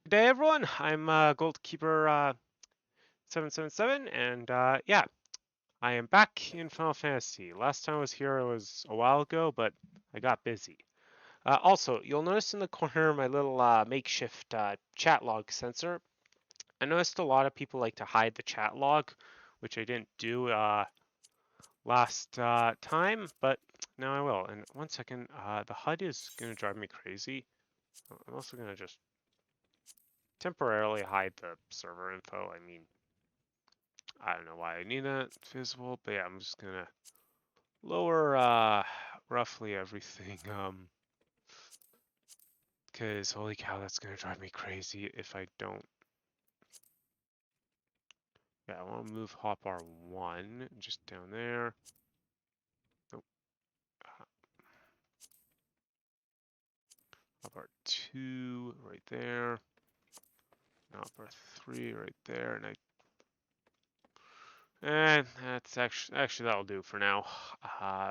Good day, everyone. I'm Goldkeeper 777, and yeah, I am back in Final Fantasy. Last time I was here was a while ago, but I got busy. Also, you'll notice in the corner my little makeshift chat log sensor. I noticed a lot of people like to hide the chat log, which I didn't do last time, but now I will. And one second, the HUD is gonna drive me crazy. I'm also gonna just temporarily hide the server info. I mean, I don't know why I need that visible, but yeah, I'm just gonna lower roughly everything. Because holy cow, that's gonna drive me crazy if I don't. Yeah, I want to move hotbar 1 just down there. Nope. Hotbar 2 right there. Hotbar 3 right there, and that's actually that'll do for now.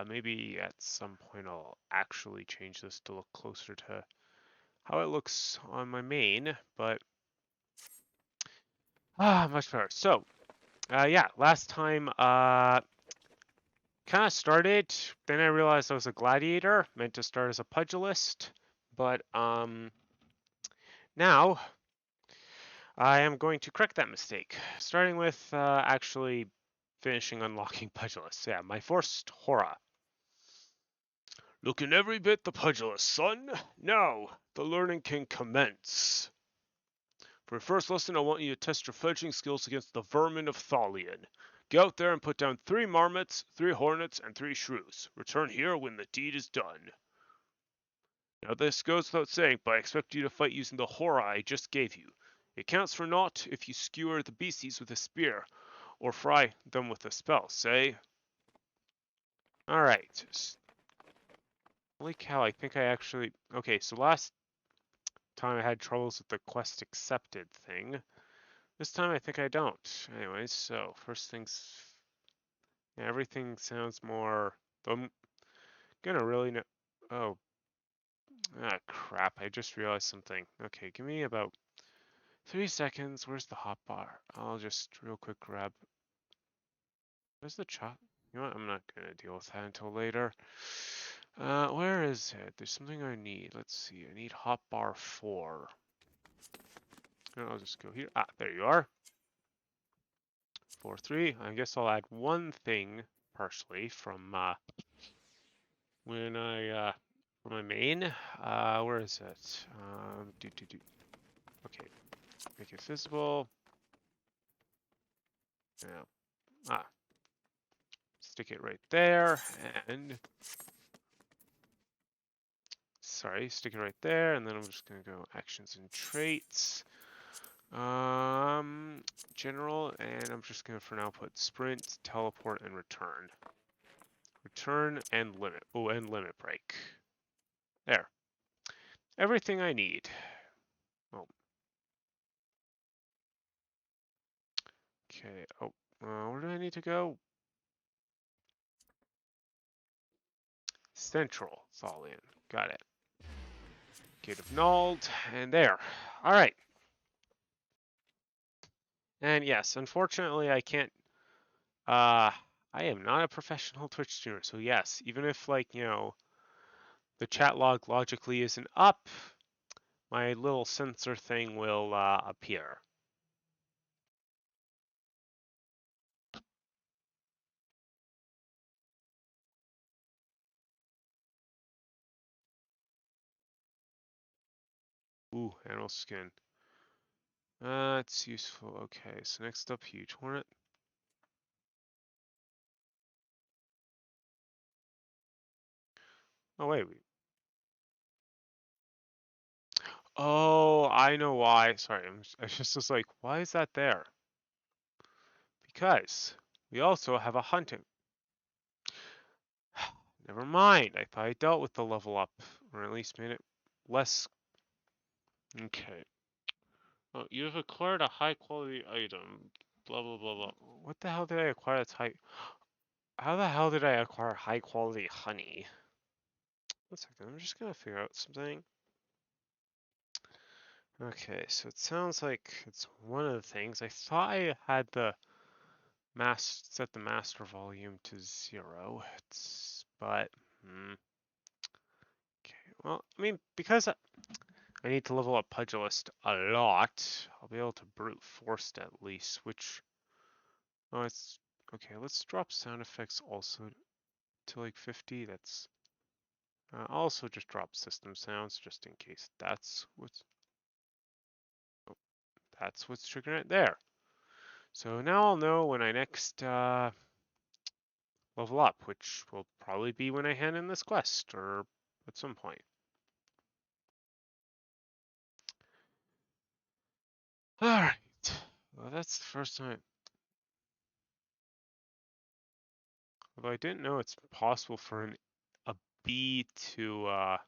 Maybe at some point I'll actually change this to look closer to how it looks on my main, but much better. So, yeah, last time, kind of started, then I realized I was a gladiator, meant to start as a pugilist, but, now I am going to correct that mistake, starting with, actually finishing unlocking pugilists. Yeah, my first horror. Looking every bit the pugilist, son. Now, the learning can commence. For your first lesson, I want you to test your fledgling skills against the vermin of Thalion. Go out there and put down 3 marmots, 3 hornets, and 3 shrews. Return here when the deed is done. Now this goes without saying, but I expect you to fight using the horror I just gave you. It counts for naught if you skewer the beasties with a spear, or fry them with a spell, say? Alright. Holy cow, I think I actually... Okay, so last time I had troubles with the quest accepted thing. This time I think I don't. Anyways, so first things, yeah, everything sounds more. I'm gonna really know. Oh, crap! I just realized something. Okay, give me about 3 seconds. Where's the hotbar? I'll just real quick grab. Where's the chop? You know what? I'm not gonna deal with that until later. Where is it? There's something I need. Let's see. I need hotbar 4. I'll just go here. Ah, there you are. 4-3. I guess I'll add one thing partially from when I from my main. Where is it? Okay, make it visible. Yeah. Ah, stick it right there, and sorry, stick it right there, and then I'm just gonna go actions and traits. General, and I'm just gonna for now put sprint, teleport, and return. Return and limit. Oh, and limit break. There. Everything I need. Oh. Okay. Oh, where do I need to go? Central Thalion. Got it. Gate of Nald, and there. All right. And yes, unfortunately, I can't. I am not a professional Twitch streamer, so yes, even if the chat log logically isn't up, my little sensor thing will appear. Ooh, animal skin. It's useful. Okay, so next up, huge hornet. Oh wait. Oh, I know why. Sorry, I just was like, why is that there? Because we also have a hunting. Never mind. I thought I dealt with the level up, or at least made it less. Okay. Oh, you've acquired a high quality item. Blah blah blah blah. What the hell did I acquire that's high? How the hell did I acquire high quality honey? 1 second. I'm just gonna figure out something. Okay, so it sounds like it's one of the things. I thought I had the set the master volume to 0. But okay. Well, I mean, because I need to level up Pugilist a lot, I'll be able to brute force it at least. Which, oh, it's okay. Let's drop sound effects also to like 50. That's also just drop system sounds just in case oh, that's what's triggering it there. So now I'll know when I next level up, which will probably be when I hand in this quest or at some point. All right. Well, that's the first time. Although I didn't know it's possible for a bee to. Well,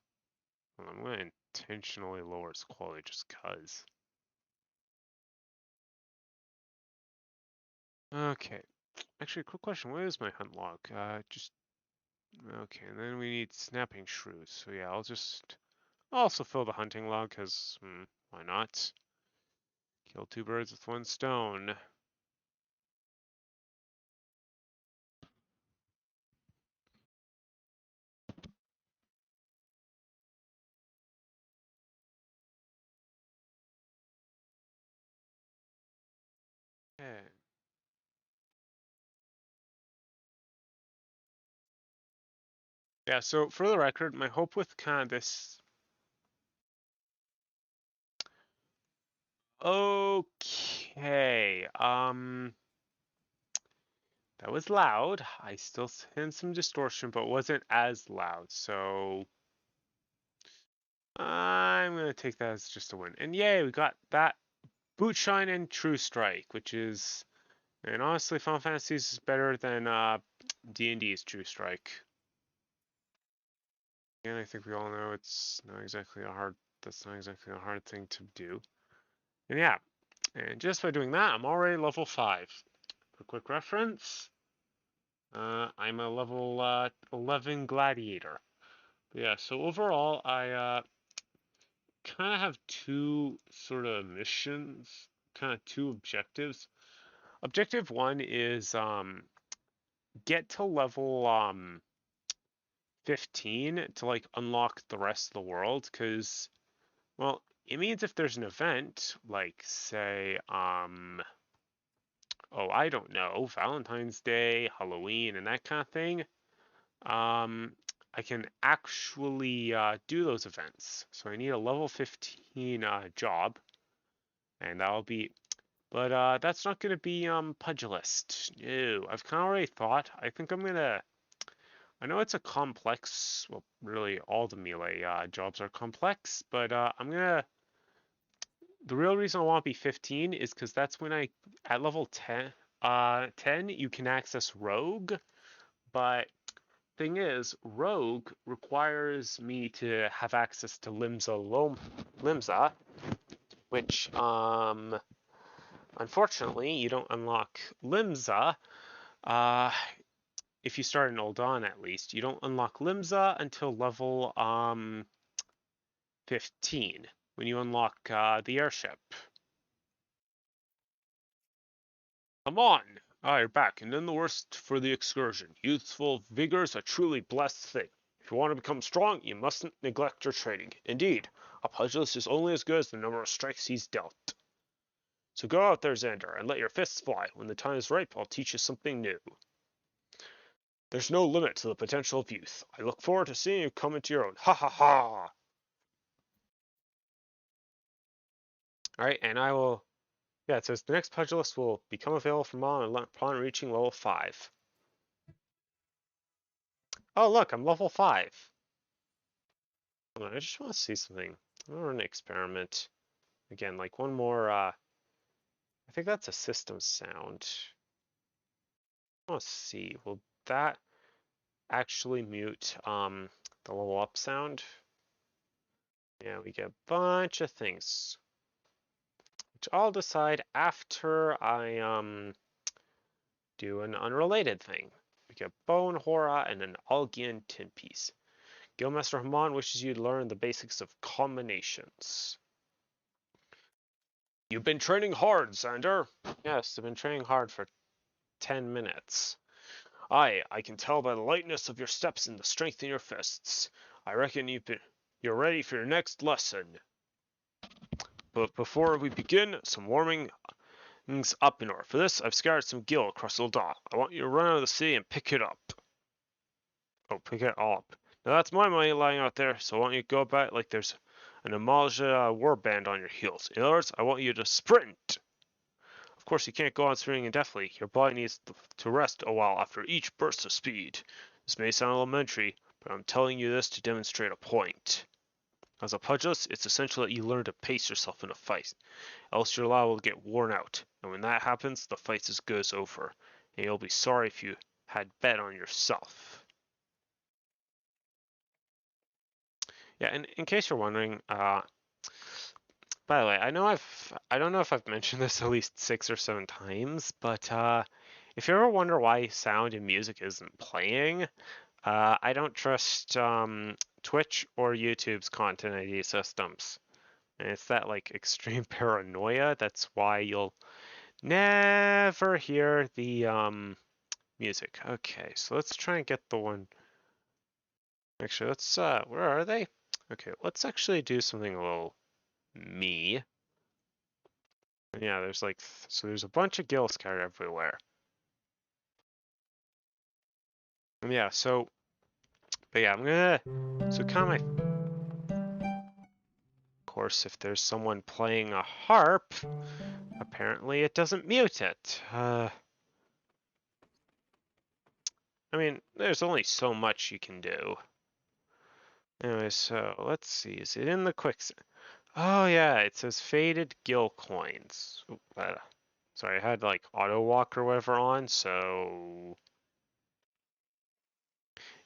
I'm going to intentionally lower its quality just cause. Okay. Actually, quick question. What is my hunt log? Just okay. And then we need snapping shrews. So yeah, I'll just also fill the hunting log because why not? Kill two birds with one stone. Okay. Yeah, so for the record, my hope with kind of this. Okay. That was loud. I still sense some distortion, but wasn't as loud. So I'm gonna take that as just a win. And yay, we got that boot shine and true strike, which is, and honestly, Final Fantasy is better than D&D's true strike. And I think we all know it's not exactly a hard. That's not exactly a hard thing to do. And yeah, and just by doing that, I'm already level 5. For quick reference, I'm a level 11 gladiator. But yeah, so overall, I kind of have two sort of missions, kind of two objectives. Objective one is get to level 15 to like unlock the rest of the world, because well, it means if there's an event like say oh, I don't know, Valentine's Day, Halloween, and that kind of thing, I can actually do those events. So I need a level 15 job, and that'll be. But that's not going to be Pugilist. No, I've kind of already thought. I think I'm gonna. I know it's a complex. Well, really, all the melee jobs are complex, but I'm gonna. The real reason I want to be 15 is because that's when at level 10, 10 you can access Rogue, but thing is, Rogue requires me to have access to Limsa, which unfortunately you don't unlock Limsa. Uh, if you start in Ul'Dan at least, you don't unlock Limsa until level 15 when you unlock the airship. Come on! Ah, you're back, and none the worse for the excursion. Youthful vigor's a truly blessed thing. If you want to become strong, you mustn't neglect your training. Indeed, a pugilist is only as good as the number of strikes he's dealt. So go out there, Zander, and let your fists fly. When the time is ripe, I'll teach you something new. There's no limit to the potential of youth. I look forward to seeing you come into your own. Ha ha ha! Alright, and I will. Yeah, it says the next pugilist will become available from on upon reaching level 5. Oh, look, I'm level 5. Hold on, I just want to see something. I want to run an experiment. Again, like one more. I think that's a system sound. I want to see. Will that actually mute the level up sound? Yeah, we get a bunch of things, which I'll decide after I do an unrelated thing. We get Bone Hora and an Algian tin piece. Guildmaster Haman wishes you to learn the basics of combinations. You've been training hard, Zander. Yes, I've been training hard for 10 minutes. Aye, I can tell by the lightness of your steps and the strength in your fists. I reckon you're ready for your next lesson. But before we begin, some warming up in order. For this, I've scattered some gil across the dot. I want you to run out of the city and pick it up. Oh, pick it all up. Now that's my money lying out there, so I want you to go about it like there's an Amalja warband on your heels. In other words, I want you to sprint. Of course, you can't go on sprinting indefinitely. Your body needs to rest a while after each burst of speed. This may sound elementary, but I'm telling you this to demonstrate a point. As a pugilist, it's essential that you learn to pace yourself in a fight, else your lie will get worn out, and when that happens, the fight's as good as over, and you'll be sorry if you had bet on yourself. Yeah, and in case you're wondering, by the way, I don't know if I've mentioned this at least 6 or 7 times, but if you ever wonder why sound and music isn't playing, I don't trust Twitch or YouTube's content ID systems. And it's that like extreme paranoia that's why you'll never hear the music. Okay, so let's try and get the one. Actually, let's where are they? Okay, let's actually do something a little me. Yeah, there's like so there's a bunch of gil scattered everywhere. And yeah, so but yeah, I'm gonna so kind of of course if there's someone playing a harp, apparently it doesn't mute it. I mean, there's only so much you can do. Anyway, so let's see. Is it in the quicksand? Oh yeah, it says faded gil coins. Ooh, sorry, I had like auto walk or whatever on, so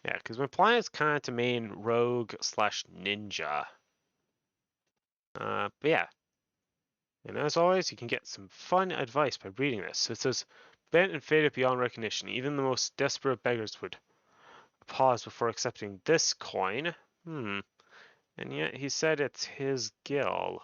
yeah, because my plan is kind of to main rogue slash ninja. But yeah, and as always, you can get some fun advice by reading this. So it says, bent and faded beyond recognition. Even the most desperate beggars would pause before accepting this coin. And yet he said it's his gil.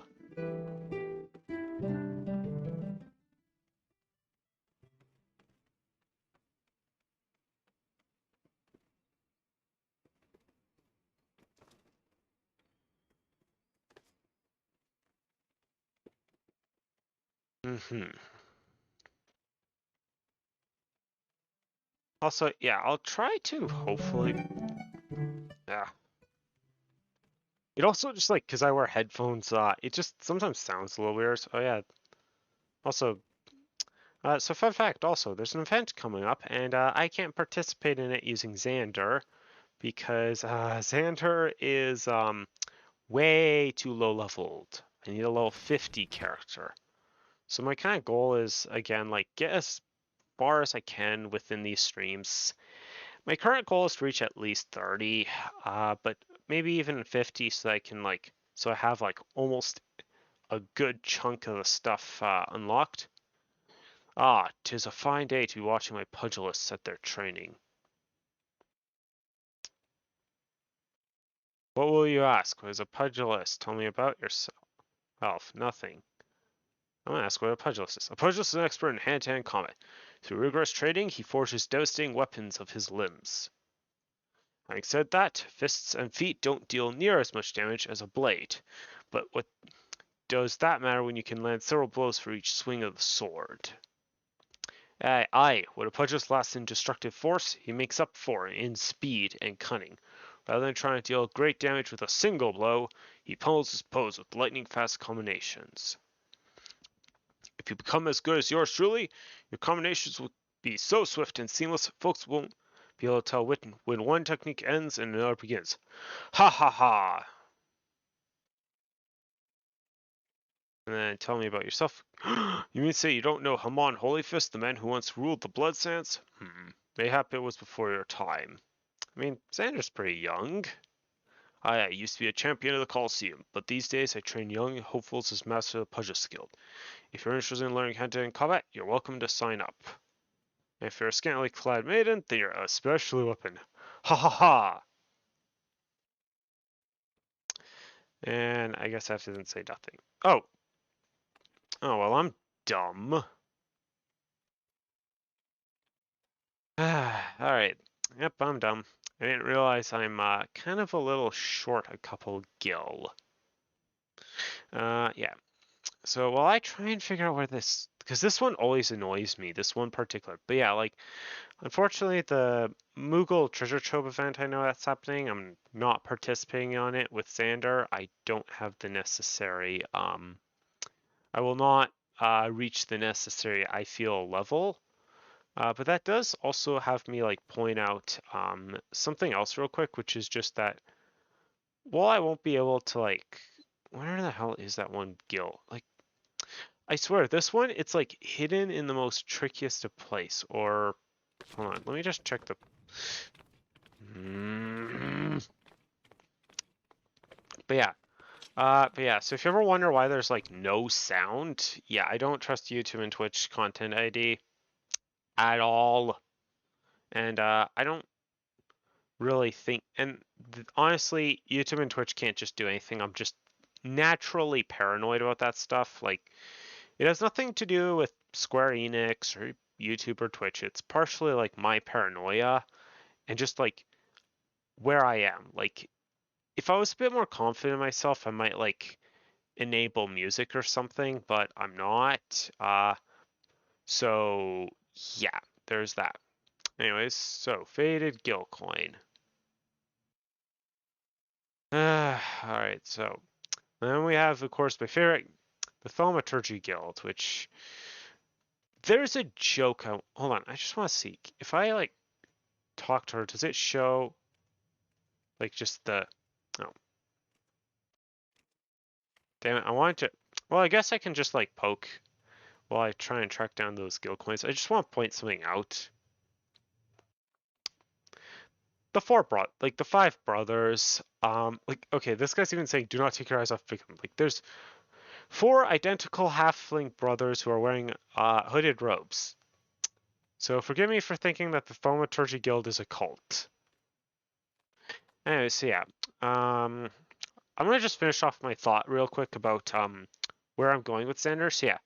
Also, yeah, I'll try to hopefully. Yeah. It also just like because I wear headphones, it just sometimes sounds a little weird. So yeah. Also, so fun fact. Also, there's an event coming up, and I can't participate in it using Zander because Zander is way too low leveled. I need a level 50 character. So my kind of goal is again like get as far as I can within these streams. My current goal is to reach at least 30, but maybe even 50 so I can like so I have like almost a good chunk of the stuff unlocked. Ah, 'tis a fine day to be watching my pugilists at their training. What will you ask? What is a pugilist? Tell me about yourself. Nothing. I'm gonna ask what a pugilist is. A pugilist is an expert in hand-to-hand combat. Through rigorous training, he forges devastating weapons of his limbs. Having said that, fists and feet don't deal near as much damage as a blade, but what does that matter when you can land several blows for each swing of the sword? Aye, what a pugilist lacks in destructive force, he makes up for in speed and cunning. Rather than trying to deal great damage with a single blow, he pummels his foes with lightning-fast combinations. If you become as good as yours truly, your combinations will be so swift and seamless, folks won't be able to tell when one technique ends and another begins. Ha ha ha! And then tell me about yourself. You mean to say you don't know Hamon Holyfist, the man who once ruled the Blood Sands? Mayhap it was before your time. I mean, Zander's pretty young. I used to be a champion of the Colosseum, but these days I train young hopefuls as master of the Pugilist Guild. If you're interested in learning hand-to-hand combat, you're welcome to sign up. If you're a scantily clad maiden, then you're especially weapon. Ha ha ha! And I guess I have to then say nothing. Oh! Oh, well, I'm dumb. Alright. Yep, I'm dumb. I didn't realize I'm kind of a little short a couple gil. Yeah. So while I try and figure out where this, because this one always annoys me, this one particular. But yeah, like, unfortunately, the Moogle Treasure Trove event, I know that's happening. I'm not participating on it with Zander. I don't have the necessary, I will not reach the necessary, I feel, level. But that does also have me like point out something else real quick, which is just that while I won't be able to like, where the hell is that one guild? Like, I swear this one, it's like hidden in the most trickiest of place. Or hold on, let me just check the. But yeah. But yeah, so if you ever wonder why there's like no sound, yeah, I don't trust YouTube and Twitch content ID at all. And I don't really think, and honestly, YouTube and Twitch can't just do anything. I'm just naturally paranoid about that stuff. Like, it has nothing to do with Square Enix or YouTube or Twitch. It's partially like my paranoia and just like where I am. Like, if I was a bit more confident in myself, I might like enable music or something, but I'm not. So yeah, there's that. Anyways, so faded gill coin. All right, so then we have, of course, my favorite, the Thaumaturgy Guild, which there's a joke. Hold on, I just want to see if I like talk to her. Does it show like just the? Oh, damn it! I wanted to. Well, I guess I can just like poke while I try and track down those guild coins. I just want to point something out. Like the five brothers. Like okay, this guy's even saying, "Do not take your eyes off victim." Like there's four identical halfling brothers who are wearing hooded robes. So forgive me for thinking that the Thaumaturgy Guild is a cult. Anyway, so yeah, I'm gonna just finish off my thought real quick about where I'm going with Zander. So yeah,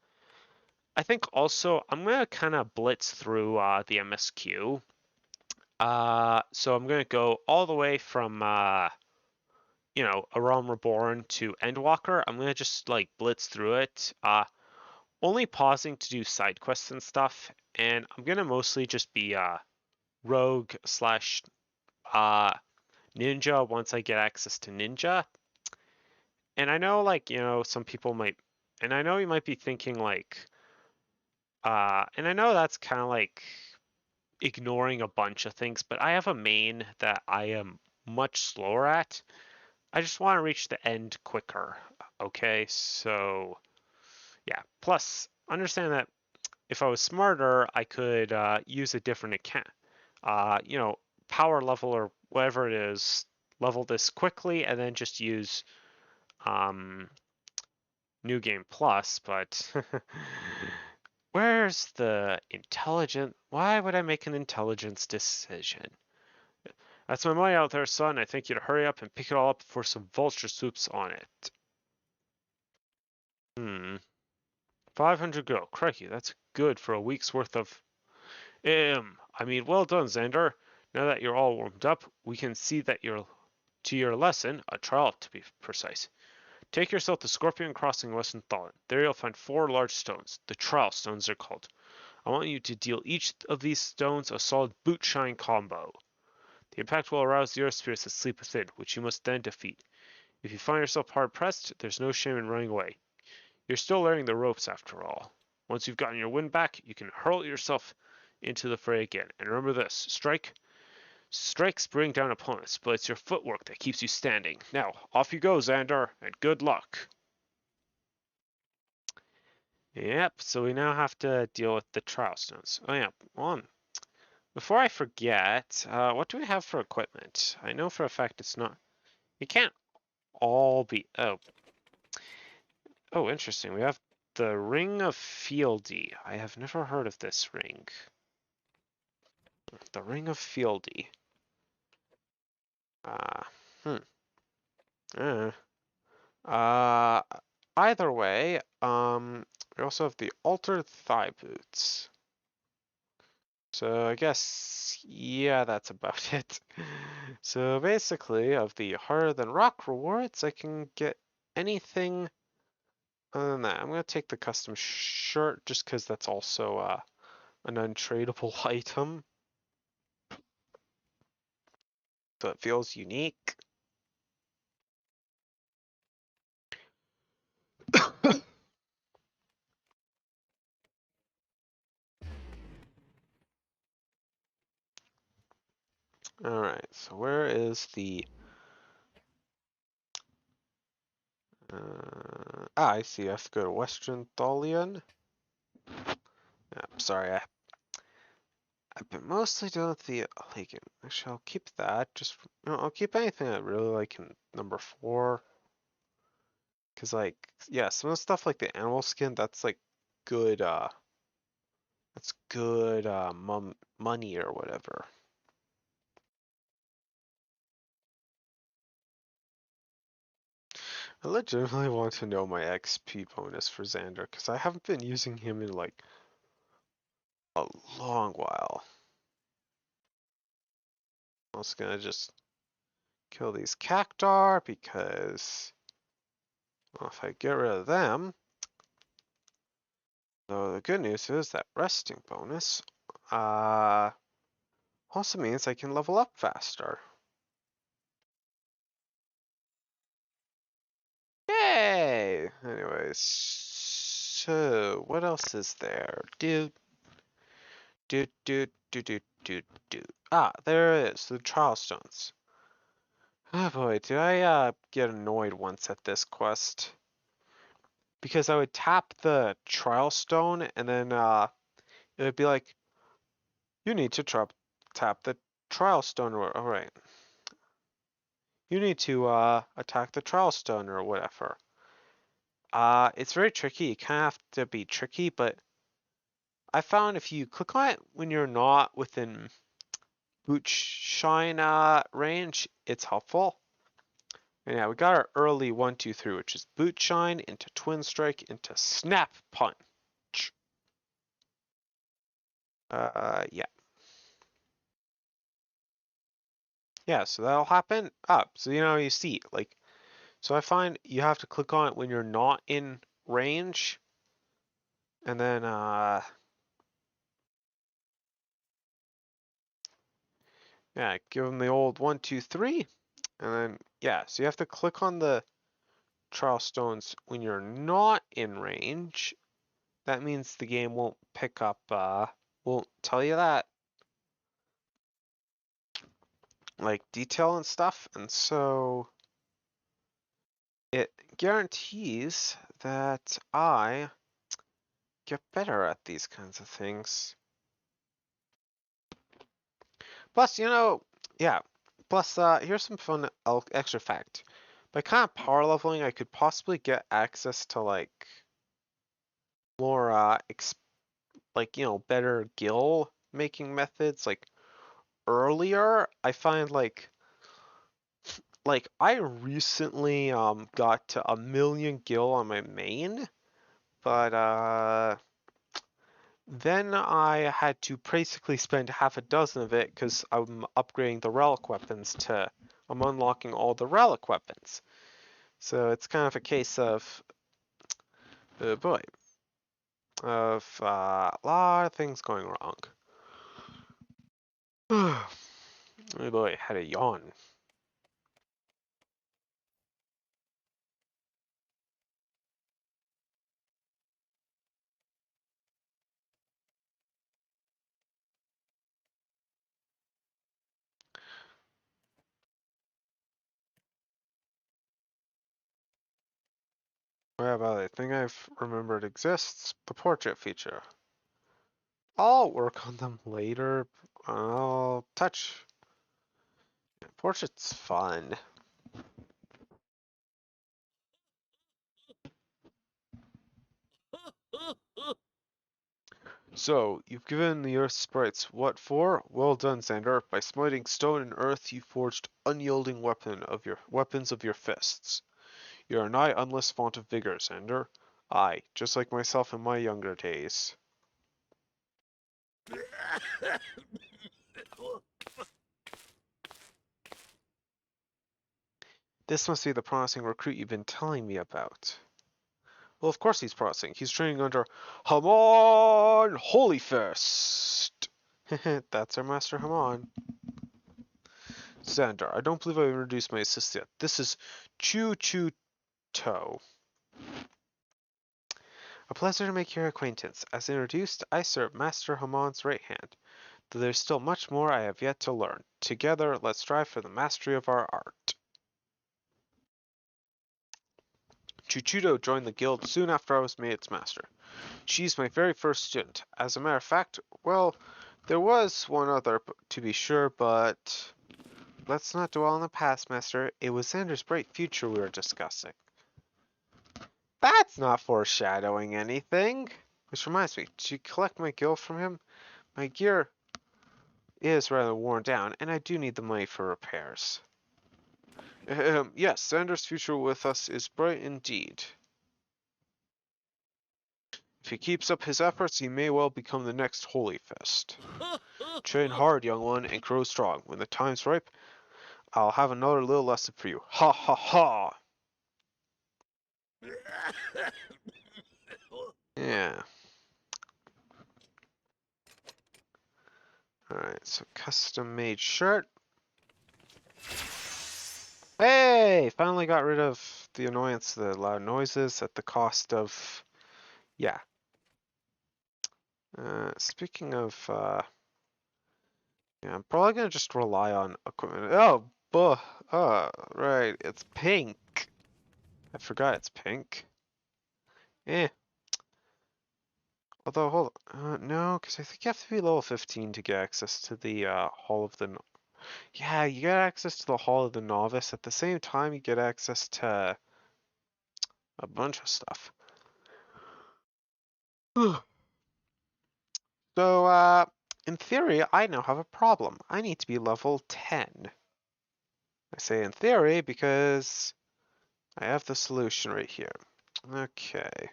I think also I'm gonna kind of blitz through the MSQ. So I'm gonna go all the way from A Realm Reborn to Endwalker. I'm gonna just like blitz through it. Only pausing to do side quests and stuff, and I'm gonna mostly just be rogue slash ninja once I get access to ninja. And I know like, some people might, and I know you might be thinking like, and I know that's kind of like ignoring a bunch of things, but I have a main that I am much slower at. I just want to reach the end quicker. Okay, so yeah. Plus, understand that if I was smarter, I could use a different account. Power level or whatever it is, level this quickly, and then just use New Game Plus. But where's the intelligent? Why would I make an intelligence decision? That's my money out there, son. I think you'd hurry up and pick it all up before some vulture swoops on it. 500 go. Crikey, that's good for a week's worth of well done, Zander. Now that you're all warmed up, we can see that you're to your lesson, a trial to be precise. Take yourself to Scorpion Crossing West in Thalin. There you'll find 4 large stones. The trial stones are called. I want you to deal each of these stones a solid boot shine combo. The impact will arouse the earth spirits that sleep within, which you must then defeat. If you find yourself hard pressed, there's no shame in running away. You're still learning the ropes after all. Once you've gotten your wind back, you can hurl yourself into the fray again. And remember this, strikes bring down opponents, but it's your footwork that keeps you standing. Now, off you go, Zander, and good luck. Yep, so we now have to deal with the trial stones. Oh yeah, before I forget, what do we have for equipment? I know for a fact it's not, it can't all be, oh interesting, we have the Ring of Fieldy. I have never heard of this ring. The Ring of Fieldy. Uh, hmm. Uh, either way, We also have the altered thigh boots. So I guess, yeah, that's about it. So basically, of the harder than rock rewards, I can get anything other than that. I'm going to take the custom shirt just because that's also an untradeable item. So it feels unique. Alright, so where is the... I see. I have to go to Western Tholian. Sorry, I've been mostly doing the Legion. Actually, I'll keep that. Just, I'll keep anything I really like in number 4. Because, like, yeah, some of the stuff like the animal skin, that's like good, money or whatever. I legitimately want to know my XP bonus for Zander, because I haven't been using him in like a long while. I'm also gonna just kill these cactar because, well, if I get rid of them, though the good news is that resting bonus also means I can level up faster. Yay! Anyways, so what else is there? Do. Ah, there it is, the trial stones. Oh boy, do I get annoyed once at this quest. Because I would tap the trial stone and then it would be like, you need to tap the trial stone, or alright. You need to attack the trial stone or whatever. It's very tricky. You kind of have to be tricky, but I found if you click on it when you're not within boot shine range, it's helpful. And yeah, we got our early 1, 2, 3, which is boot shine into twin strike into snap punch. Yeah. Yeah, so that'll happen. So you see, like, so I find you have to click on it when you're not in range, and then yeah, give them the old 1, 2, 3, and then yeah, so you have to click on the trial stones when you're not in range. That means the game won't pick up, won't tell you that, like, detail and stuff, and so it guarantees that I get better at these kinds of things. Plus, yeah. Plus, here's some fun extra fact. By kind of power leveling, I could possibly get access to like more, better gil making methods. Like earlier, I find like I recently got to 1,000,000 gil on my main, but then I had to basically spend half a dozen of it because I'm upgrading the relic weapons I'm unlocking all the relic weapons. So it's kind of a case of, oh boy, of a lot of things going wrong. Oh boy, had a yawn. What about a thing I've remembered exists? The portrait feature. I'll work on them later. I'll touch. Portrait's fun. So, you've given the Earth sprites what for? Well done, Zander. By smiting stone and earth, you forged unyielding weapons of your fists. You are nigh endless font of vigor, Zander. Aye, just like myself in my younger days. This must be the promising recruit you've been telling me about. Well, of course he's promising. He's training under Hamon Holyfist. That's our Master Hamon. Zander, I don't believe I've introduced my assistant yet. This is Chu Chu To. A pleasure to make your acquaintance. As introduced, I serve Master Hamon's right hand, though there's still much more I have yet to learn. Together, let's strive for the mastery of our art. Chuchudo joined the guild soon after I was made its master. She's my very first student. As a matter of fact, well, there was one other to be sure, but let's not dwell on the past, master. It was Zander's bright future we were discussing. That's not foreshadowing anything. Which reminds me, did you collect my gil from him? My gear is rather worn down, and I do need the money for repairs. Yes, Zander's future with us is bright indeed. If he keeps up his efforts, he may well become the next Holy Fist. Train hard, young one, and grow strong. When the time's ripe, I'll have another little lesson for you. Ha ha ha! Yeah. Alright, so custom made shirt. Hey! Finally got rid of the annoyance of the loud noises at the cost of... Yeah. Speaking of... yeah, I'm probably gonna just rely on equipment. Oh! Right, it's pink. I forgot it's pink. Eh. Although, hold on. No, because I think you have to be level 15 to get access to the Hall of the... Yeah, you get access to the Hall of the Novice. At the same time, you get access to a bunch of stuff. So, in theory, I now have a problem. I need to be level 10. I say in theory because I have the solution right here. Okay.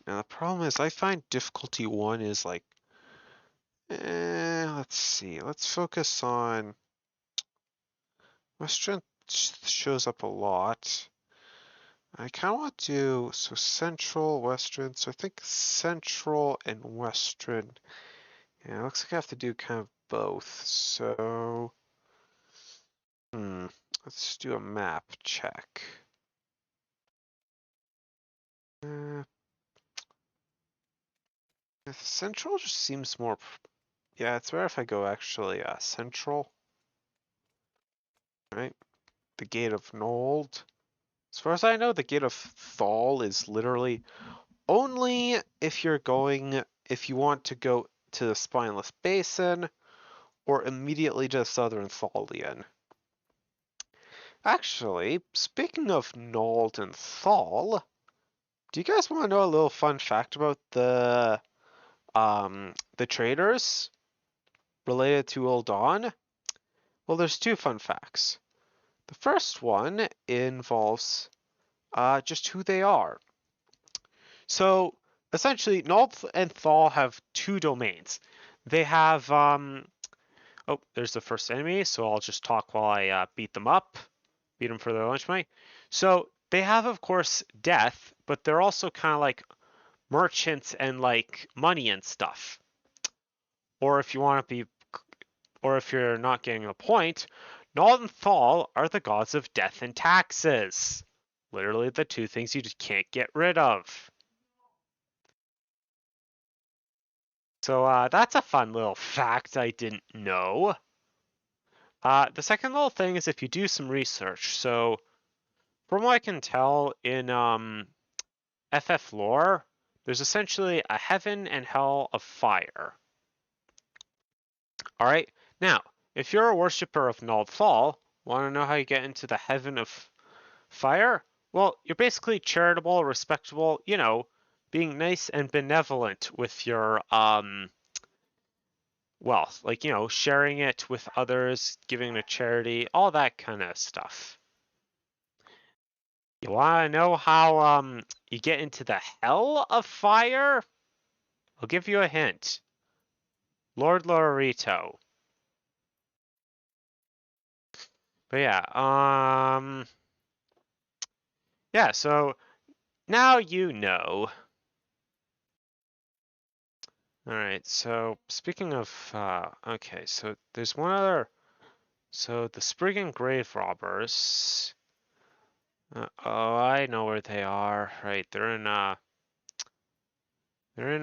Now the problem is I find difficulty 1 is like, let's see. Let's focus on... My strength shows up a lot. I kind of want to do, so central, western, so I think central and western. Yeah, it looks like I have to do kind of both, so... let's do a map check. Central just seems more... Yeah, it's better if I go actually central. Right? The Gate of Nold. As far as I know, the Gate of Thal is literally only if you're going, if you want to go to the Spineless Basin or immediately to Southern Thalian. Actually, speaking of Nold and Thal, do you guys want to know a little fun fact about the traders related to Ul'Dan? Well, there's two fun facts. The first one involves just who they are. So essentially, Nold and Thal have two domains. They have oh, there's the first enemy, so I'll just talk while I beat them up, beat them for their lunch money. So they have, of course, death, but they're also kind of like merchants and like money and stuff. Or if you want to be, or if you're not getting a point, Nold and Thal are the gods of death and taxes. Literally the two things you just can't get rid of. So that's a fun little fact I didn't know. The second little thing is if you do some research. So from what I can tell in FF lore, there's essentially a heaven and hell of fire. All right. Now, if you're a worshiper of Nald Thal, want to know how you get into the heaven of fire? Well, you're basically charitable, respectable, you know, being nice and benevolent with your wealth, like, you know, sharing it with others, giving to charity, all that kind of stuff. You wanna know how you get into the hell of fire? I'll give you a hint. Lord Lorito. But yeah, so now you know. Alright, so speaking of, okay, so there's one other, so the Spriggan Grave Robbers, oh, I know where they are, right, they're in,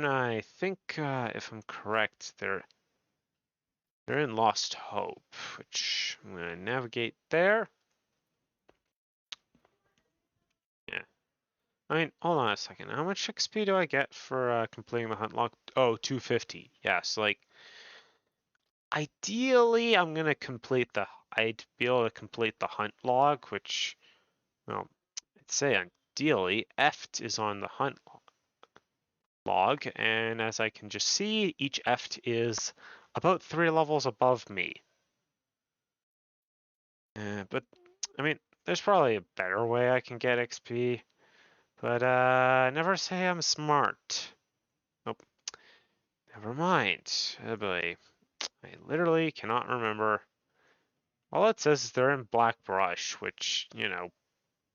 I think, if I'm correct, they're in Lost Hope, which I'm gonna navigate there. Yeah. I mean, hold on a second. How much XP do I get for completing the hunt log? Oh, 250. Yes, like ideally I'd be able to complete the hunt log, which, well, I'd say ideally, Eft is on the hunt log, and as I can just see, each Eft is about 3 levels above me. But, I mean, there's probably a better way I can get XP, but never say I'm smart. Nope, never mind. Oh boy, I literally cannot remember. All it says is they're in black brush, which,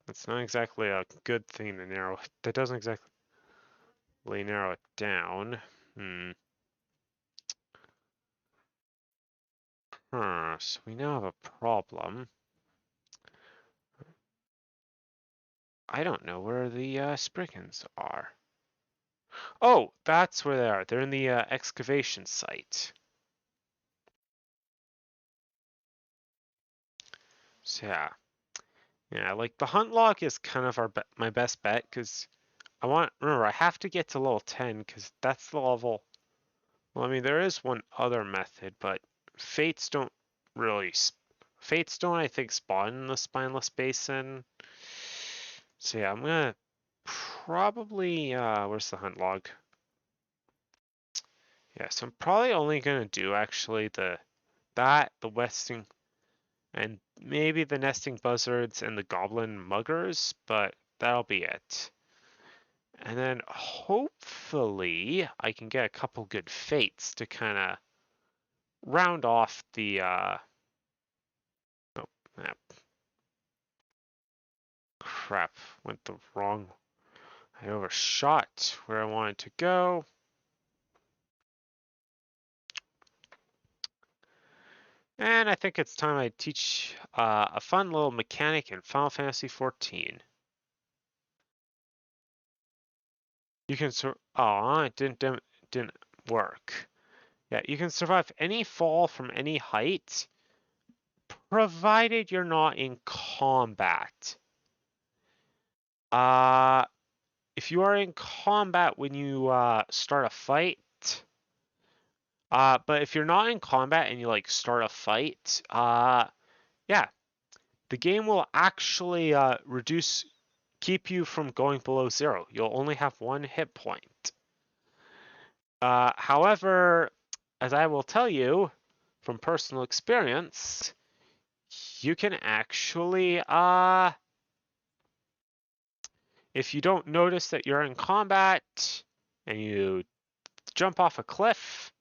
that's not exactly a good thing to narrow. That doesn't exactly narrow it down. So we now have a problem. I don't know where the Spriggans are. Oh, that's where they are. They're in the excavation site. So yeah, like the hunt log is kind of my best bet because remember I have to get to level 10 because that's the level. Well, I mean there is one other method, but fates don't really. Fates don't, I think, spawn in the spineless basin. So yeah, I'm gonna probably where's the hunt log? Yeah, so I'm probably only gonna do actually the westing and maybe the nesting buzzards and the goblin muggers, but that'll be it. And then hopefully I can get a couple good fates to kind of round off the oh, ah, crap, went the wrong. I overshot where I wanted to go. And I think it's time I teach a fun little mechanic in Final Fantasy XIV. You can oh, it didn't work. Yeah, you can survive any fall from any height, provided you're not in combat. If you are in combat when you start a fight, but if you're not in combat and you like start a fight, yeah, the game will actually keep you from going below 0. You'll only have 1 hit point. However, as I will tell you from personal experience, you can actually, if you don't notice that you're in combat and you jump off a cliff,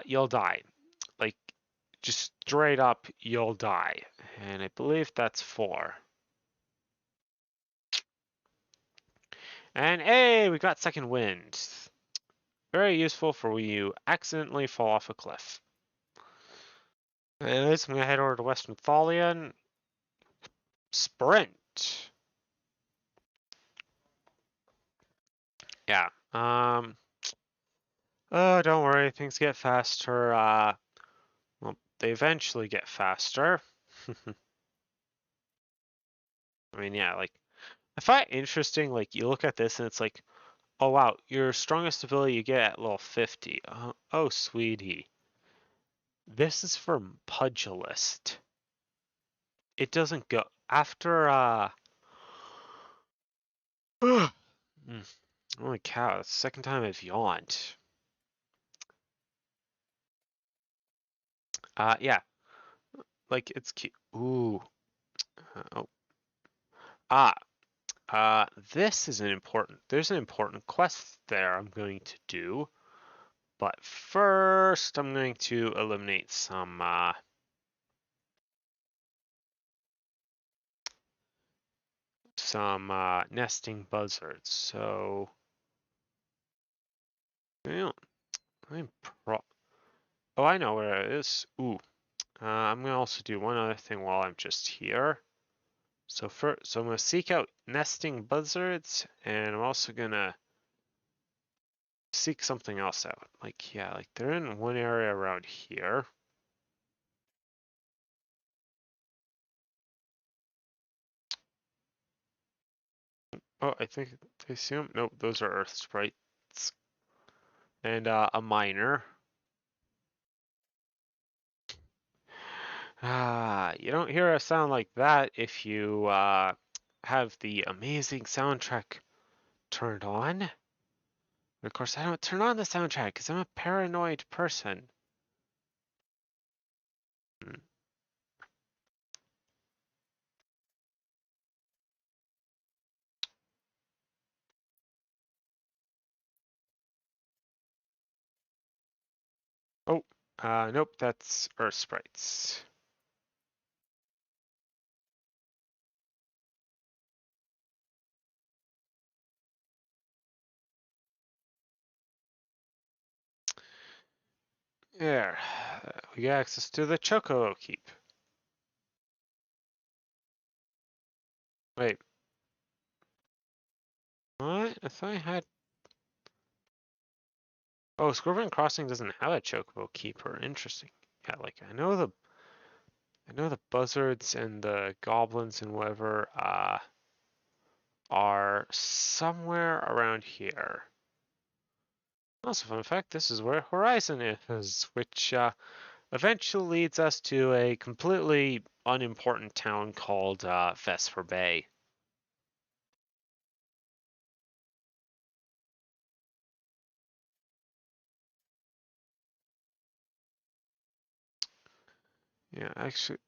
you'll die. Like, just straight up, you'll die. And I believe that's 4. And hey, we got second wind. Very useful for when you accidentally fall off a cliff. Anyways, I'm gonna head over to Western Thalia and sprint. Yeah. Oh, don't worry, things get faster. Well, they eventually get faster. I mean, yeah, like I find it interesting. Like you look at this and it's like, oh wow, your strongest ability you get at level 50. Oh, sweetie, this is from Pugilist. It doesn't go after. Holy cow! That's the second time I've yawned. Yeah, like it's cute. Ooh. Oh. This is there's an important quest there I'm going to do. But first, I'm going to eliminate some nesting buzzards. So, I'm pro. Oh, I know where it is. Ooh, I'm gonna also do one other thing while I'm just here. So I'm gonna seek out nesting buzzards, and I'm also gonna seek something else out. Like, yeah, like they're in one area around here. Oh, I think I see them. Nope, those are earth sprites. And a miner. You don't hear a sound like that if you have the amazing soundtrack turned on. Of course, I don't turn on the soundtrack because I'm a paranoid person. Hmm. Oh, nope, that's earth sprites. There, we get access to the Choco Keep. Wait, what? I thought I had. Oh, Scorpion Crossing doesn't have a Chocobo Keeper. Interesting. Yeah, like I know the buzzards and the goblins and whatever are somewhere around here. Also, fun fact: this is where Horizon is, which eventually leads us to a completely unimportant town called Vesper Bay. Yeah, actually,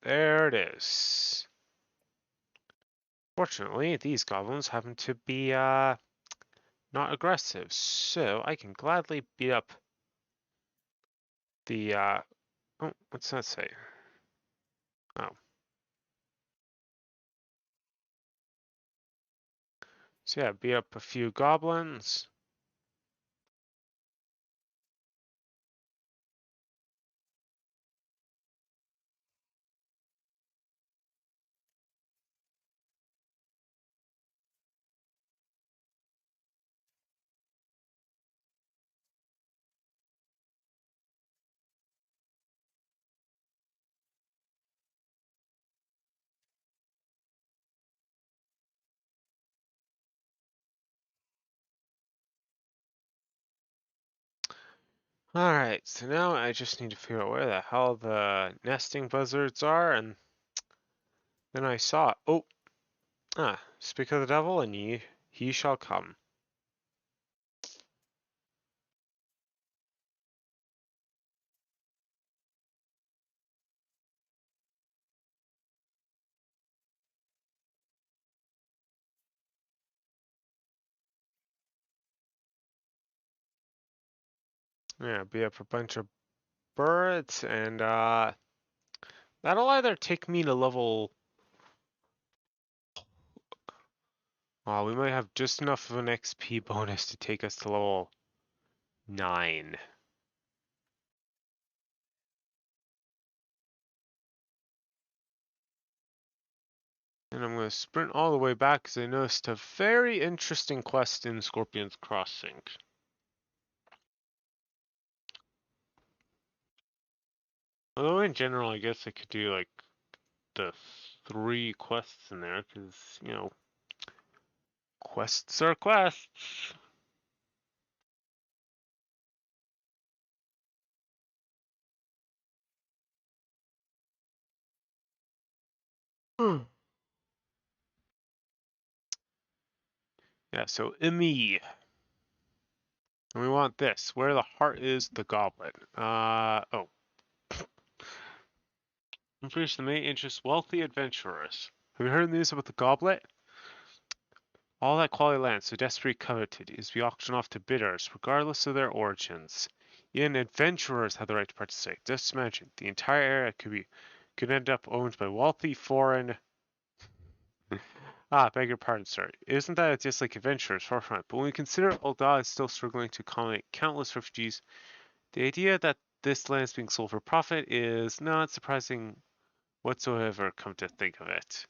there it is. Fortunately, these goblins happen to be not aggressive, so I can gladly beat up the oh, what's that say? Oh, so yeah, beat up a few goblins. Alright, so now I just need to figure out where the hell the nesting buzzards are, and then I saw it. Oh, speak of the devil, and he shall come. Yeah, be up a bunch of birds, and that'll either take me to level. We might have just enough of an XP bonus to take us to level 9. And I'm going to sprint all the way back because I noticed a very interesting quest in Scorpion's Crossing. Although in general, I guess I could do like the 3 quests in there because, quests are quests. Yeah, so Imi. And we want this. Where the heart is the goblet. Oh. Increase the main interest wealthy adventurers. Have you heard the news about the goblet? All that quality land, so desperately coveted, is to be auctioned off to bidders, regardless of their origins. Even adventurers have the right to participate. Just imagine, the entire area could end up owned by wealthy foreign. Beg your pardon, sir. Isn't that just like adventurers forefront? But when we consider Ul'dah is still struggling to accommodate countless refugees, the idea that this land is being sold for profit is not surprising whatsoever, come to think of it.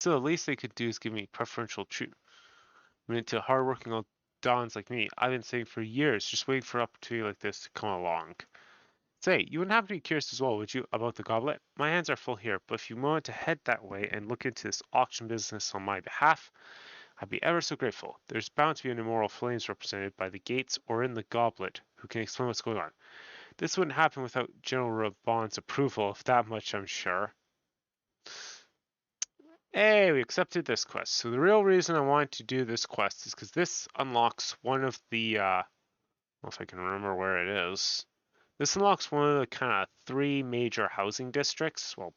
So the least they could do is give me preferential treatment to hardworking old dons like me. I've been saying for years, just waiting for an opportunity like this to come along. Say, you wouldn't happen to be curious as well, would you, about the goblet? My hands are full here, but if you want to head that way and look into this auction business on my behalf, I'd be ever so grateful. There's bound to be an immoral flames represented by the gates or in the goblet who can explain what's going on. This wouldn't happen without General Rabon's approval, of that much I'm sure. Hey, we accepted this quest. So the real reason I wanted to do this quest is because this unlocks one of the, I don't know if I can remember where it is. This unlocks one of the kind of 3 major housing districts. Well,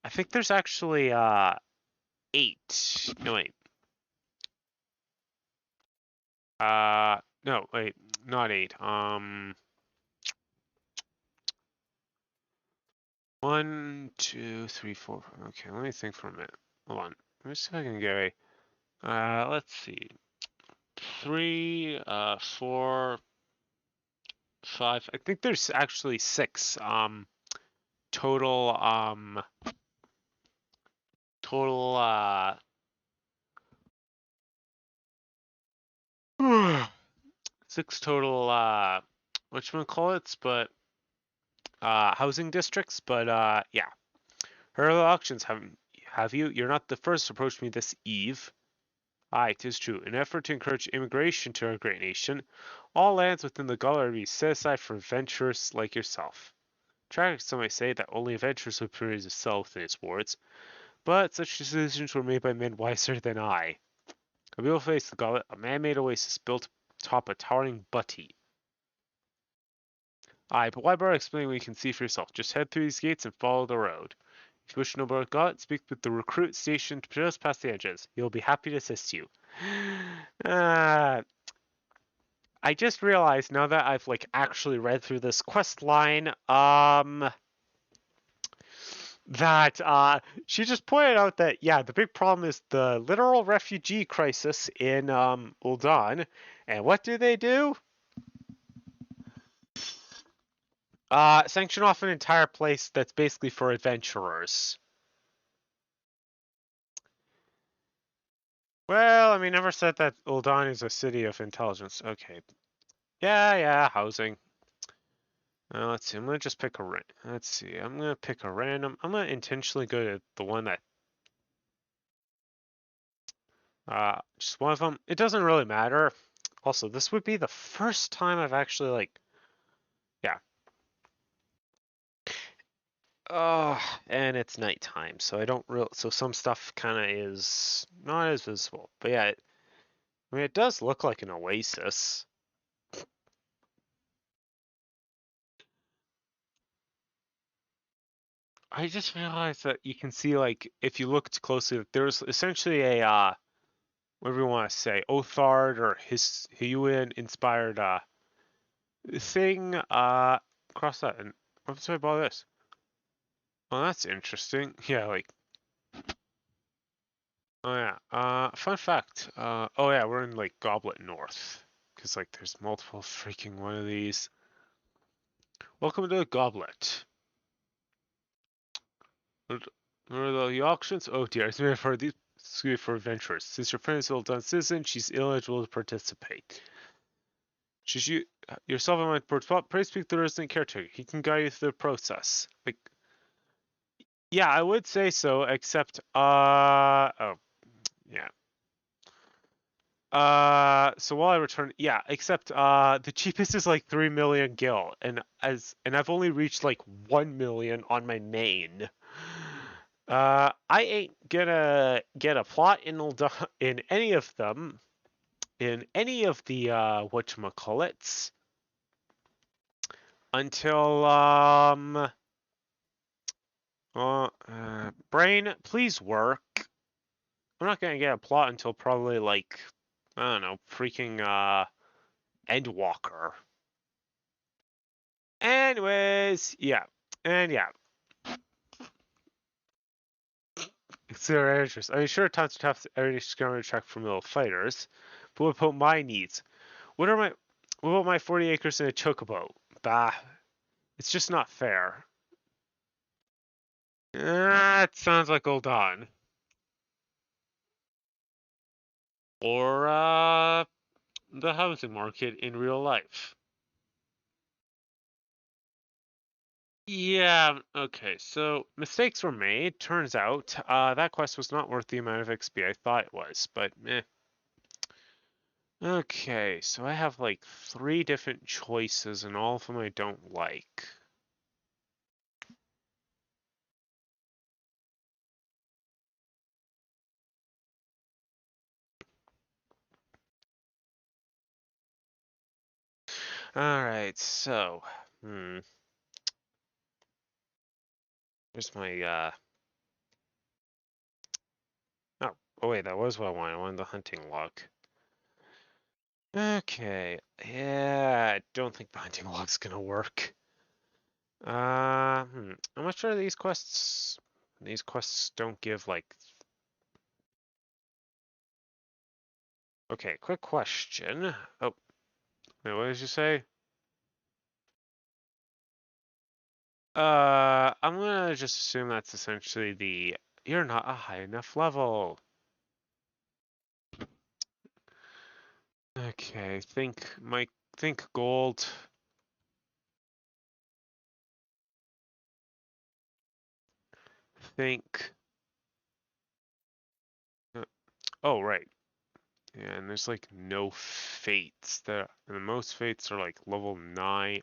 I think there's actually 8. No, wait. No, wait, not 8. 1, 2, 3, 4. Okay, let me think for a minute. Hold on. Let me see if I can get a. Let's see. 3, 4, 5. I think there's actually 6. Total. Total. 6 total. Whatchamacallits, but housing districts. But yeah. Heard of the auctions? Have you? You're not the first to approach me this eve. Aye, 'tis true. In an effort to encourage immigration to our great nation, all lands within the Gaul are to be set aside for adventurers like yourself. Tragic, some may say, that only adventurers would permit to sell within its wards, but such decisions were made by men wiser than I. A beautiful face, the goblet, a man-made oasis built atop a towering butte. Aye, but why bother explaining when you can see for yourself? Just head through these gates and follow the road. If you wish to know about God, speak with the recruit stationed just past the edges. He'll be happy to assist you. I just realized now that I've like actually read through this quest line, that she just pointed out that yeah, the big problem is the literal refugee crisis in Ul'dah, and what do? Sanction off an entire place that's basically for adventurers. Well, I mean, never said that Ul'dah is a city of intelligence. Okay. Yeah, housing. Let's see. I'm gonna just pick a. Let's see. I'm gonna pick a random. I'm gonna intentionally go to the one that. Just one of them. It doesn't really matter. Also, this would be the first time I've actually like. Yeah. And it's nighttime, so I don't real. So some stuff kind of is not as visible. But yeah, I mean, it does look like an oasis. I just realized that you can see, like, if you looked closely, there's essentially a, whatever you want to say, Othard or his Huyuan inspired, thing, cross that, and what's about this? Oh, that's interesting. Yeah, like, oh yeah, fun fact, oh yeah, we're in, like, Goblet North, because, like, there's multiple freaking one of these. Welcome to the Goblet. What are the auctions? Oh dear, it's made for these for adventurers. Since your friend is a done citizen, she's ineligible to participate. Should you yourself and my board please speak to the resident caretaker. He can guide you through the process. Like, yeah, I would say so, except oh yeah. So while I return, yeah, except the cheapest is like 3 million gil, and I've only reached like 1 million on my main. I ain't gonna get a plot in any of them, in any of the whatchamacallits, until Brain, please work. I'm not gonna get a plot until probably like, I don't know, freaking Endwalker. Anyways, yeah. And yeah. Consider interest. I mean, sure, tons of tough already scouring track for middle fighters, but what about my needs? What are my what about my 40 acres in a chocobo? Bah, it's just not fair. That sounds like old Don. Or the housing market in real life. Yeah, okay, so mistakes were made. Turns out that quest was not worth the amount of XP I thought it was, but eh. Okay, so I have like 3 different choices and all of them I don't like. Alright, so, here's my, oh wait, that was what I wanted. I wanted the hunting log. Okay, yeah, I don't think the hunting log's gonna work. I'm not sure these quests. These quests don't give like. Okay, quick question. Oh, wait, what did you say? I'm gonna just assume that's essentially the you're not a high enough level. Okay, think gold. Think. Oh, right. Yeah, and there's like no fates. The most fates are like level 9.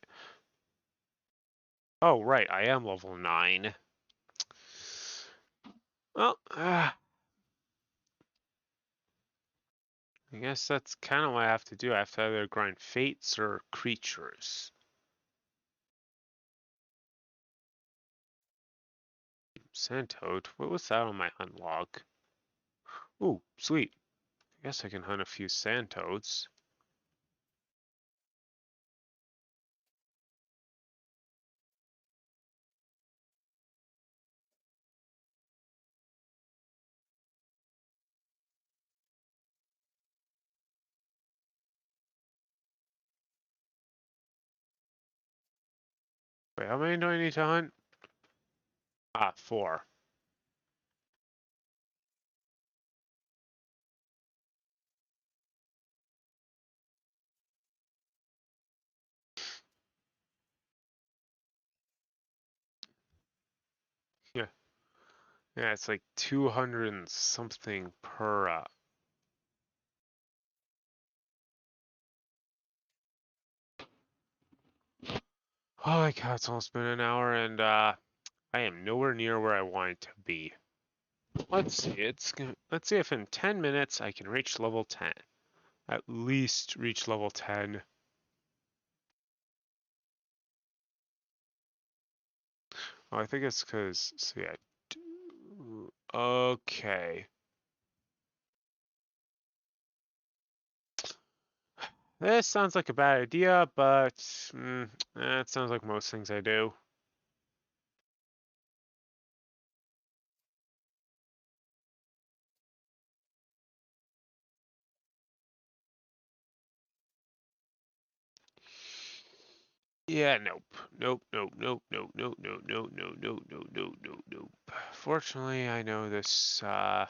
Oh, right, I am level 9. Well, I guess that's kind of what I have to do. I have to either grind fates or creatures. Sandtoad? What was that on my hunt log? Ooh, sweet. I guess I can hunt a few sandtoads. Wait, how many do I need to hunt? Ah, 4. Yeah. Yeah, it's like 200 and something per, Oh my god, it's almost been an hour and, I am nowhere near where I want it to be. Let's see, let's see if in 10 minutes I can reach level 10. At least reach level 10. Oh, I think it's because, so yeah. Okay. This sounds like a bad idea, but it sounds like most things I do. Yeah, nope. Nope, nope, nope, nope, nope, nope, nope, nope, nope, nope, nope, nope, nope. Fortunately, I know this, I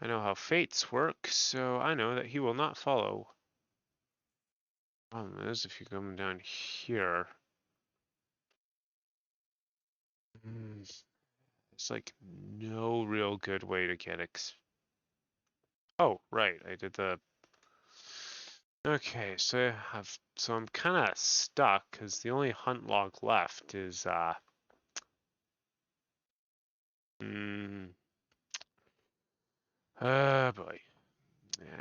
know how fates work, so I know that he will not follow. Problem is, if you come down here, there's like no real good way to get Oh, right, I did the... Okay, so I'm kind of stuck because the only hunt log left is mm, oh boy,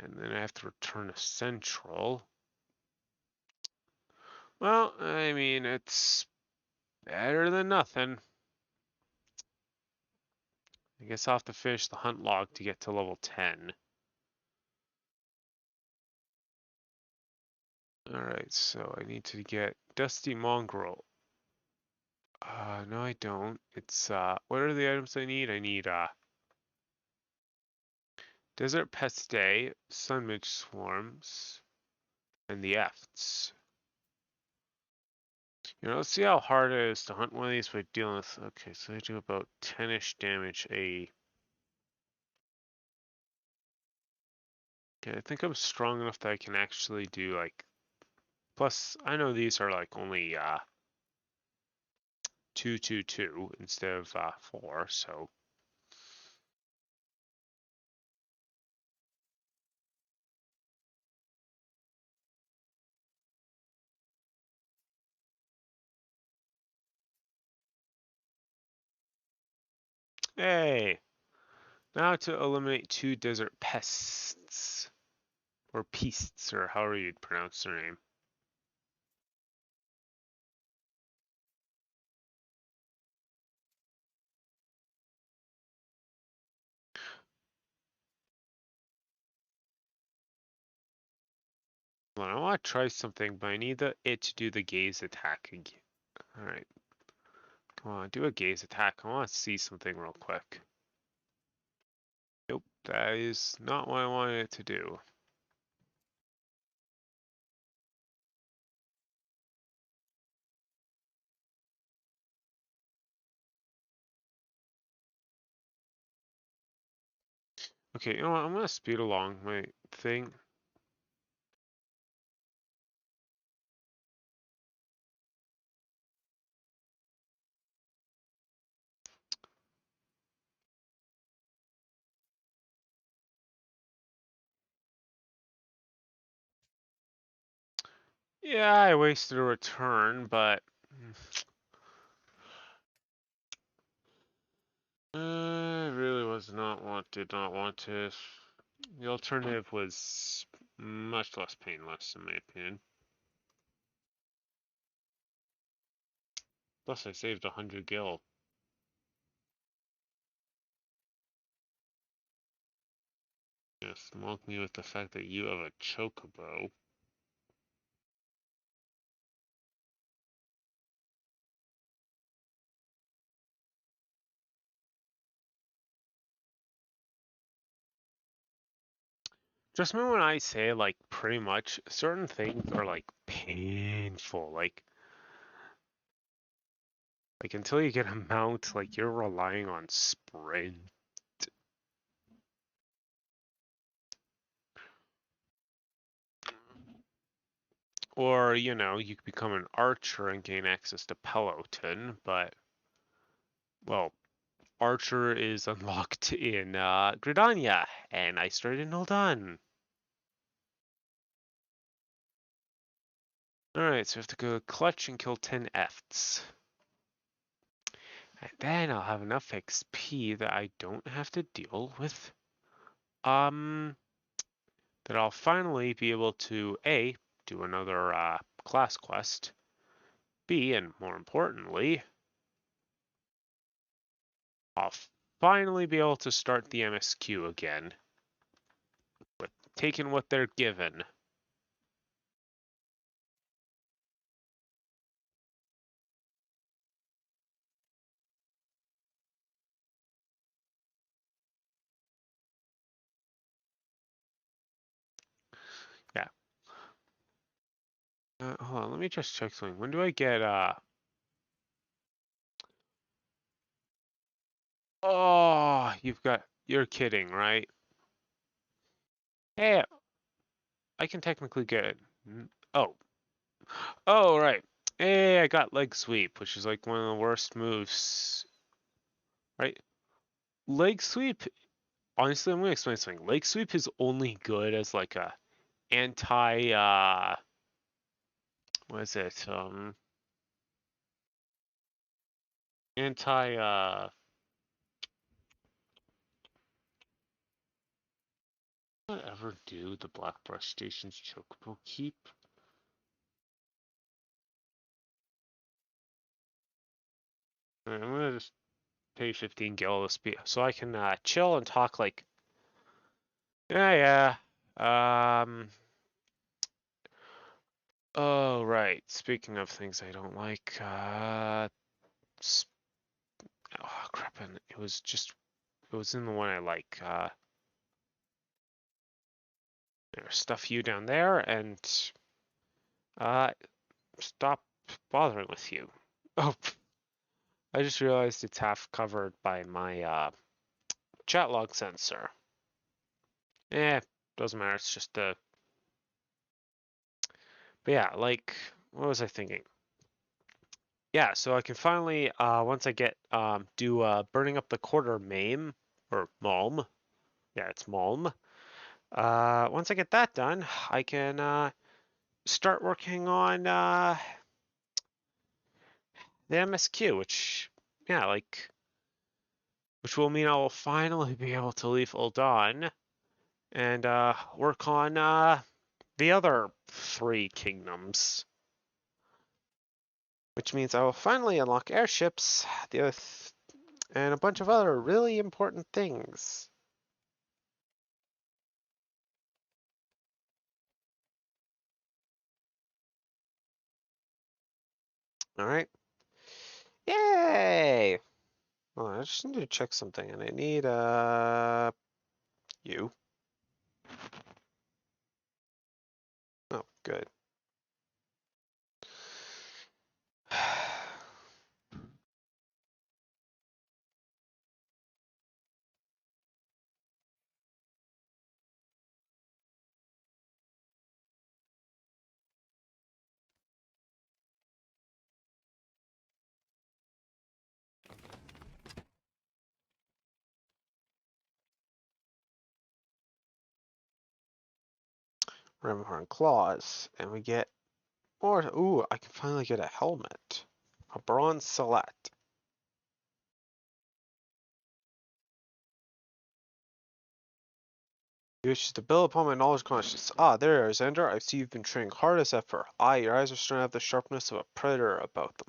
and then I have to return to Central. Well, I mean it's better than nothing. I guess I'll have to finish the hunt log to get to level 10. Alright, so I need to get Dusty Mongrel. No I don't. It's, what are the items I need? I need, Desert Peste, Sunmidge Swarms, and the Efts. You know, let's see how hard it is to hunt one of these by dealing with... Okay, so they do about 10-ish damage a... Okay, I think I'm strong enough that I can actually do, like... Plus, I know these are, like, only, 2 instead of, 4, so... Hey! Now to eliminate 2 desert pests. Or peasts, or however you'd pronounce their name. Hold on, I want to try something, but I need it to do the gaze attack again. Alright. Come on, do a gaze attack. I want to see something real quick. Nope, that is not what I wanted it to do. Okay, you know what? I'm gonna speed along my thing. Yeah, I wasted a return, but I really did not want to. The alternative was much less painless, in my opinion. Plus, I saved 100 gil. Yes, mock me with the fact that you have a chocobo. Just remember when I say, like, pretty much, certain things are, like, painful. Like until you get a mount, like, you're relying on sprint. Or, you know, you could become an archer and gain access to Peloton, but, well, archer is unlocked in Gridania, and I started in Ul'Dan. Alright, so I have to go clutch and kill 10 Efts. And then I'll have enough XP that I don't have to deal with, that I'll finally be able to, A, do another class quest, B, and more importantly, I'll finally be able to start the MSQ again, with taking what they're given. Yeah. Hold on, let me just check something. When do I get, Oh, you're kidding, right? Hey, I can technically get it. Oh. Oh, right. Hey, I got leg sweep, which is like one of the worst moves, right? Leg sweep, honestly, I'm gonna explain something. Leg sweep is only good as like a anti, what is it? Anti, did I ever do the Black Brush Station's Chocobo Keep? Alright, I'm gonna just pay 15 gil to speed, so I can chill and talk like, yeah, yeah. Oh right. Speaking of things I don't like, oh crap, and it was in the one I like. There's stuff you down there, and uh, stop bothering with you. Oh, I just realized it's half covered by my chat log sensor. Doesn't matter. It's just a. But yeah, like, what was I thinking? Yeah, so I can finally, once I get do burning up the quarter MAME or Malm. Yeah, it's Malm. Once I get that done, I can start working on the MSQ, which, yeah, like, which will mean I will finally be able to leave Ul'Dan and work on the other three kingdoms, which means I will finally unlock airships, and a bunch of other really important things. All right. Yay! Oh, I just need to check something, and I need you. Oh, good. Rimhorn claws, and we get more. Ooh, I can finally get a helmet, a bronze select. He wishes to build upon my knowledge consciousness. Ah, there you are, Zander. I see you've been training hard as ever. Aye, your eyes are starting to have the sharpness of a predator about them.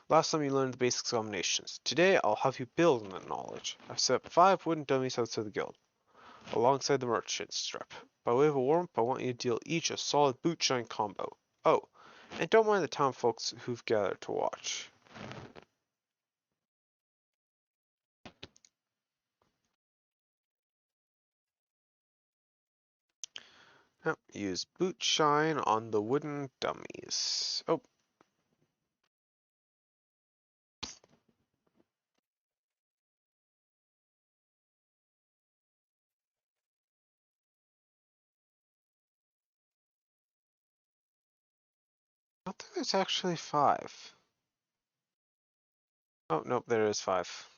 Last time you learned the basic combinations. Today, I'll have you build on that knowledge. I've set up 5 wooden dummies outside the guild, alongside the merchant strip. By way of a warm-up, I want you to deal each a solid boot-shine combo. Oh, and don't mind the town folks who've gathered to watch. Yep, use boot shine on the wooden dummies. Oh. I don't think there's actually 5. Oh, nope, there is 5.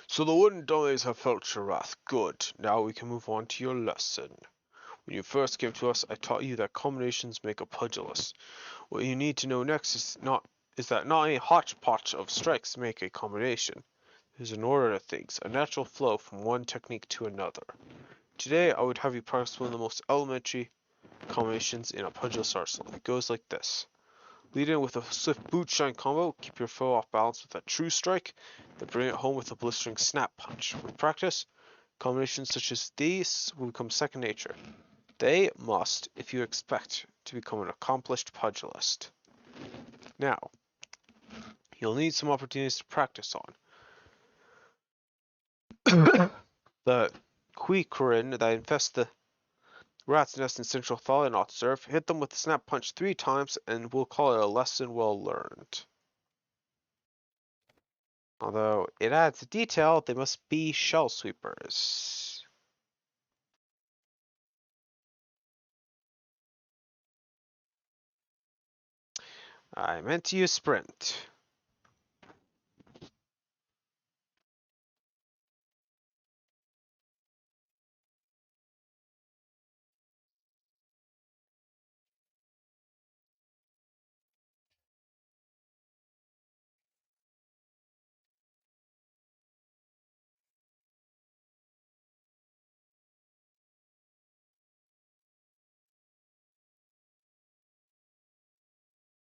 So the wooden dummies have felt your wrath. Good. Now we can move on to your lesson. When you first came to us, I taught you that combinations make a pugilist. What you need to know next is that not a hodgepodge of strikes make a combination. There's an order to things, a natural flow from one technique to another. Today, I would have you practice one of the most elementary combinations in a pugilist arsenal. It goes like this. Lead in with a swift boot shine combo, keep your foe off balance with a true strike, then bring it home with a blistering snap punch. With practice, combinations such as these will become second nature. They must, if you expect to become an accomplished pugilist. Now, you'll need some opportunities to practice on. The Queequerin that infest the rat's nest in Central Thaw and not serve, hit them with the snap punch 3 times and we'll call it a lesson well learned. Although it adds a detail, they must be shell sweepers. I meant to use sprint.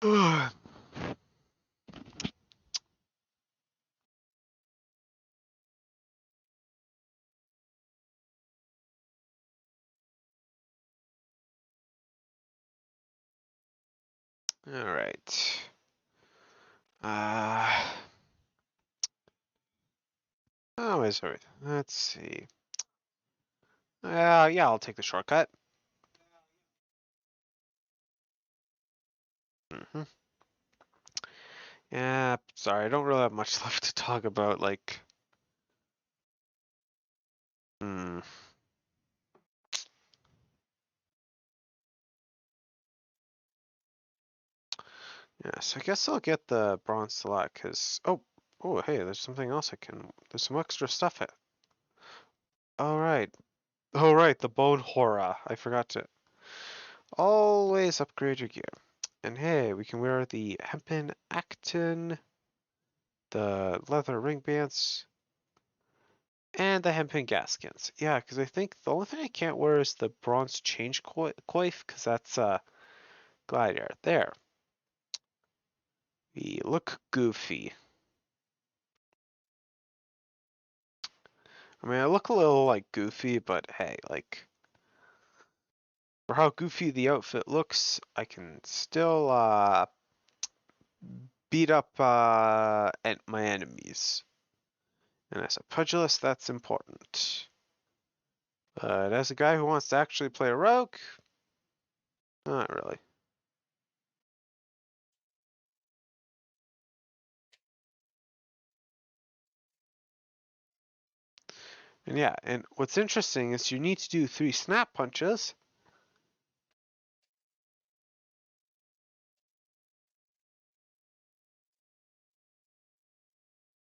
Alright. Oh, is everything? Let's see. Yeah, I'll take the shortcut. Hmm. Yeah, sorry, I don't really have much left to talk about, like... Hmm. Yeah, so I guess I'll get the bronze select, because... Oh, hey, there's something else I can... There's some extra stuff. Alright. Alright, the bone horror. I forgot to... Always upgrade your gear. And hey, we can wear the hempen actin, the leather ring bands, and the hempen gaskins. Yeah, because I think the only thing I can't wear is the bronze change coif, because that's glider. There. We look goofy. I mean, I look a little like goofy, but hey, like for how goofy the outfit looks, I can still beat up my enemies. And as a pugilist, that's important. But as a guy who wants to actually play a rogue, not really. And yeah, and what's interesting is you need to do 3 snap punches.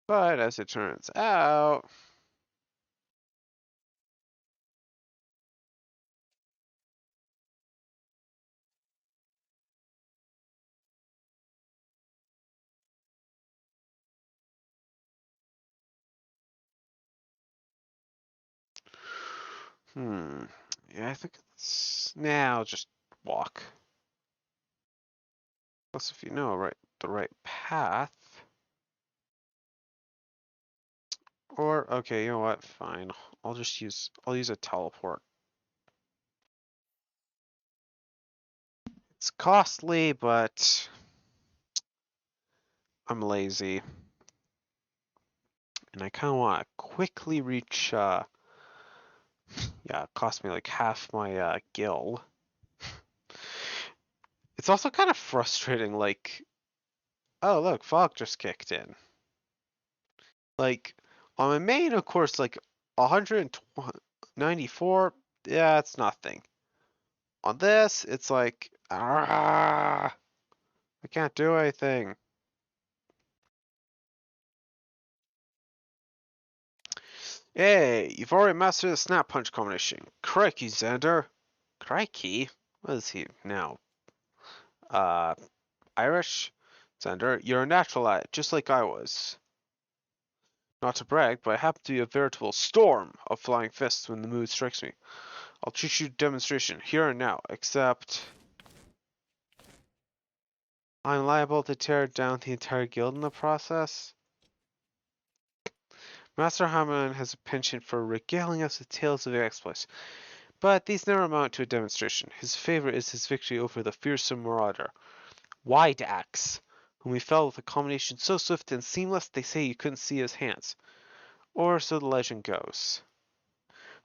But as it turns out, yeah, I think it's now just walk. Plus, if you know the right path, or okay, you know what? Fine, I'll use a teleport. It's costly, but I'm lazy, and I kind of want to quickly reach. Yeah, it cost me like half my gil. It's also kind of frustrating, like, oh look, fog just kicked in. Like, on my main, of course, like 194, yeah, it's nothing. On this, it's like, I can't do anything. Hey, you've already mastered the snap punch combination. Crikey, Zander. Crikey? What is he now? Uh, Irish? Zander, you're a natural at it, just like I was. Not to brag, but I happen to be a veritable storm of flying fists when the mood strikes me. I'll teach you a demonstration here and now, except I'm liable to tear down the entire guild in the process. Master Haman has a penchant for regaling us with tales of exploits, but these never amount to a demonstration. His favorite is his victory over the fearsome marauder, Wide Axe, whom he fell with a combination so swift and seamless they say you couldn't see his hands. Or so the legend goes.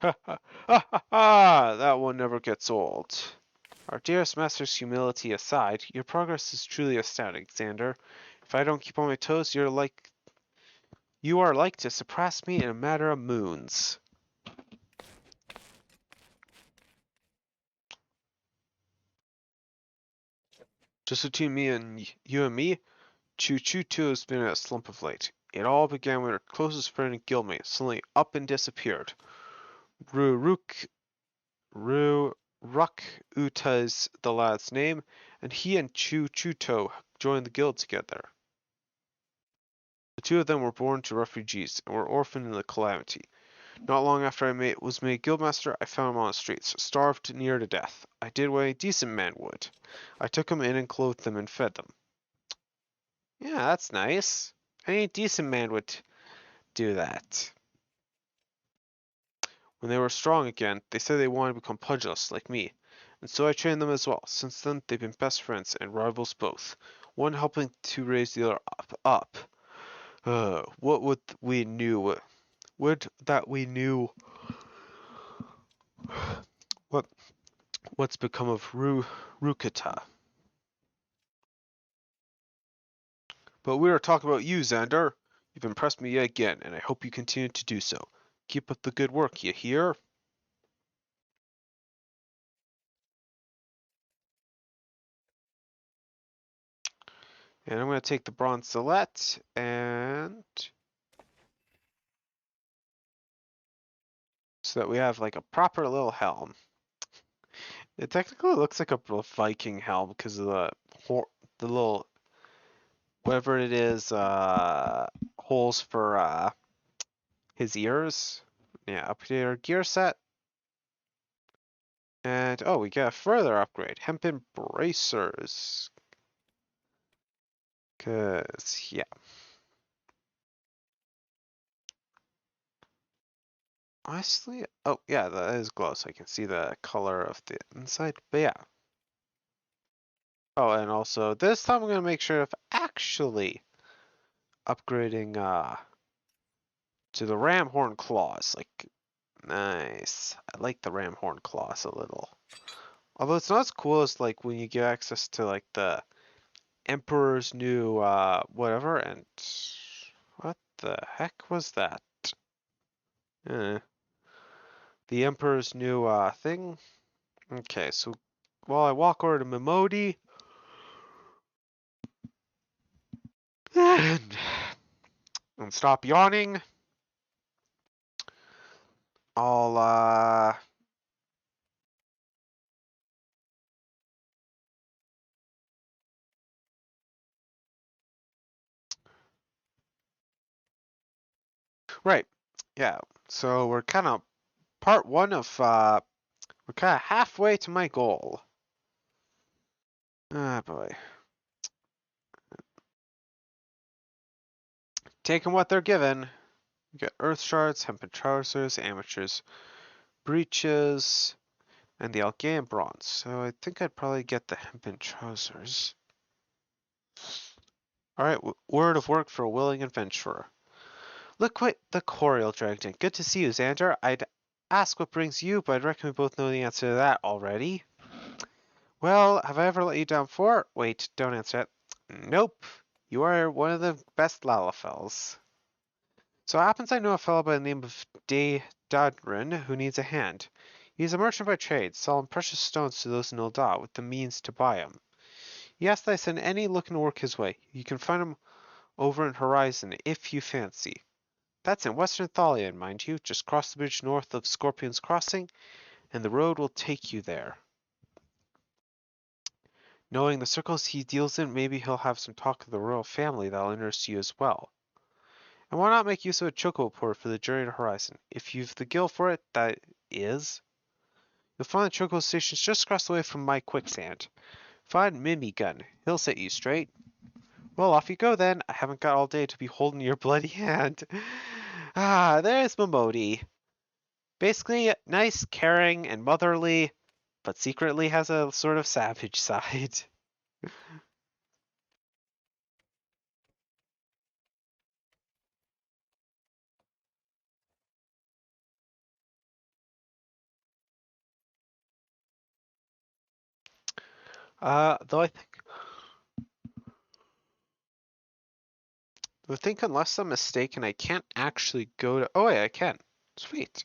Ha ha ha ha ha! That one never gets old. Our dearest master's humility aside, your progress is truly astounding, Zander. If I don't keep on my toes, you are like to surpass me in a matter of moons. Just between you and me, Choo Choo too has been in a slump of late. It all began when her closest friend and guildmate suddenly up and disappeared. Ruk Uta's the lad's name, and he and Chu Chuto joined the guild together. The two of them were born to refugees and were orphaned in the calamity. Not long after I was made guildmaster, I found him on the streets, starved near to death. I did what a decent man would. I took him in and clothed them and fed them. Yeah, that's nice. Any decent man would do that. When they were strong again, they said they wanted to become pugilists like me. And so I trained them as well. Since then, they've been best friends and rivals both. One helping to raise the other up. What would we knew? Would that we knew what what's become of Rukata? But we are talking about you, Zander. You've impressed me yet again, and I hope you continue to do so. Keep up the good work, you hear? And I'm going to take the bronze Celette and so that we have like a proper little helm. It technically looks like a Viking helm because of the little whatever it is holes for his ears. Yeah, upgrade our gear set. And oh, we get a further upgrade. Hempen bracers. Cause yeah. Honestly, oh yeah, that is glow, so I can see the color of the inside. But yeah. Oh, and also this time I'm gonna make sure of actually upgrading to the ram horn claws. Like nice. I like the ram horn claws a little. Although it's not as cool as like when you get access to like the Emperor's new whatever and what the heck was that? Eh. The Emperor's new thing. Okay, so while I walk over to Mimodi and stop yawning, I'll right. Yeah. So we're kind of part one of we're kind of halfway to my goal. Ah boy. Taking what they're given. We get earth shards, hempen trousers, amateurs, breeches, and the Algaian bronze. So I think I'd probably get the hempen trousers. Alright, word of work for a willing adventurer. Look what the Corial dragged in. Good to see you, Zander. I'd ask what brings you, but I reckon we both know the answer to that already. Well, have I ever let you down before? Wait, don't answer it. Nope. You are one of the best Lalafels. So it happens I know a fellow by the name of De Dadrin who needs a hand. He's a merchant by trade, selling precious stones to those in Ilda with the means to buy them. He asks that I send any looking to work his way. You can find him over in Horizon if you fancy. That's in Western Thalian, mind you. Just cross the bridge north of Scorpion's Crossing, and the road will take you there. Knowing the circles he deals in, maybe he'll have some talk of the royal family that'll interest you as well. And why not make use of a choco port for the journey to Horizon? If you've the gil for it, that is. You'll find the choco stations just across the way from my quicksand. Find Mimi Gun. He'll set you straight. Well, off you go then. I haven't got all day to be holding your bloody hand. Ah, there's Momodi. Basically, nice, caring, and motherly, but secretly has a sort of savage side. Though I think unless I'm mistaken, I can't actually go to. Oh, yeah, I can. Sweet.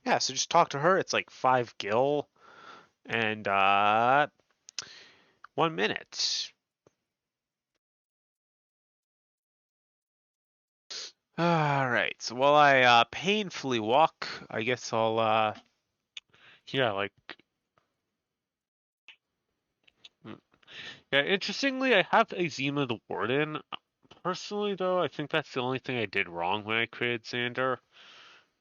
Yeah, so just talk to her. It's like 5 gil and 1 minute. All right. So while I painfully walk, I guess I'll yeah, like mm, yeah. Interestingly, I have Azima the Warden. Personally, though, I think that's the only thing I did wrong when I created Xander.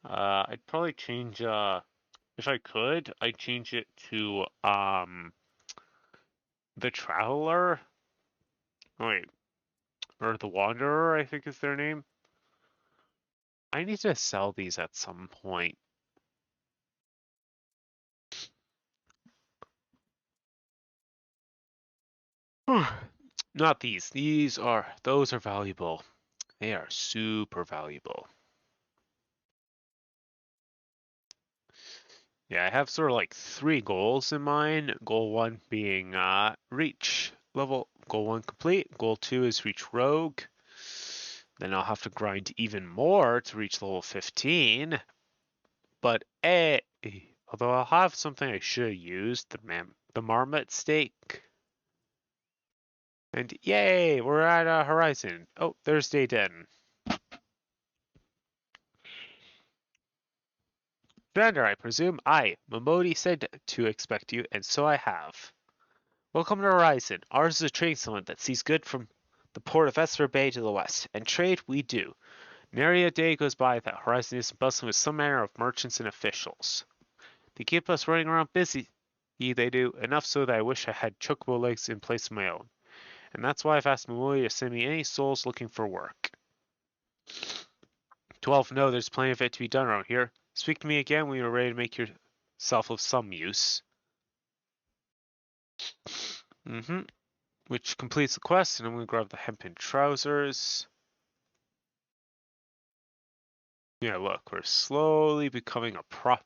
I'd probably change if I could, I'd change it to the Traveler. Oh, wait, or the Wanderer, I think is their name. I need to sell these at some point. Not these. Those are valuable. They are super valuable. Yeah, I have sort of like 3 goals in mind. Goal 1 being reach level. Goal 1 complete. Goal 2 is reach rogue. Then I'll have to grind even more to reach level 15. But although I'll have something I should have used, the marmot steak. And yay, we're at Horizon. Oh, there's day 10. Zander, I presume Momodi said to expect you, and so I have. Welcome to Horizon. Ours is a trading settlement that sees good from the port of Esper Bay to the west, and trade we do. Nary a day goes by that Horizon isn't bustling with some manner of merchants and officials. They keep us running around busy. They do, enough so that I wish I had chocobo legs in place of my own. And that's why I've asked Momodi to send me any souls looking for work. 12. No, there's plenty of it to be done around here. Speak to me again when you're ready to make yourself of some use. Which completes the quest, and I'm going to grab the hempen trousers. Yeah, look, we're slowly becoming a prop.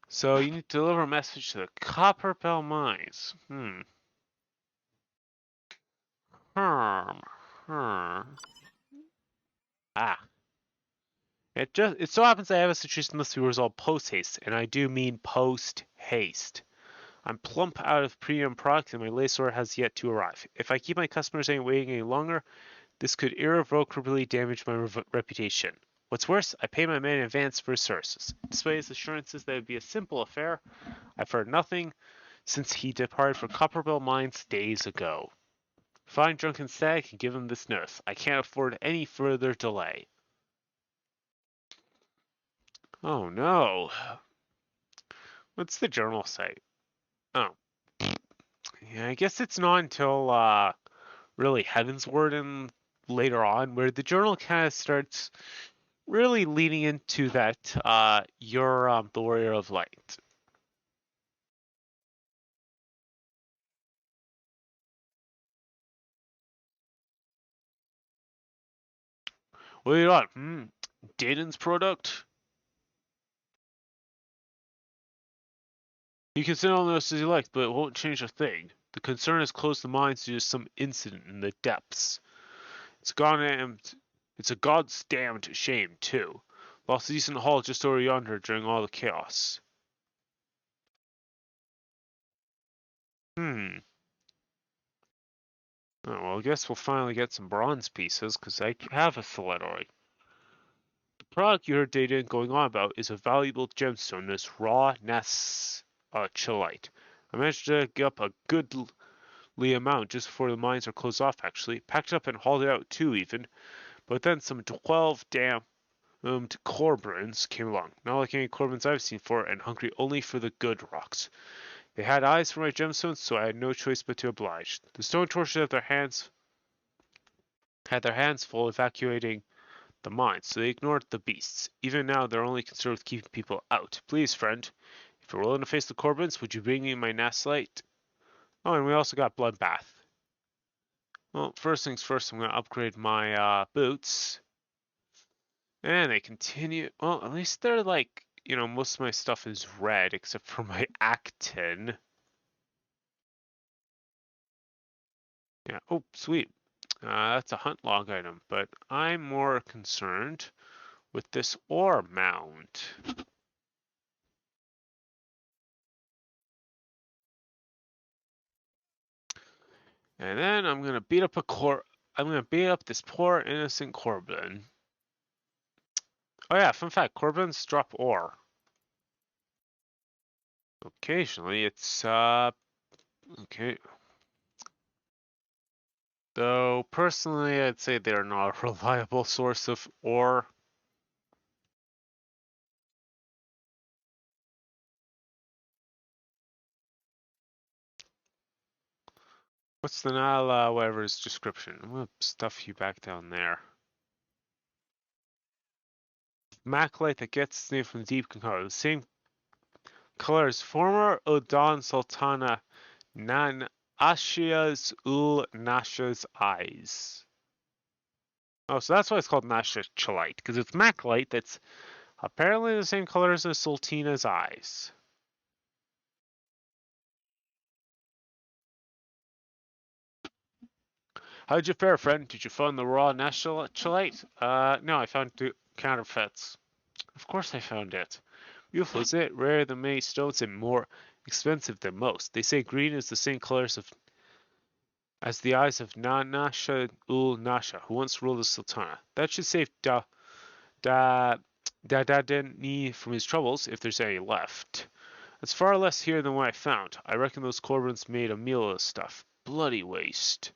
So you need to deliver a message to the Copper Bell Mines. Ah. It so happens I have a situation that must be resolved post haste, and I do mean post haste. I'm plump out of premium product, and my latest order has yet to arrive. If I keep my customers waiting any longer, this could irrevocably damage my reputation. What's worse, I pay my man in advance for his services. Despite his assurances that it would be a simple affair, I've heard nothing since he departed for Copperbell Mines days ago. Find drunken stag and give him this notice. I can't afford any further delay. Oh no. What's the journal say? Oh. Yeah, I guess it's not until really Heavensward and later on where the journal kind of starts really leaning into that you're the warrior of light. What do you want? Dayton's product? You can send all the notes as you like, but it won't change a thing. The concern has closed the mines due to some incident in the depths. It's a god's damned shame, too. Lost a decent haul just over yonder during all the chaos. Oh, well, I guess we'll finally get some bronze pieces, because I have a stiletto. The product you heard data going on about is a valuable gemstone, this raw chelite. I managed to get up a goodly amount just before the mines are closed off, actually. Packed up and hauled it out, too, even. But then some 12 damned Corbrins came along. Not like any Corbrins I've seen for, and hungry only for the good rocks. They had eyes for my gemstones, so I had no choice but to oblige. The stone torches had their hands full evacuating the mines, so they ignored the beasts. Even now, they're only concerned with keeping people out. Please, friend, if you're willing to face the Corbins, would you bring me my Naslite? Oh, and we also got Bloodbath. Well, first things first, I'm going to upgrade my boots. And they continue. Well, at least they're like, most of my stuff is red except for my Actin. Yeah. Oh, sweet. That's a hunt log item, but I'm more concerned with this ore mound. And then I'm gonna beat up I'm gonna beat up this poor innocent Corbin. Oh yeah, fun fact: Corbins drop ore. Occasionally, it's okay. Though personally, I'd say they're not a reliable source of ore. What's the whatever's description? I'm gonna stuff you back down there. Maclite that gets its name from deep color. The same color as former Odon Sultana Nan Ashia's ul Nasha's eyes. Oh, so that's why it's called Nasha Chalite, because it's Maclite that's apparently the same color as the Sultana's eyes. How'd you fare, friend? Did you find the raw Nasha Chalite? No, I found two counterfeits. Of course I found it. Beautiful, isn't it? Rarer than many stones and more expensive than most. They say green is the same colors as the eyes of Nasha ul Nasha, who once ruled the Sultana. That should save Dadani from his troubles, if there's any left. It's far less here than what I found. I reckon those Corbins made a meal of the stuff. Bloody waste.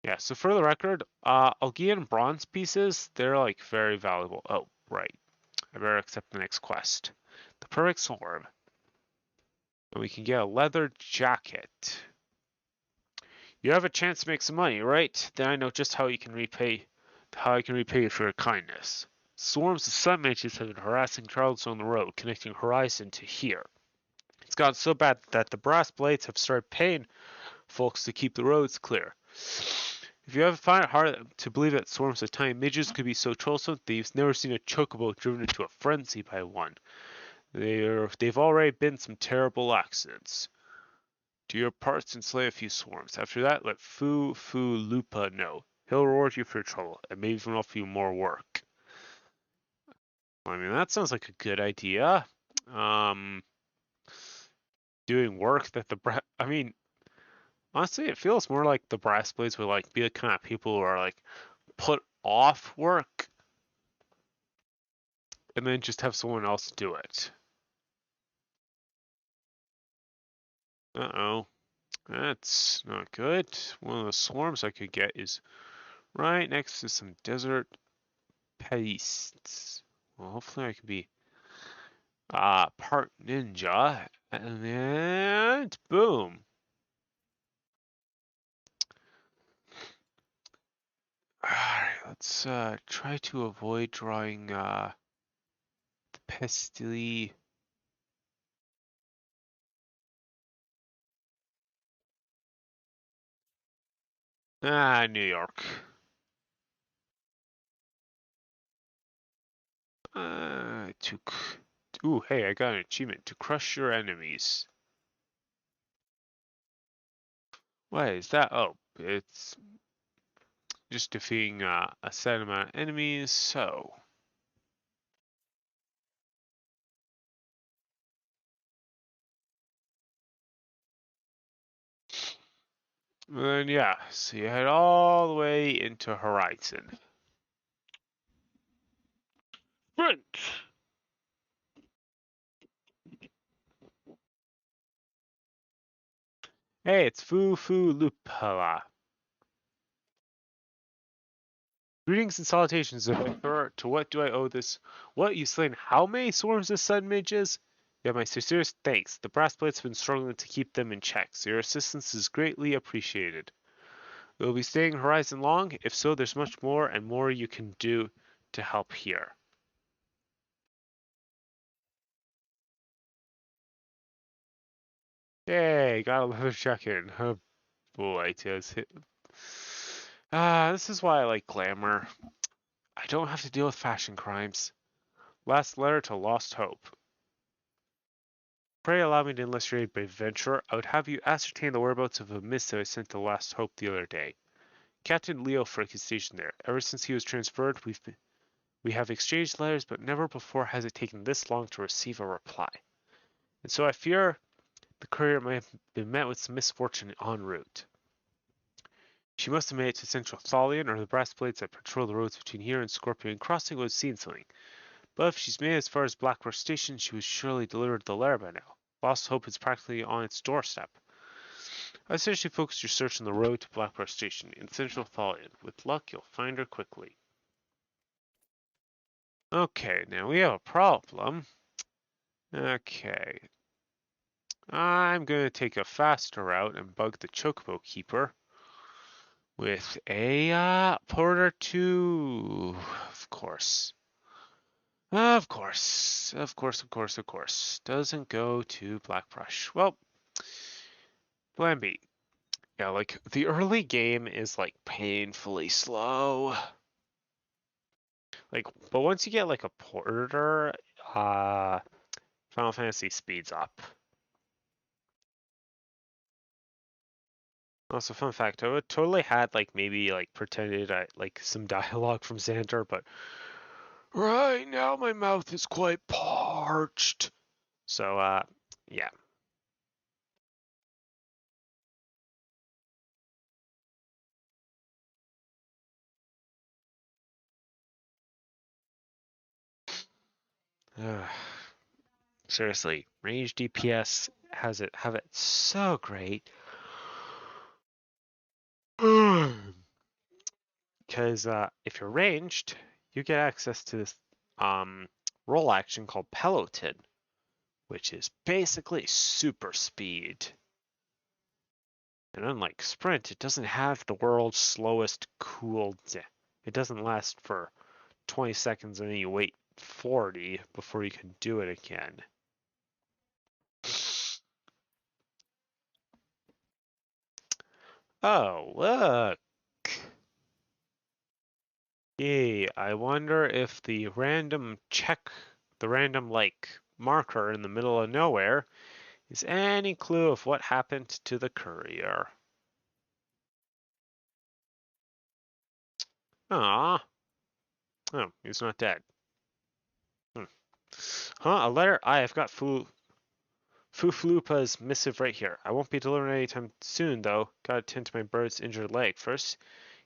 Yeah, so for the record, Algian bronze pieces, they're like very valuable. Oh, right. I better accept the next quest. The perfect sword. And we can get a leather jacket. You have a chance to make some money, right? Then I know just how I can repay you for your kindness. Swarms of sun mages have been harassing Charles on the road, connecting Horizon to here. It's gotten so bad that the brass blades have started paying folks to keep the roads clear. If you ever find it hard to believe that swarms of tiny midges could be so troublesome, they've never seen a chocobo driven into a frenzy by one. They've already been some terrible accidents. Do your parts and slay a few swarms. After that, let Fu Lupa know. He'll reward you for your trouble, and maybe even offer you more work. I mean, that sounds like a good idea. Doing work that I mean, honestly, it feels more like the brass blades would like be the kind of people who are like put off work and then just have someone else do it. Uh-oh. That's not good. One of the swarms I could get is right next to some desert pastes. Well, hopefully I can be part ninja. And boom. Alright, let's try to avoid drawing the pestily. New York. To ooh, hey, I got an achievement to crush your enemies. What is that? Oh, it's just defeating a set amount of enemies. So then, yeah. So you head all the way into Horizon. Front. Hey, it's Fu Lupala. Greetings and salutations, Emperor. To what do I owe this? What, you slain how many swarms of sun mages? Yeah, my sincerest thanks. The brass plates have been struggling to keep them in check, so your assistance is greatly appreciated. Will be staying Horizon long? If so, there's much more and more you can do to help here. Yay, got a leather jacket. Oh boy, this is why I like glamour. I don't have to deal with fashion crimes. Last letter to Lost Hope. Pray allow me to enlist your aid by venture. I would have you ascertain the whereabouts of a missive I sent to Last Hope the other day. Captain Leo Frick is stationed there. Ever since he was transferred, we have exchanged letters, but never before has it taken this long to receive a reply. And so I fear the courier may have been met with some misfortune en route. She must have made it to Central Thalion, or the brass plates that patrol the roads between here and Scorpion Crossing would have seen something. But if she's made it as far as Blackrock Station, she was surely delivered the letter by now. Lost Hope is practically on its doorstep. I suggest you focus your search on the road to Blackrock Station in Central Thalion. With luck, you'll find her quickly. Okay, now we have a problem. Okay. I'm going to take a faster route and bug the Chocobo Keeper with a Porter 2. Of course. Of course. Of course, of course, of course. Doesn't go to Blackbrush. Well, plan B. Yeah, like, the early game is, like, painfully slow. Like, but once you get, like, a Porter, Final Fantasy speeds up. Also, fun fact, I would totally had like maybe like pretended I like some dialogue from Zander, but right now my mouth is quite parched. So yeah. Seriously, range DPS have it so great. Because if you're ranged, you get access to this roll action called Peloton, which is basically super speed. And unlike Sprint, it doesn't have the world's slowest cool. It doesn't last for 20 seconds and then you wait 40 before you can do it again. Oh, look! Yay, I wonder if the random like marker in the middle of nowhere is any clue of what happened to the courier. Ah, oh, he's not dead. Huh, a letter? I've got Fuflupa's missive right here. I won't be delivering anytime soon, though. Gotta tend to my bird's injured leg first.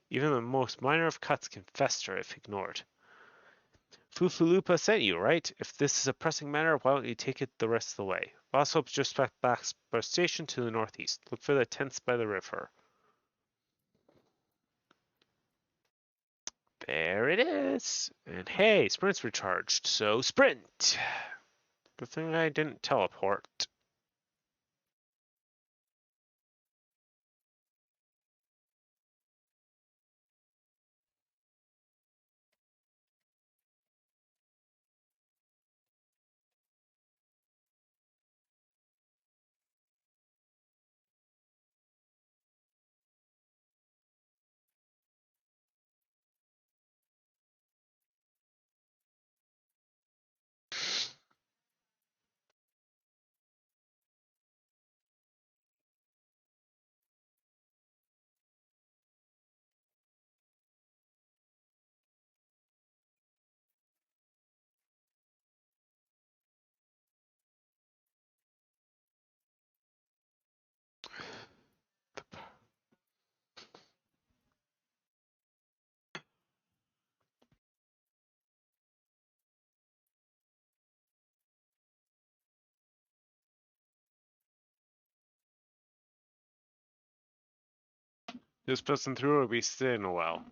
Even the most minor of cuts can fester if ignored. Fufulupa sent you, right? If this is a pressing matter, why don't you take it the rest of the way? Boss Hope's just back by station to the northeast. Look for the tents by the river. There it is. And hey, Sprint's recharged, so sprint! Good thing I didn't teleport. Just passing through or be staying a while.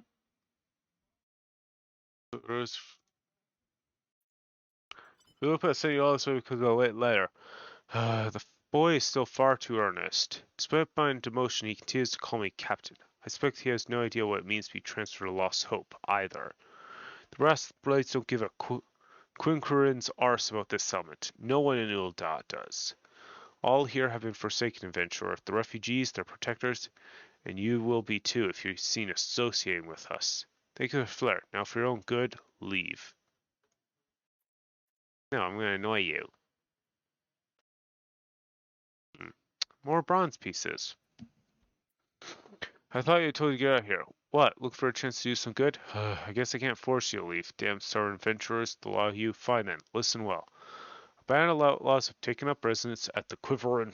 Rose Philippa said you all so we could go late later. The boy is still far too earnest. Despite my demotion, he continues to call me captain. I suspect he has no idea what it means to be transferred to Lost Hope, either. The rest of the blades don't give a quinquerin's arse about this settlement. No one in Ul'dah does. All here have been forsaken adventurer, the refugees, their protectors, and you will be too if you're seen associating with us. Thank you for the flair. Now for your own good, leave. No, I'm going to annoy you. More bronze pieces. I thought you told you to get out of here. What? Look for a chance to do some good? I guess I can't force you to leave. Damn stubborn adventurers, the law of you. Fine then. Listen well. A band of outlaws have taken up residence at the Quivering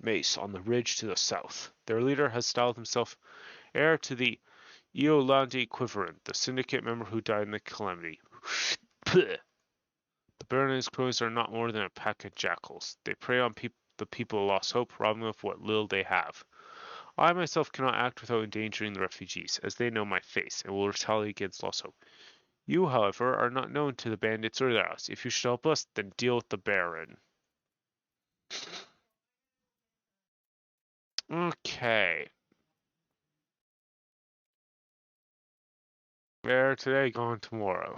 Mace on the ridge to the south. Their leader has styled himself heir to the Iolandi Quiverin, the syndicate member who died in the calamity. The Baron and his cronies are not more than a pack of jackals. They prey on the people of Lost Hope, robbing them of what little they have. I myself cannot act without endangering the refugees, as they know my face, and will retaliate against Lost Hope. You, however, are not known to the bandits or theirs. If you should help us, then deal with the Baron. Okay. There today, gone tomorrow.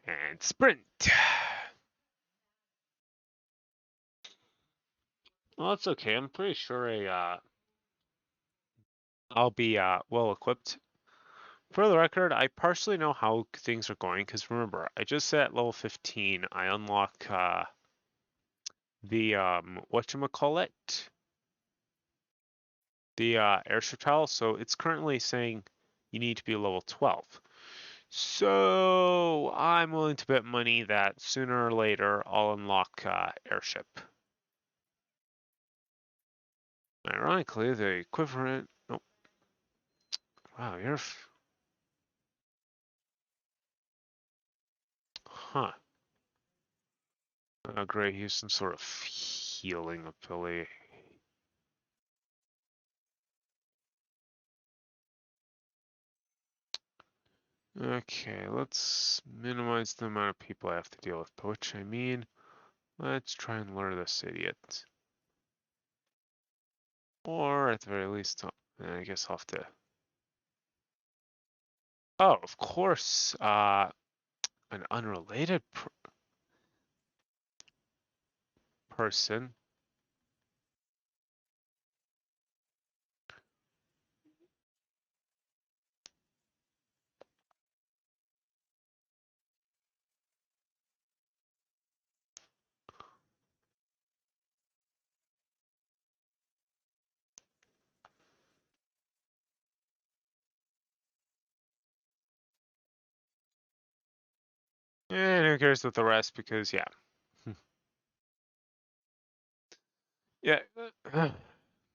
And sprint. Well, that's okay. I'm pretty sure I'll be well equipped. For the record, I partially know how things are going because remember, I just said at level 15 I unlock the whatchamacallit, the airship tile. So it's currently saying you need to be level 12. So I'm willing to bet money that sooner or later I'll unlock airship. Ironically, the equivalent. Oh, wow, you're. Huh. Oh, great. He's some sort of healing ability. Okay, let's minimize the amount of people I have to deal with, by which I mean, let's try and lure this idiot. Or at the very least, I guess I'll have to. Oh, of course, an unrelated person. And who cares with the rest? Because yeah, yeah. I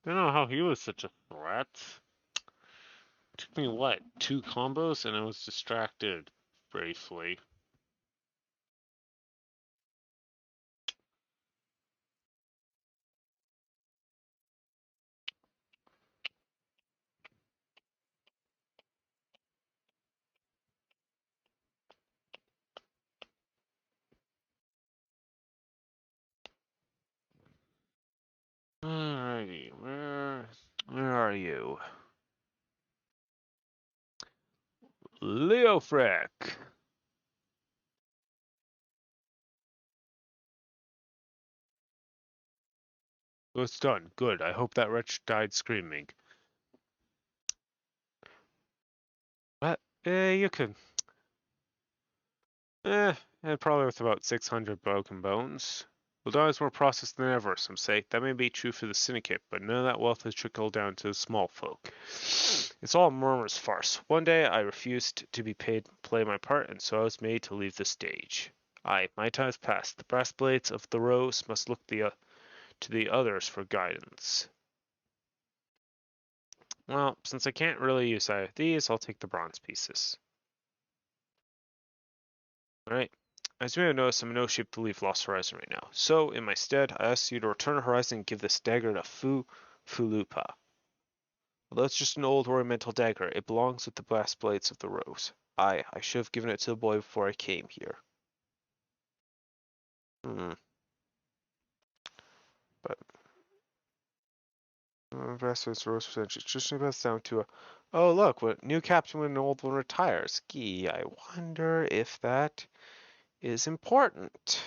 don't know how he was such a threat. Took me what, 2 combos, and I was distracted briefly. Alrighty, where are you? Leofrek. It's done. Good. I hope that wretch died screaming. What? You could. And probably with about 600 broken bones. We'll die is more processed than ever, some say. That may be true for the syndicate, but none of that wealth has trickled down to the small folk. It's all murmur's farce. One day I refused to be paid to play my part, and so I was made to leave the stage. Aye, my time's past. The brass blades of the rose must look to the others for guidance. Well, since I can't really use either of these, I'll take the bronze pieces. Alright. As you may have noticed, I'm in no shape to leave Lost Horizon right now. So, in my stead, I ask you to return to Horizon and give this dagger to Fulupa. Although it's just an old ornamental dagger, it belongs with the brass blades of the rose. I should have given it to the boy before I came here. But brass blades rose percentage just about down to a. Oh look, what new captain when an old one retires. Gee, I wonder if that is important.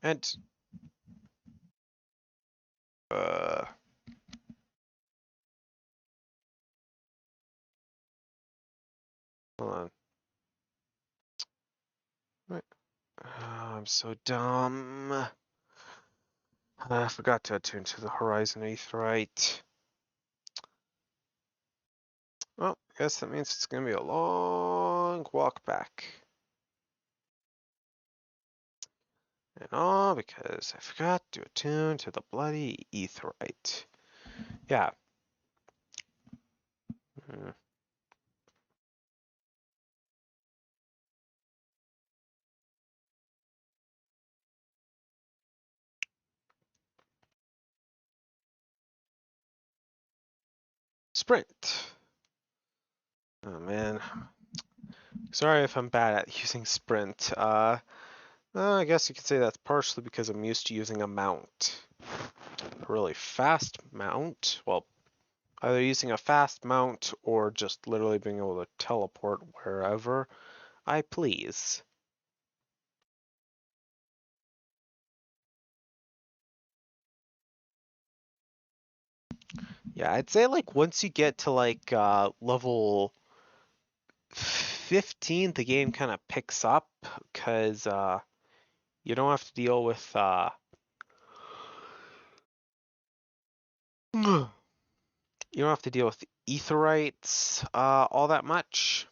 And hold on. Wait. Oh, I'm so dumb. I forgot to attune to the Horizon Aetheryte. Well, I guess that means it's gonna be a long walk back. And all because I forgot to attune to the bloody Aetheryte. Yeah. Sprint. Oh man. Sorry if I'm bad at using sprint. I guess you could say that's partially because I'm used to using a mount. A really fast mount. Well, either using a fast mount or just literally being able to teleport wherever I please. Yeah, I'd say like once you get to like level 15, the game kind of picks up because you don't have to deal with you don't have to deal with etherites all that much.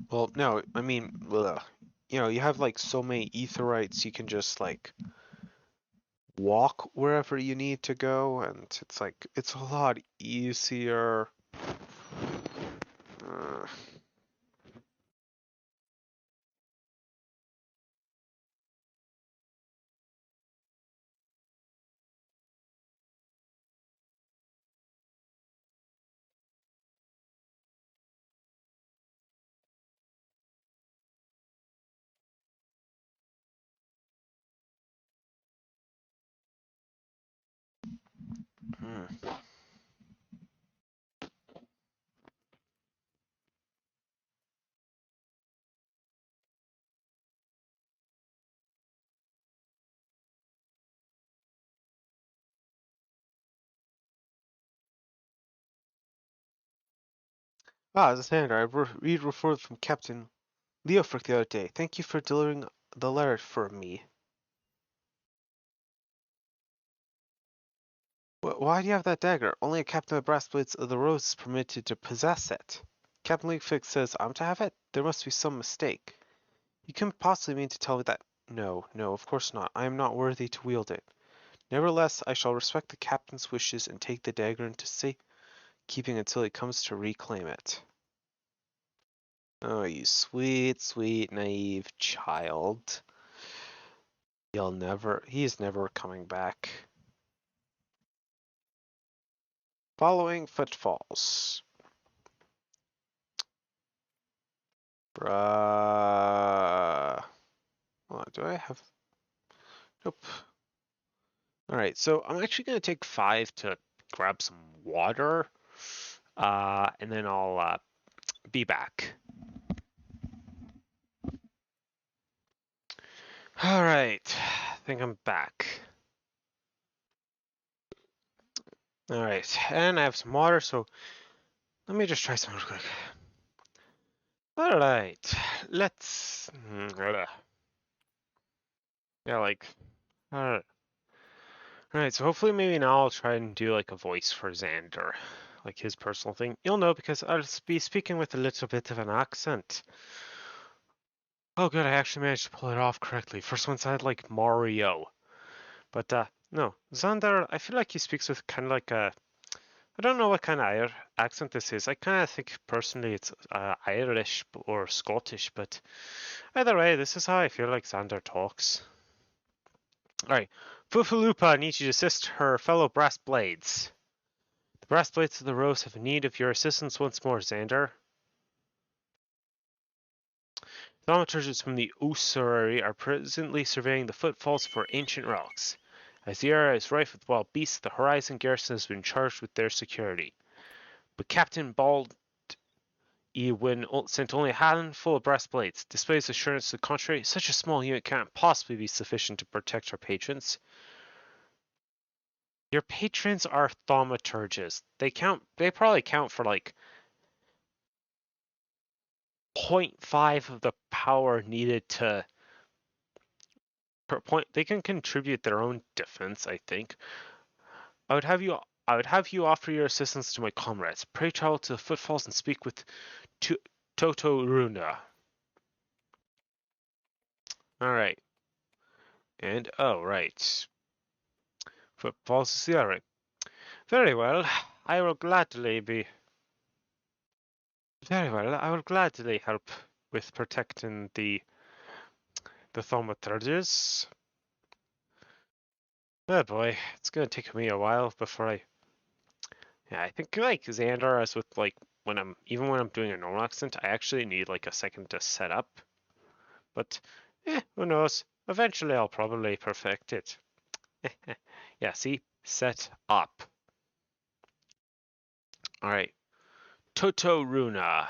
Well, no, I mean, you know, you have like so many etherites, you can just like walk wherever you need to go, and it's like it's a lot easier. Uh, hmm. Zander, I read referred from Captain Leofric the other day. Thank you for delivering the letter for me. Why do you have that dagger? Only a captain of the Brassblades of the Rose is permitted to possess it. Captain Leofric says I'm to have it? There must be some mistake. You couldn't possibly mean to tell me that. No, no, of course not. I am not worthy to wield it. Nevertheless, I shall respect the captain's wishes and take the dagger into safekeeping until he comes to reclaim it. Oh, you sweet, sweet, naive child. He's never coming back. Following footfalls. Bruh. Hold on, do I have... Nope. Alright, so I'm actually going to take 5 to grab some water. And then I'll be back. Alright, I think I'm back. Alright, and I have some water, so let me just try some real quick. Alright, let's... Yeah, like... Alright. Alright, so hopefully maybe now I'll try and do like a voice for Zander. Like his personal thing. You'll know because I'll be speaking with a little bit of an accent. Oh good, I actually managed to pull it off correctly. First one sounded like Mario. But no. Zander, I feel like he speaks with kind of like a... I don't know what kind of accent this is. I kind of think personally it's Irish or Scottish, but either way, this is how I feel like Zander talks. Alright, Fufalupa needs you to assist her fellow brass blades. The brass blades of the Rose have need of your assistance once more, Zander. Thaumaturges from the ossuary are presently surveying the footfalls for ancient relics. As the area is rife with wild beasts, the Horizon garrison has been charged with their security. But Captain Bald when sent only a handful of breastplates, displays assurance to the contrary. Such a small unit can't possibly be sufficient to protect our patrons. Your patrons are thaumaturges. They probably count for like 0.5 of the power needed to per point. They can contribute their own defense, I think. I would have you offer your assistance to my comrades. Pray travel to the footfalls and speak with Toto Runa. Alright. And oh right. Footfalls is the other. Very well. I will gladly be. Very well. I will gladly help with protecting the thaumaturges. Oh boy, it's gonna take me a while before I. Yeah, I think like Xander, as with like even when I'm doing a normal accent, I actually need like a second to set up. But, who knows? Eventually, I'll probably perfect it. Yeah, see, set up. All right, Toto Runa.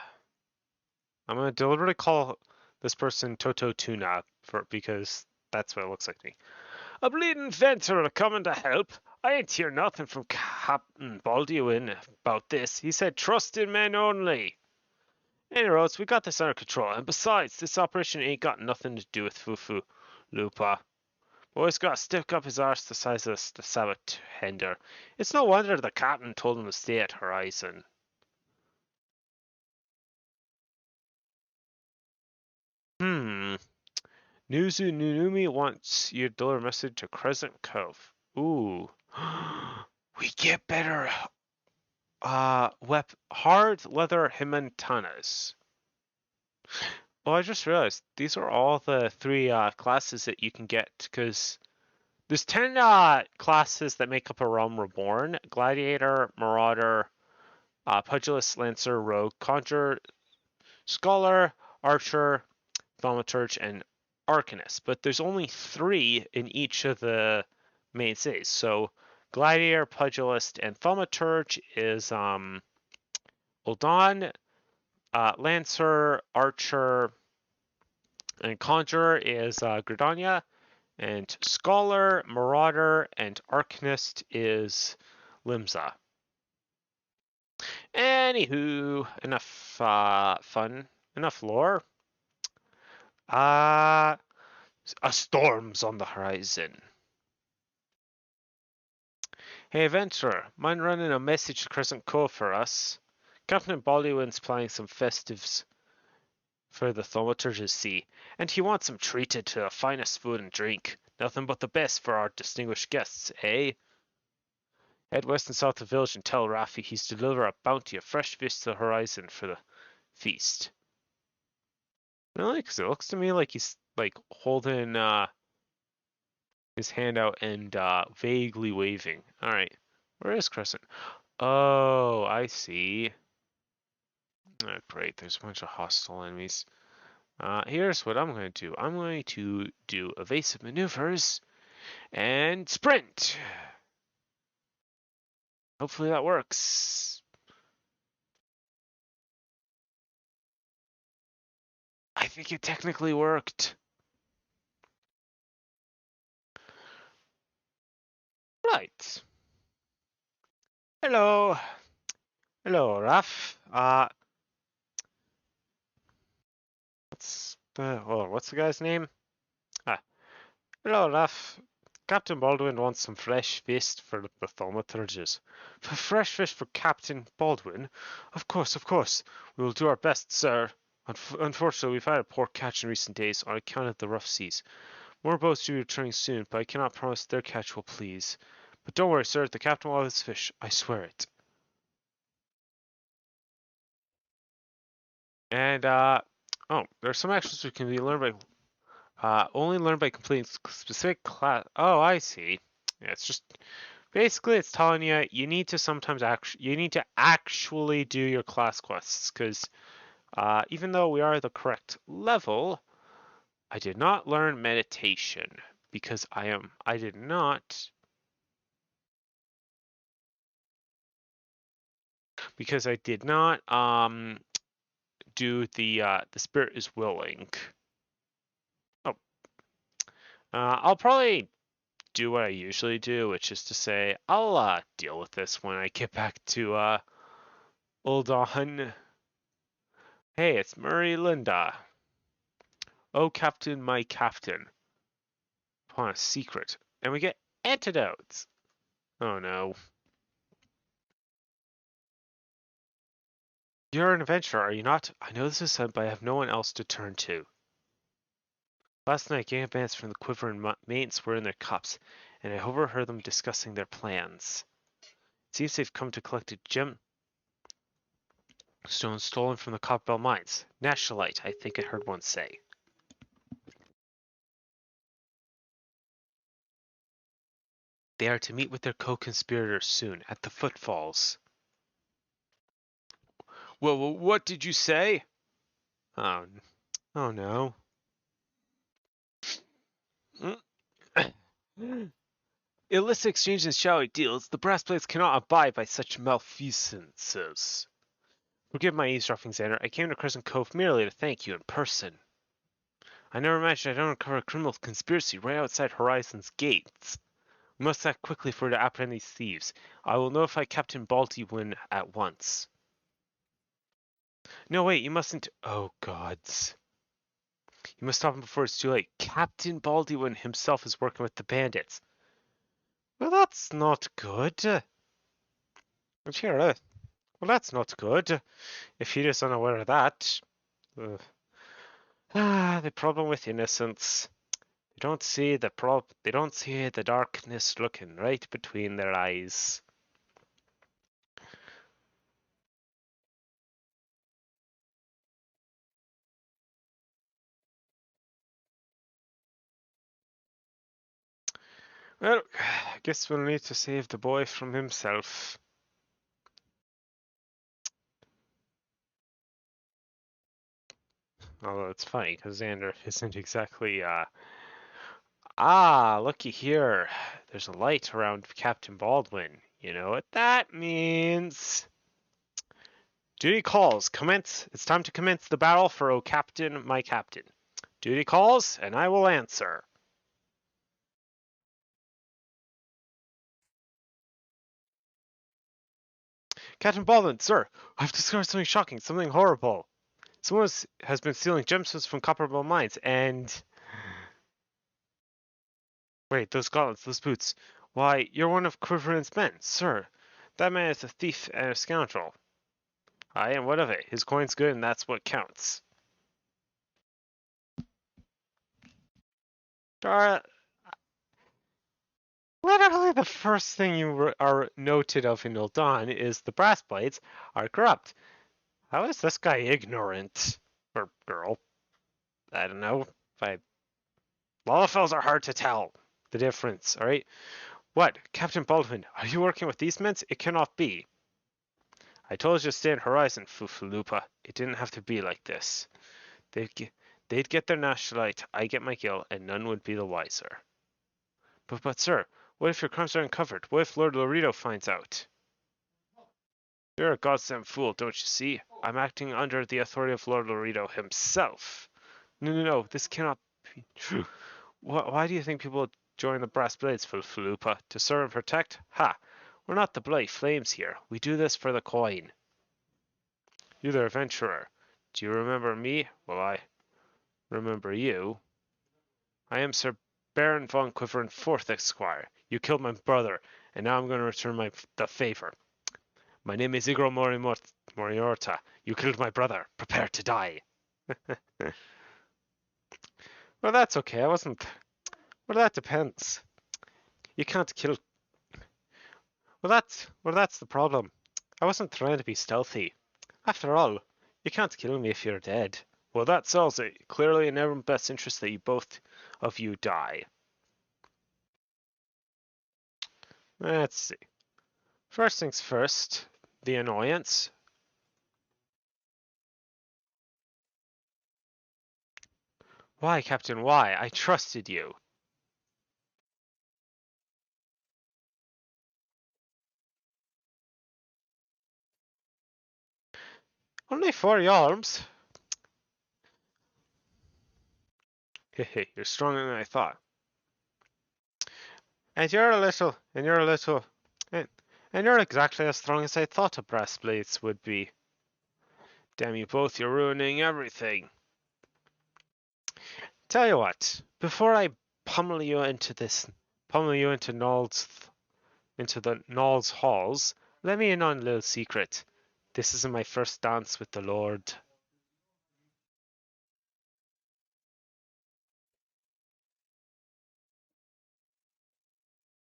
I'm gonna deliberately call this person Toto Tuna because that's what it looks like to me. A bleeding inventor coming to help. I ain't hear nothing from Captain Baldwin about this. He said trust in men only. Anyways, we got this under control, and besides, this operation ain't got nothing to do with Fufu Lupa. Boy's got to stick up his arse the size of the Sabbath tender. It's no wonder the captain told him to stay at Horizon. Hmm. Nuzu Nunumi wants you to deliver a message to Crescent Cove. Ooh. We get better hard leather himantanas. Well, I just realized these are all the three classes that you can get because there's 10 classes that make up a Realm Reborn: Gladiator, Marauder, Pugilist, Lancer, Rogue, Conjurer, Scholar, Archer, Thaumaturge, and Arcanist. But there's only 3 in each of the mainstays. So Gladiator, Pugilist, and Thaumaturge is Uldan, Lancer, Archer, and Conjurer is Gridania, and Scholar, Marauder, and Arcanist is Limsa. Anywho, enough fun, enough lore. A storm's on the horizon. Hey, adventurer, mind running a message to Crescent Cove for us? Captain Baldwin's planning some festives for the Thaumaturge's Sea, and he wants them treated to the finest food and drink. Nothing but the best for our distinguished guests, eh? Head west and south of the village and tell Raffi he's to deliver a bounty of fresh fish to the horizon for the feast. Really? Because it looks to me like he's like holding his hand out and vaguely waving. All right, where is Crescent? Oh, I see. Oh, great, there's a bunch of hostile enemies. Here's what I'm going to do. I'm going to do evasive maneuvers and sprint. Hopefully that works. I think it technically worked. Right. Hello. Hello, Raf. What's the guy's name? Ah, hello, Raf. Captain Baldwin wants some fresh fish for the thaumaturges. Fresh fish for Captain Baldwin? Of course, of course. We will do our best, sir. Unfortunately, we've had a poor catch in recent days on account of the rough seas. More boats should be returning soon, but I cannot promise their catch will please. But don't worry, sir. The captain will have his fish. I swear it. And, oh, there are some actions which can be learned by only learn by completing specific class. Oh, I see. Yeah, it's just basically it's telling you you need to sometimes actually do your class quests because even though we are the correct level, I did not learn meditation because I did not do the spirit is willing. Oh, I'll probably do what I usually do, which is to say, I'll deal with this when I get back to Uldahan. Hey, it's Murray Linda. Oh, Captain, my Captain. Upon a secret. And we get antidotes. Oh no. You're an adventurer, are you not? I know this is sent, but I have no one else to turn to. Last night, gang bands from the Quiver and mates were in their cups, and I overheard them discussing their plans. It seems they've come to collect a gem stone stolen from the Copperbell mines. Nationalite, I think I heard one say. They are to meet with their co-conspirators soon at the Footfalls. Well, what did you say? Oh, oh no. Illicit exchanges and shallow deals, the brass plates cannot abide by such malfeasances. Forgive my eavesdropping, Zander. I came to Crescent Cove merely to thank you in person. I never imagined I'd uncover a criminal conspiracy right outside Horizon's gates. We must act quickly for to apprehend these thieves. I will notify Captain Baldwin at once. No, wait, you mustn't. Oh, gods. You must stop him before it's too late. Captain Baldwin himself is working with the bandits. Well, that's not good. Here, well, that's not good. If he is unaware of that. The problem with innocence. They don't see the darkness looking right between their eyes. Well, I guess we'll need to save the boy from himself. Although it's funny, because Zander isn't exactly, looky here. There's a light around Captain Baldwin. You know what that means? Duty calls. Commence. It's time to commence the battle for O Captain, my Captain. Duty calls, and I will answer. Captain Baldwin, sir, I've discovered something shocking, something horrible. Someone has been stealing gemstones from Copperbell mines, and... Wait, those gauntlets, those boots. Why, you're one of Quivering's men, sir. That man is a thief and a scoundrel. Aye, and what of it? His coin's good, and that's what counts. Literally the first thing you are noted of in Ul'Dan is the brass plates are corrupt. How is this guy ignorant? Or girl? I don't know. Lalafels are hard to tell the difference, alright? What? Captain Baldwin, are you working with these men? It cannot be. I told you to stay in Horizon, Fufalupa. It didn't have to be like this. They'd get their nationalite, I get my gil, and none would be the wiser. But sir, what if your crimes are uncovered? What if Lord Laredo finds out? You're a goddamn fool, don't you see? I'm acting under the authority of Lord Laredo himself. No, this cannot be true. Why do you think people join the Brass Blades, Falupa? To serve and protect? Ha! We're not the bloody flames here. We do this for the coin. You're the adventurer. Do you remember me? Well, I remember you. I am Sir Baron von Quiveren, 4th Esquire. You killed my brother, and now I'm going to return the favor. My name is Igor Moriorta. You killed my brother. Prepare to die. Well, that's okay. I wasn't... Well, that depends. You can't kill... Well, that's the problem. I wasn't trying to be stealthy. After all, you can't kill me if you're dead. Well, that solves it. Clearly in everyone's best interest that both of you die. Let's see. First things first, the annoyance. Why, Captain, why? I trusted you. Only 4 yards. Hehe, you're stronger than I thought. And you're exactly as strong as I thought a brass plates would be. Damn you both, you're ruining everything. Tell you what, before I pummel you into the Nol's halls, let me in on a little secret. This isn't my first dance with the Lord.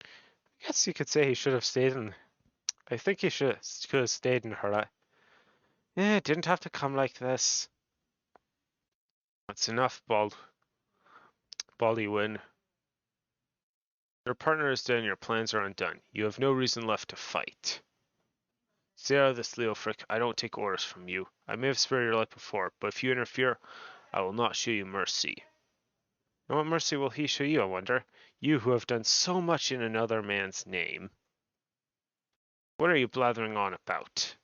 I guess you could say he should have stayed in. I think he could have stayed in her. It didn't have to come like this. That's enough, Baldwin. Your partner is dead and your plans are undone. You have no reason left to fight. Stay out of this, Leofric. I don't take orders from you. I may have spared your life before, but if you interfere, I will not show you mercy. And what mercy will he show you, I wonder? You who have done so much in another man's name. What are you blathering on about?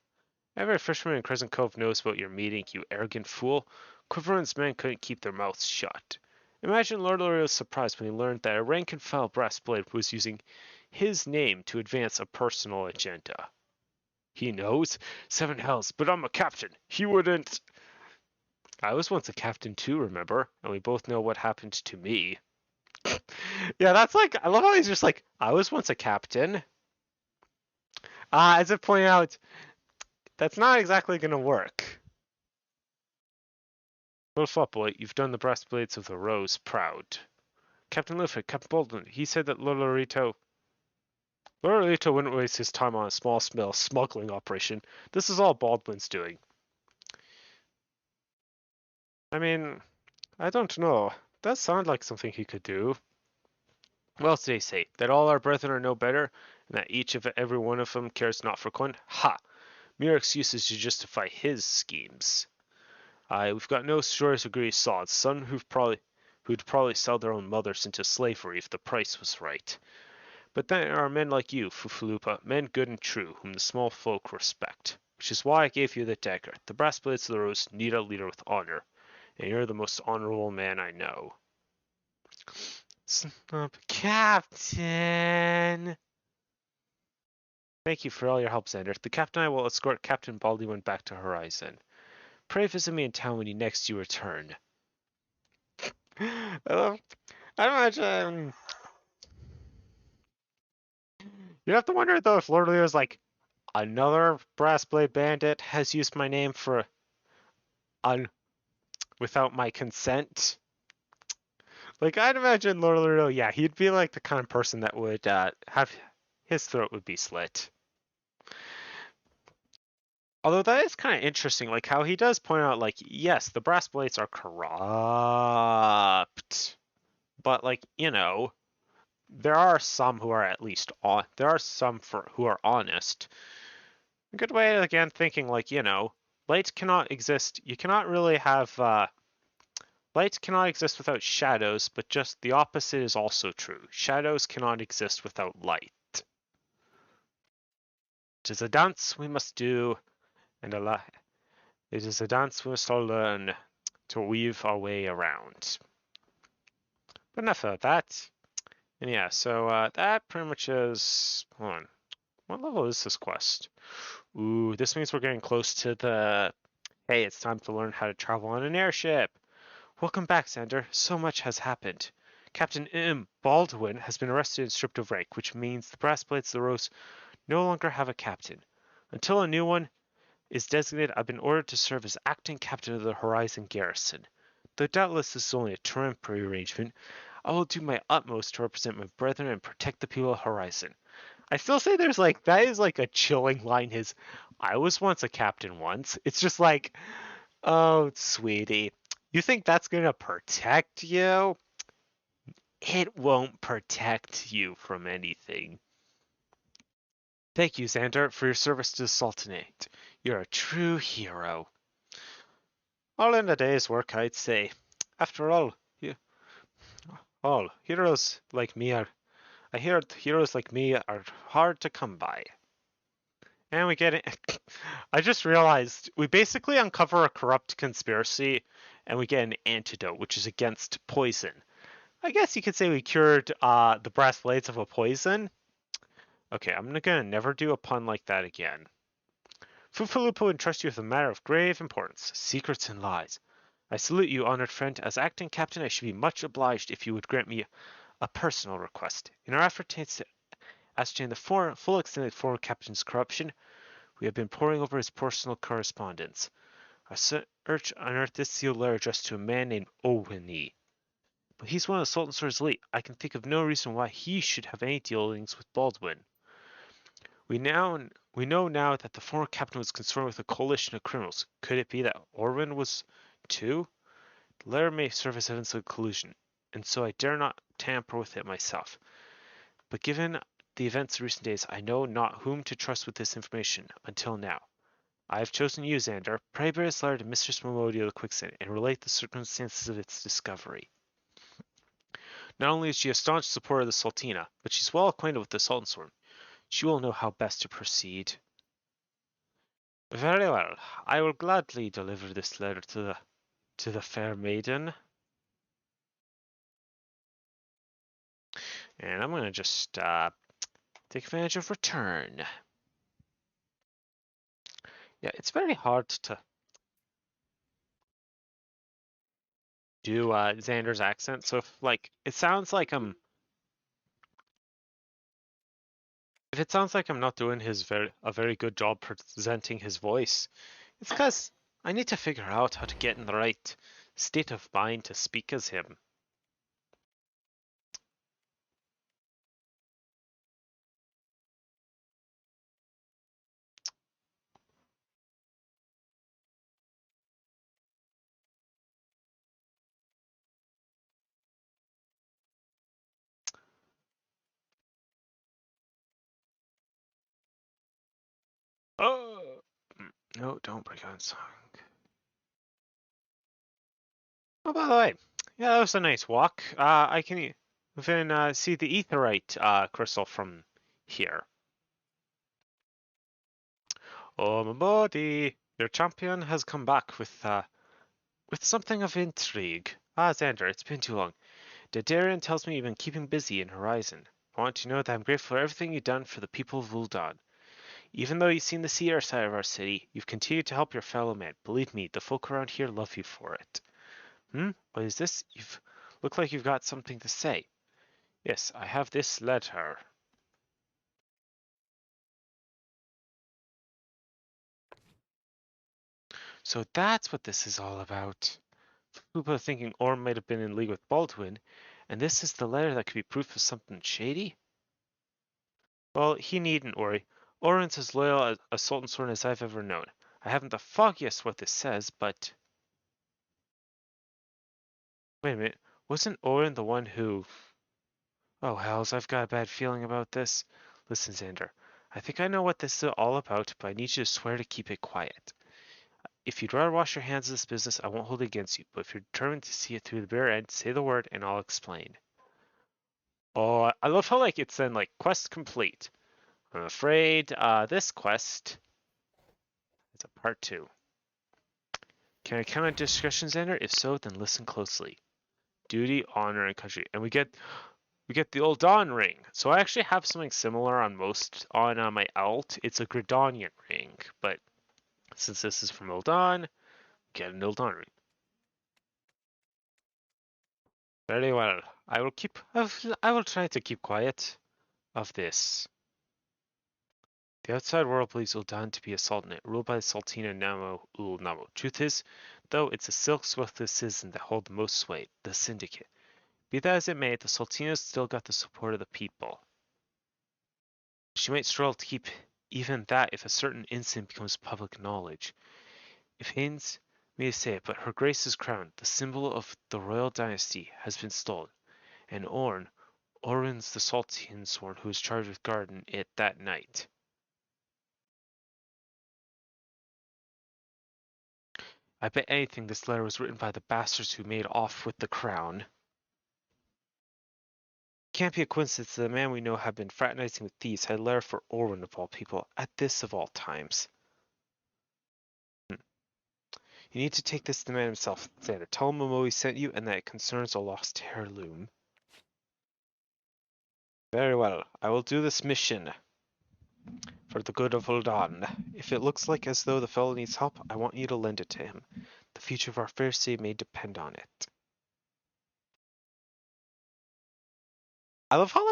Every fisherman in Crescent Cove knows about your meeting, you arrogant fool. Quiverland's men couldn't keep their mouths shut. Imagine Lord Lorio's surprise when he learned that a rank-and-file brass blade was using his name to advance a personal agenda. He knows? Seven hells, but I'm a captain. He wouldn't... I was once a captain too, remember? And we both know what happened to me. Yeah, that's like... I love how he's just like, I was once a captain. As if pointing out, that's not exactly going to work. Little Flopboy, you've done the breastplates of the Rose proud. Captain Luffy, Captain Baldwin, he said that Lolorito wouldn't waste his time on a small-scale smuggling operation. This is all Baldwin's doing. I mean, I don't know. That sounds like something he could do. Well, they say that all our brethren are no better, and that each of every one of them cares not for coin. Ha! Mere excuses to justify his schemes. We've got no shortage of greedy sods, some who'd probably sell their own mothers into slavery if the price was right. But there are men like you, Fufalupa, men good and true, whom the small folk respect. Which is why I gave you the dagger. The brass blades of the Rose need a leader with honor, and you're the most honorable man I know. Captain! Thank you for all your help, Zander. The captain and I will escort Captain Baldwin back to Horizon. Pray visit me in town when you return. I imagine... You'd have to wonder, though, if Lord Leo's like, another brass blade bandit has used my name for... without my consent. Like, I'd imagine Lord Leo, yeah, he'd be like the kind of person that would have... his throat would be slit. Although that is kind of interesting, like how he does point out, like, yes, the brass blades are corrupt, but like, you know, there are some who are at least there are some who are honest. A good way of, again, thinking, like, you know, light cannot exist. You cannot really have light cannot exist without shadows, but just the opposite is also true. Shadows cannot exist without light. It is a dance we must do. And it is a dance we must all learn to weave our way around. But enough of that. And yeah, so that pretty much is... Hold on. What level is this quest? Ooh, this means we're getting close to the... Hey, it's time to learn how to travel on an airship. Welcome back, Zander. So much has happened. Captain Baldwin has been arrested and stripped of rank, which means the brass blades of the Rose no longer have a captain. Until a new one is designated, I've been ordered to serve as acting captain of the Horizon Garrison. Though doubtless this is only a temporary arrangement, I will do my utmost to represent my brethren and protect the people of Horizon. I still say there's like, that is like a chilling line, I was once a captain once. It's just like, oh, sweetie, you think that's going to protect you? It won't protect you from anything. Thank you, Zander, for your service to the Sultanate. You're a true hero. All in a day's work, I'd say. After all, heroes like me are... I hear heroes like me are hard to come by. And we get it. I just realized we basically uncover a corrupt conspiracy and we get an antidote, which is against poison. I guess you could say we cured the brass blades of a poison. Okay, I'm gonna never do a pun like that again. Fufalupo entrusts you with a matter of grave importance, secrets and lies. I salute you, honored friend. As acting captain, I should be much obliged if you would grant me a personal request. In our effort to ascertain the full extent of the former captain's corruption, we have been poring over his personal correspondence. Our search unearthed this sealed letter addressed to a man named Owini. But he's one of the Sultansworn's elite. I can think of no reason why he should have any dealings with Baldwin. We know now that the former captain was concerned with a coalition of criminals. Could it be that Orwin was too? The letter may serve as evidence of collusion, and so I dare not tamper with it myself. But given the events of recent days, I know not whom to trust with this information until now. I have chosen you, Zander. Pray bear this letter to Mistress Momodio of the Quicksand and relate the circumstances of its discovery. Not only is she a staunch supporter of the Sultina, but she's well acquainted with the Sultansworn. She will know how best to proceed. Very well. I will gladly deliver this letter to the fair maiden. And I'm gonna just take advantage of return. Yeah, it's very hard to do Xander's accent. So if it sounds like if it sounds like I'm not doing a very good job presenting his voice, it's because I need to figure out how to get in the right state of mind to speak as him. Oh no! Don't break on song. Oh, by the way, yeah, that was a nice walk. I can even see the etherite crystal from here. Oh, my body! Your champion has come back with something of intrigue. Ah, Xander, it's been too long. Dadarian tells me you've been keeping busy in Horizon. I want you to know that I'm grateful for everything you've done for the people of Ul'dan. Even though you've seen the seer side of our city, you've continued to help your fellow man. Believe me, the folk around here love you for it. What is this? Look like you've got something to say. Yes, I have this letter. So that's what this is all about. People are thinking Orm might have been in league with Baldwin, and this is the letter that could be proof of something shady? Well, he needn't worry. Orin's as loyal a Sultansworn as I've ever known. I haven't the foggiest what this says, but... Wait a minute, wasn't Orin the one who... Oh hells, I've got a bad feeling about this. Listen, Xander, I think I know what this is all about, but I need you to swear to keep it quiet. If you'd rather wash your hands of this business, I won't hold it against you, but if you're determined to see it through the bare end, say the word and I'll explain. Oh, I love how it's then quest complete. I'm afraid this quest is a part 2. Can I count on discretion, Xander? If so, then listen closely. Duty, honor, and country. And we get the old Dawn ring. So I actually have something similar on my alt. It's a Gridanian ring, but since this is from Ul'dan, get an Ul'dan ring. Very well. I will try to keep quiet of this. The outside world believes Ul'dan to be a sultanate, ruled by the Sultina Namo Ul Namo. Truth is, though, it's a silk-swiftest citizen that hold the most sway, the Syndicate. Be that as it may, the Sultina's still got the support of the people. She might struggle to keep even that if a certain incident becomes public knowledge. If Haynes may say it, but Her Grace's crown, the symbol of the royal dynasty, has been stolen, and Orin's the Sultansworn who was charged with guarding it that night. I bet anything this letter was written by the bastards who made off with the crown. Can't be a coincidence that the man we know had been fraternizing with thieves had a letter for Orin of all people, at this of all times. You need to take this to the man himself, Xander. Tell him Momoe sent you and that it concerns a lost heirloom. Very well. I will do this mission for the good of Ul'dan. If it looks like as though the fellow needs help, I want you to lend it to him. The future of our fair city may depend on it. I love how,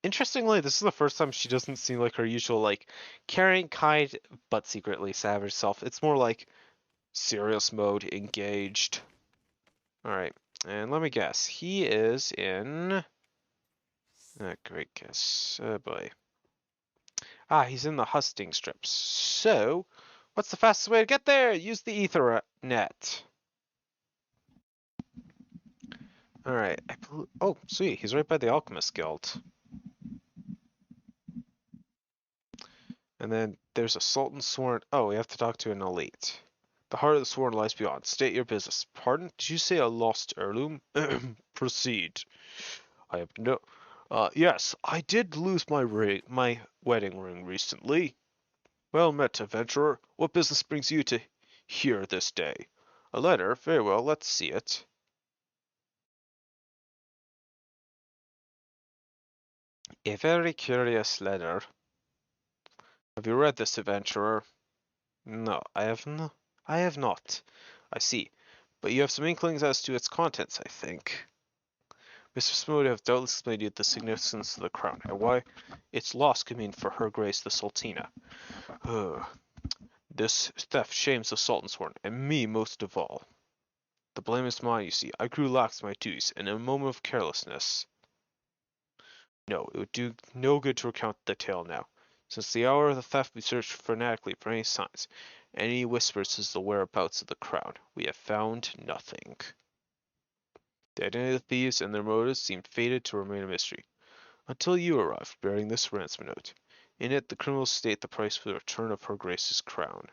interestingly, this is the first time she doesn't seem like her usual, caring, kind, but secretly savage self. It's more like serious mode, engaged. Alright, and let me guess. He is in... great guess. Oh boy. Ah, he's in the husting strips. So, what's the fastest way to get there? Use the Ethernet. Alright, oh, sweet, he's right by the Alchemist Guild. And then there's a Sultansworn. Oh, we have to talk to an elite. The heart of the sworn lies beyond. State your business. Pardon? Did you say a lost heirloom? Proceed. I have no. Yes, I did lose my wedding ring recently. Well met, adventurer. What business brings you to here this day? A letter? Very well, let's see it. A very curious letter. Have you read this, adventurer? No, I have not. I see. But you have some inklings as to its contents, I think. Mr. Smoot have doubtless explained to you the significance of the crown, and why its loss could mean for Her Grace the Sultana. This theft shames the Sultansworn, and me most of all. The blame is mine, you see. I grew lax in my duties, and in a moment of carelessness. No, it would do no good to recount the tale now. Since the hour of the theft, we searched fanatically for any signs, any whispers as to the whereabouts of the crown. We have found nothing. The identity of the thieves and their motives seemed fated to remain a mystery, until you arrived, bearing this ransom note. In it, the criminals state the price for the return of Her Grace's crown.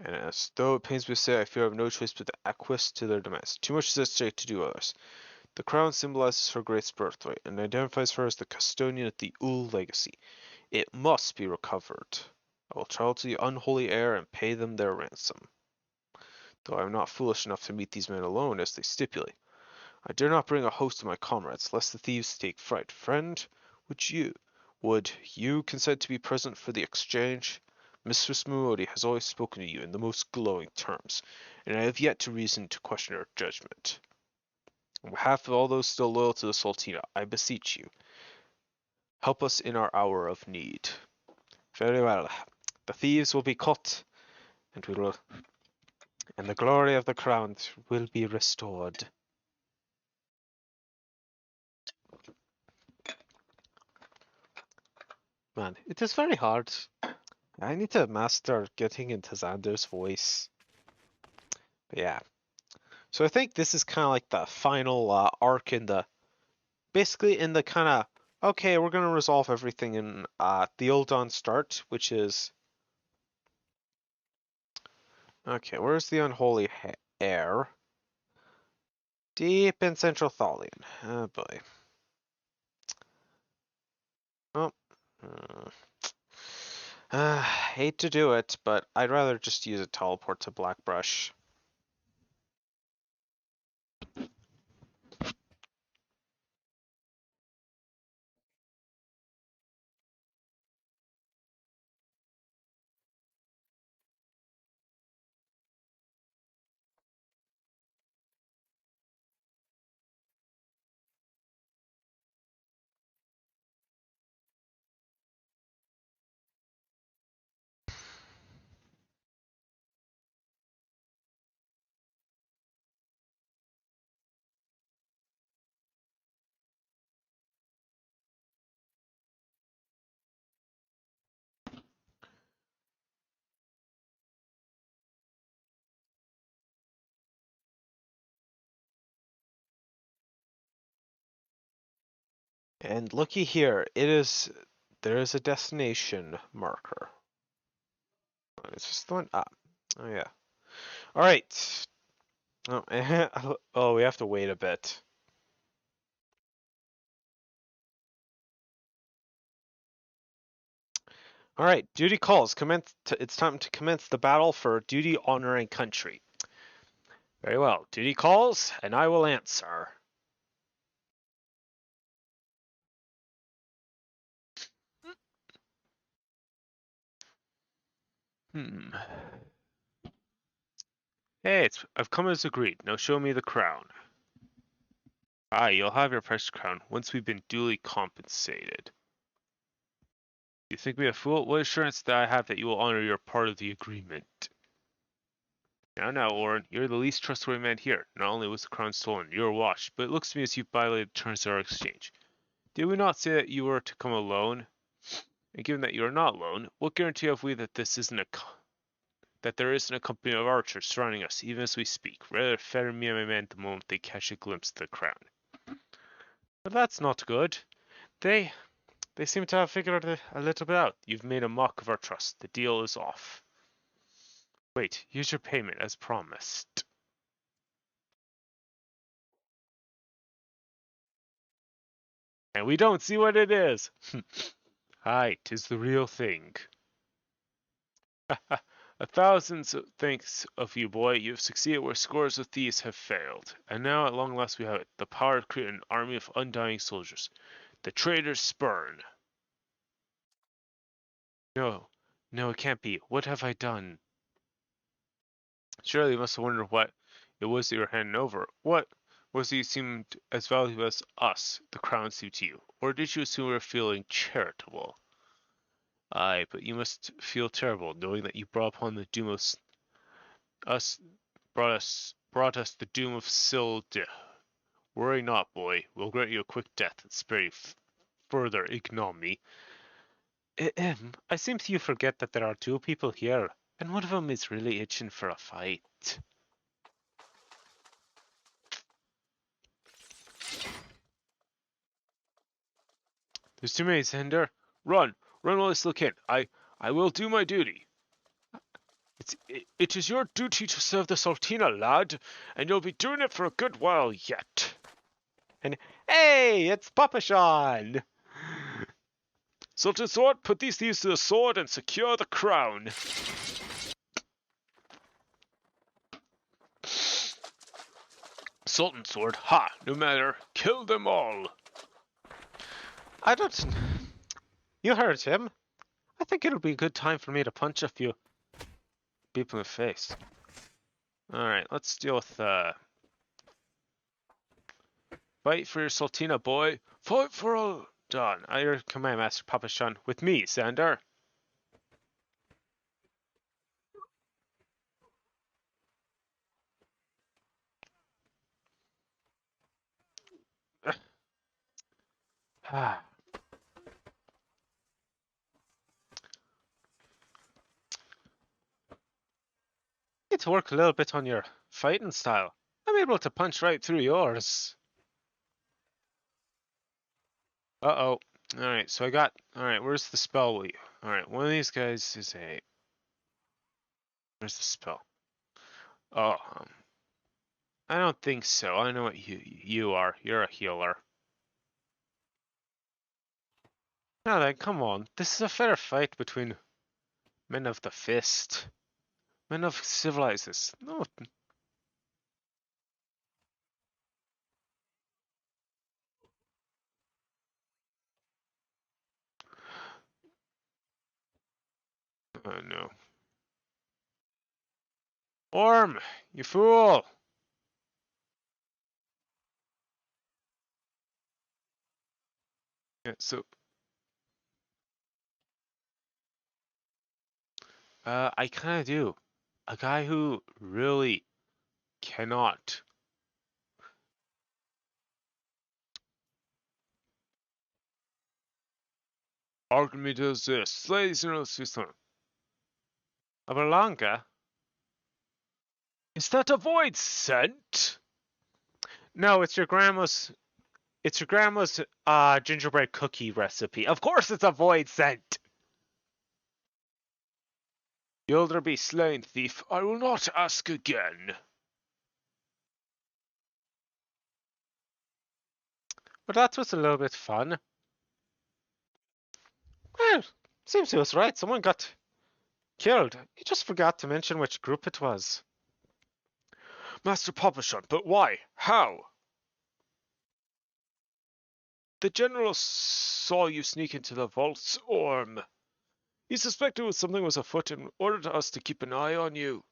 And as though it pains me to say, I fear I have no choice but to acquiesce to their demands. Too much is at stake to do others. The crown symbolizes Her Grace's birthright, and identifies her as the custodian of the Ul legacy. It must be recovered. I will travel to the unholy heir and pay them their ransom. Though I am not foolish enough to meet these men alone, as they stipulate. I dare not bring a host of my comrades, lest the thieves take fright. Friend, would you consent to be present for the exchange? Mistress Muodi has always spoken to you in the most glowing terms, and I have yet to reason to question her judgment. On behalf of all those still loyal to the Sultana, I beseech you, help us in our hour of need. Very well. The thieves will be caught, and the glory of the crown will be restored. Man, it is very hard. I need to master getting into Zander's voice. But yeah. So I think this is kind of like the final arc in the... Basically in the kind of... Okay, we're going to resolve everything in the Old Dawn start, which is... Okay, where's the unholy heir? Deep in Central Thalian. Oh boy. Oh. Hate to do it, but I'd rather just use a teleport to Blackbrush. And looky here, there is a destination marker. Is this the one? Oh yeah. All right. Oh, oh, we have to wait a bit. All right, duty calls. It's time to commence the battle for duty, honor, and country. Very well. Duty calls, and I will answer. Hey, I've come as agreed. Now show me the crown. Aye, you'll have your precious crown once we've been duly compensated. You think me a fool? What assurance do I have that you will honor your part of the agreement? Now, Orin, you're the least trustworthy man here. Not only was the crown stolen, you were watched, but it looks to me as you violated the terms of our exchange. Did we not say that you were to come alone? And given that you are not alone, what guarantee have we that that there isn't a company of archers surrounding us, even as we speak? Rather fetter me and my men the moment they catch a glimpse of the crown. But that's not good. They They seem to have figured it a little bit out. You've made a mock of our trust. The deal is off. Wait, here's your payment as promised. And we don't see what it is. Aye, 'tis the real thing. 1,000 thanks of you, boy. You have succeeded where scores of thieves have failed. And now, at long last, we have it. The power to create an army of undying soldiers. The traitor's spurn. No, no, it can't be. What have I done? Surely you must have wondered what it was that you were handing over. What was it you seemed as valuable as us, the crown seemed to you? Or did you assume we were feeling charitable? Aye, but you must feel terrible, knowing that you brought upon the doom of us, brought us the doom of Silde. Worry not, boy. We'll grant you a quick death and spare you further ignominy. I seem to you forget that there are two people here, and one of them is really itching for a fight. There's too many, Zander. Run! Run while I still can. I will do my duty. It is your duty to serve the Sultana, lad, and you'll be doing it for a good while yet. And hey, it's Papa Sean! Sultansworn, put these thieves to the sword and secure the crown. Sultansworn, ha! No matter. Kill them all. I don't... You heard him. I think it'll be a good time for me to punch a few people in the face. Alright, let's deal with, Fight for your Sultana, boy. Fight for all... Done. I your command, Master Papa Sean. With me, Zander. Ah. Need to work a little bit on your fighting style. I'm able to punch right through yours. Uh-oh. Alright, so I got... Alright, where's the spell? Alright, one of these guys is a... Where's the spell? Oh, I don't think so. I know what you are. You're a healer. Now then, come on. This is a fair fight between men of the fist. Men of civilizers. No. Oh no. Orm! You fool! Yeah, so... I kinda do. A guy who really cannot. Alchemy does this. Slays in a system. A Berlanga? Is that a void scent? No, it's your grandma's... It's your grandma's gingerbread cookie recipe. Of course it's a void scent! You'll there be slain, thief. I will not ask again. But that was a little bit fun. Well, seems he was right. Someone got killed. He just forgot to mention which group it was. Master Papashon, but why? How? The general saw you sneak into the vaults, Orm. He suspected something was afoot and ordered us to keep an eye on you.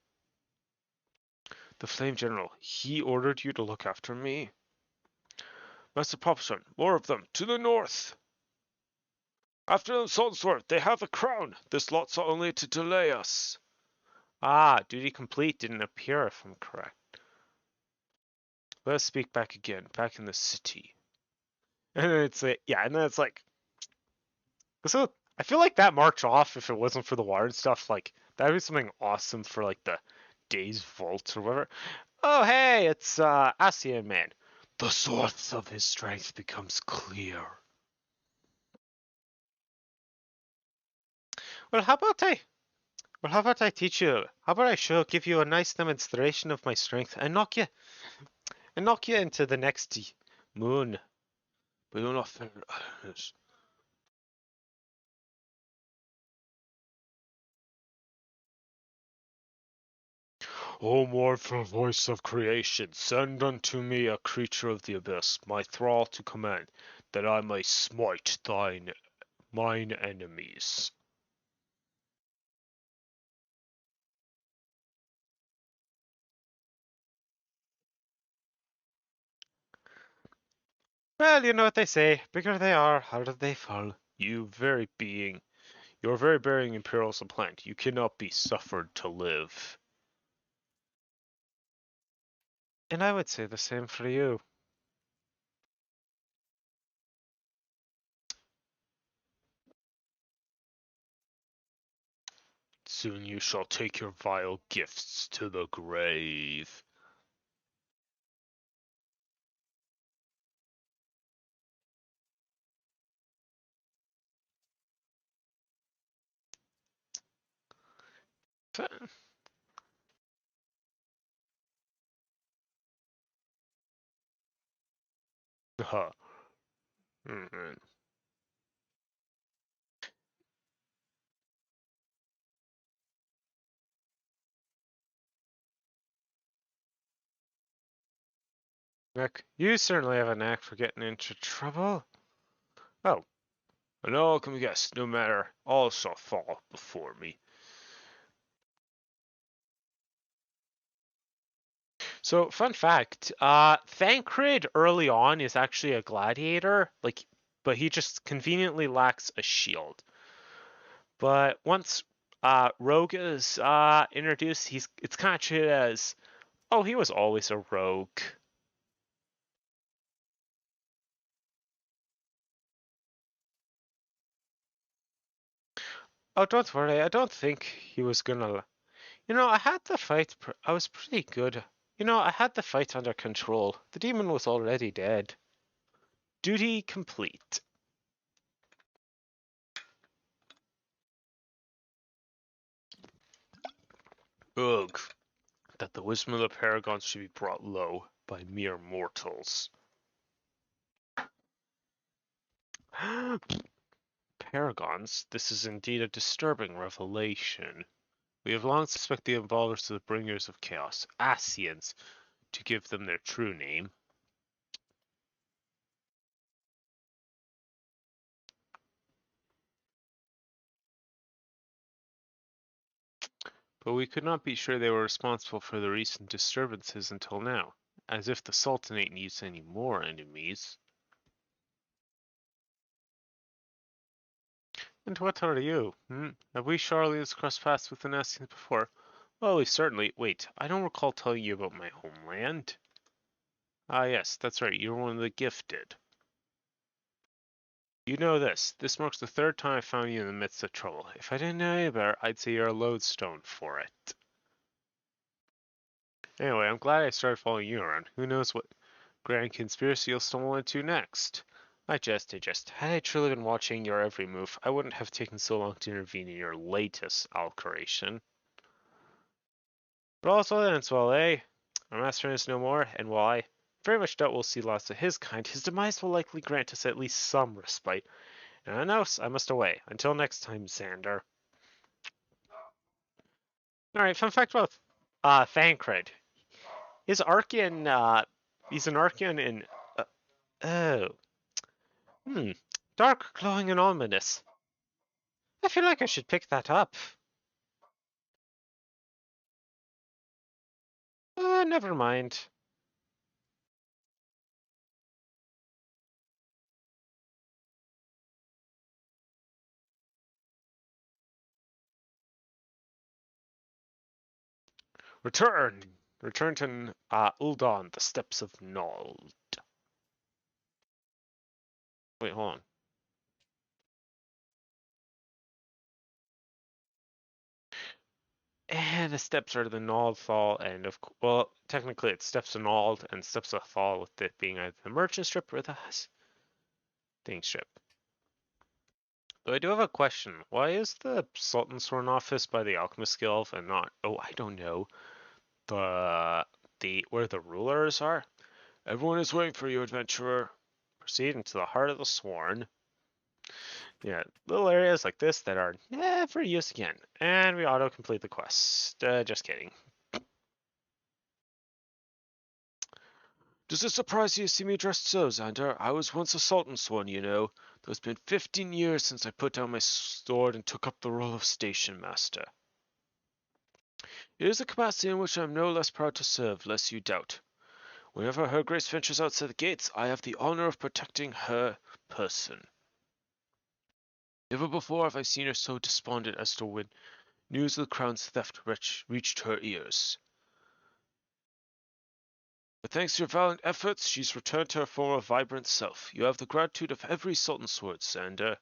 The Flame General, he ordered you to look after me? Master Papashon, more of them, to the north. After them, Sultansworn, they have a crown. This lot sought only to delay us. Ah, duty complete didn't appear, if I'm correct. Let us speak back again, back in the city. And then it's like, yeah, and then it's like, so I feel like that march off, if it wasn't for the water and stuff, like, that'd be something awesome for, like, the Day's Vault or whatever. Oh, hey, it's, Asian Man. The source of his strength becomes clear. Well, how about I teach you? How about give you a nice demonstration of my strength and knock you into the next moon. But you're not fair. O mournful voice of creation, send unto me a creature of the abyss, my thrall to command, that I may smite mine enemies. Well, you know what they say: bigger they are, harder they fall. Your very bearing imperils a plant, you cannot be suffered to live. And I would say the same for you. Soon you shall take your vile gifts to the grave. Huh. Mhm. Nick, you certainly have a knack for getting into trouble. Oh, and all can be guessed, no matter, all shall fall before me. So, fun fact, Thancred early on is actually a gladiator, but he just conveniently lacks a shield. But once Rogue is introduced, it's kind of treated as, oh, he was always a rogue. Oh, don't worry, I don't think he was gonna. I had the fight. I was pretty good. I had the fight under control. The demon was already dead. Duty complete. Ugh, that the wisdom of the paragons should be brought low by mere mortals. Paragons, this is indeed a disturbing revelation. We have long suspected the involvers of the bringers of chaos, Asians, to give them their true name. But we could not be sure they were responsible for the recent disturbances until now, as if the Sultanate needs any more enemies. And what are you? Have we Charlies crossed paths with the Nastians before? Well, we certainly. Wait, I don't recall telling you about my homeland. Ah, yes, that's right. You're one of the gifted. You know this. This marks the third time I found you in the midst of trouble. If I didn't know any better, I'd say you're a lodestone for it. Anyway, I'm glad I started following you around. Who knows what grand conspiracy you'll stumble into next? I jest. Had I truly been watching your every move, I wouldn't have taken so long to intervene in your latest altercation. But also ends well, eh? Our master is no more, and while I very much doubt we'll see lots of his kind, his demise will likely grant us at least some respite. And now I must away. Until next time, Zander. Alright, fun fact about Thancred. His Archean, he's an Archean in, oh, hmm, dark, glowing, and ominous. I feel like I should pick that up. Never mind. Return! Return to Uldon, the steps of Nald. Wait, hold on. And the steps are the Nald Fall, and well, technically it's steps of Nald and steps of Fall, with it being either the merchant strip or the thing strip. Though I do have a question. Why is the Sultansworn office by the Alchemist Guild and not, oh, I don't know, where the rulers are? Everyone is waiting for you, adventurer. Proceed into the heart of the Sworn. Yeah, little areas like this that are never used again. And we auto-complete the quest. Just kidding. Does it surprise you to see me dressed so, Zander? I was once a Sultansworn, you know. Though it's been 15 years since I put down my sword and took up the role of station master. It is a capacity in which I am no less proud to serve, lest you doubt. Whenever Her Grace ventures outside the gates, I have the honor of protecting her person. Never before have I seen her so despondent as to when news of the crown's theft reached her ears. But thanks to your valiant efforts, she's returned to her former vibrant self. You have the gratitude of every Sultansworn, Zander.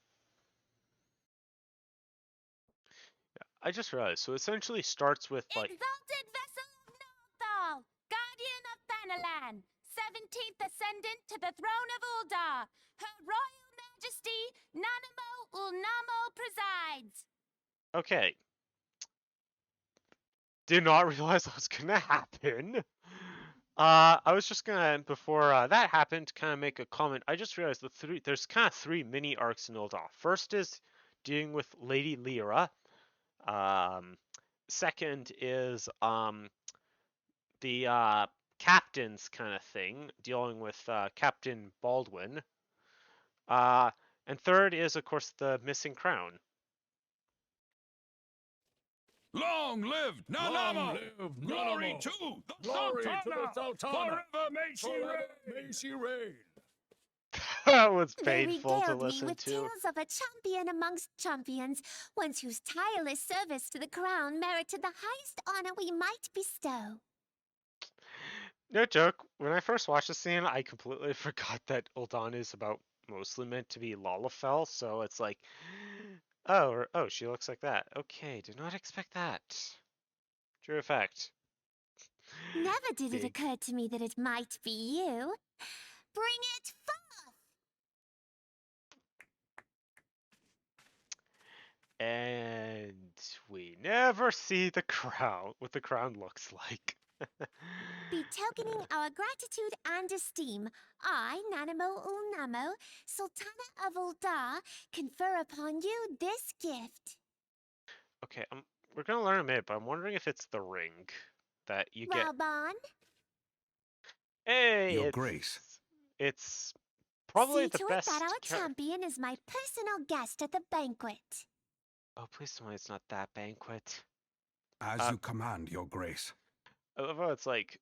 I just realized, so it essentially starts with, like... Exalted vessel of Northal, guardian of Thanalan, 17th ascendant to the throne of Uldar, Her Royal Majesty Nanamo Ulnamo presides. Okay. Did not realize that was gonna happen. I was just gonna, before that happened, kind of make a comment. I just realized there's kind of three mini arcs in Ul'dah. First is dealing with Lady Lyra. Second is the captain's kind of thing, dealing with Captain Baldwin. And third is, of course, the missing crown. Long live Nanamo! Glory to the Sultana! Forever may she reign! May she reign! That was They painful to regaled me listen with to. tales of a champion amongst champions, one whose tireless service to the crown merited the highest honor we might bestow. No joke, when I first watched the scene, I completely forgot that Ul'dah is mostly meant to be Lalafell, so it's like, oh, she looks like that. Okay, did not expect that. True effect. Never did it Big. occur to me that it might be you. Bring it forth! And we never see the crown, what the crown looks like. Betokening our gratitude and esteem, I, Nanamo Ulnamo, Sultana of Uldar, confer upon you this gift. Okay, we're gonna learn in a minute, but I'm wondering if it's the ring that you get. Raubon, Hey, Your Grace. It's probably see the to it best. that our champion is my personal guest at the banquet. Oh, please tell me it's not that banquet. As you command, Your Grace. I love how it's like,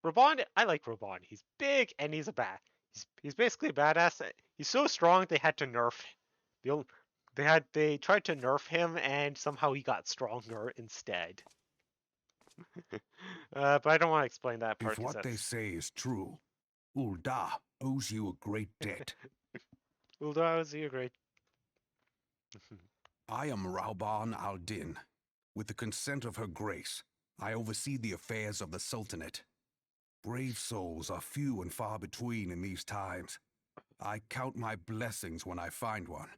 Raubon. I like Raubon. He's big and he's he's basically a badass. He's so strong they had to nerf. They tried to nerf him and somehow he got stronger instead. But I don't want to explain that part. If what they say is true, Uldar owes you a great debt. Uldar owes you a great. I am Raubon al-Din. With the consent of Her Grace, I oversee the affairs of the Sultanate. Brave souls are few and far between in these times. I count my blessings when I find one.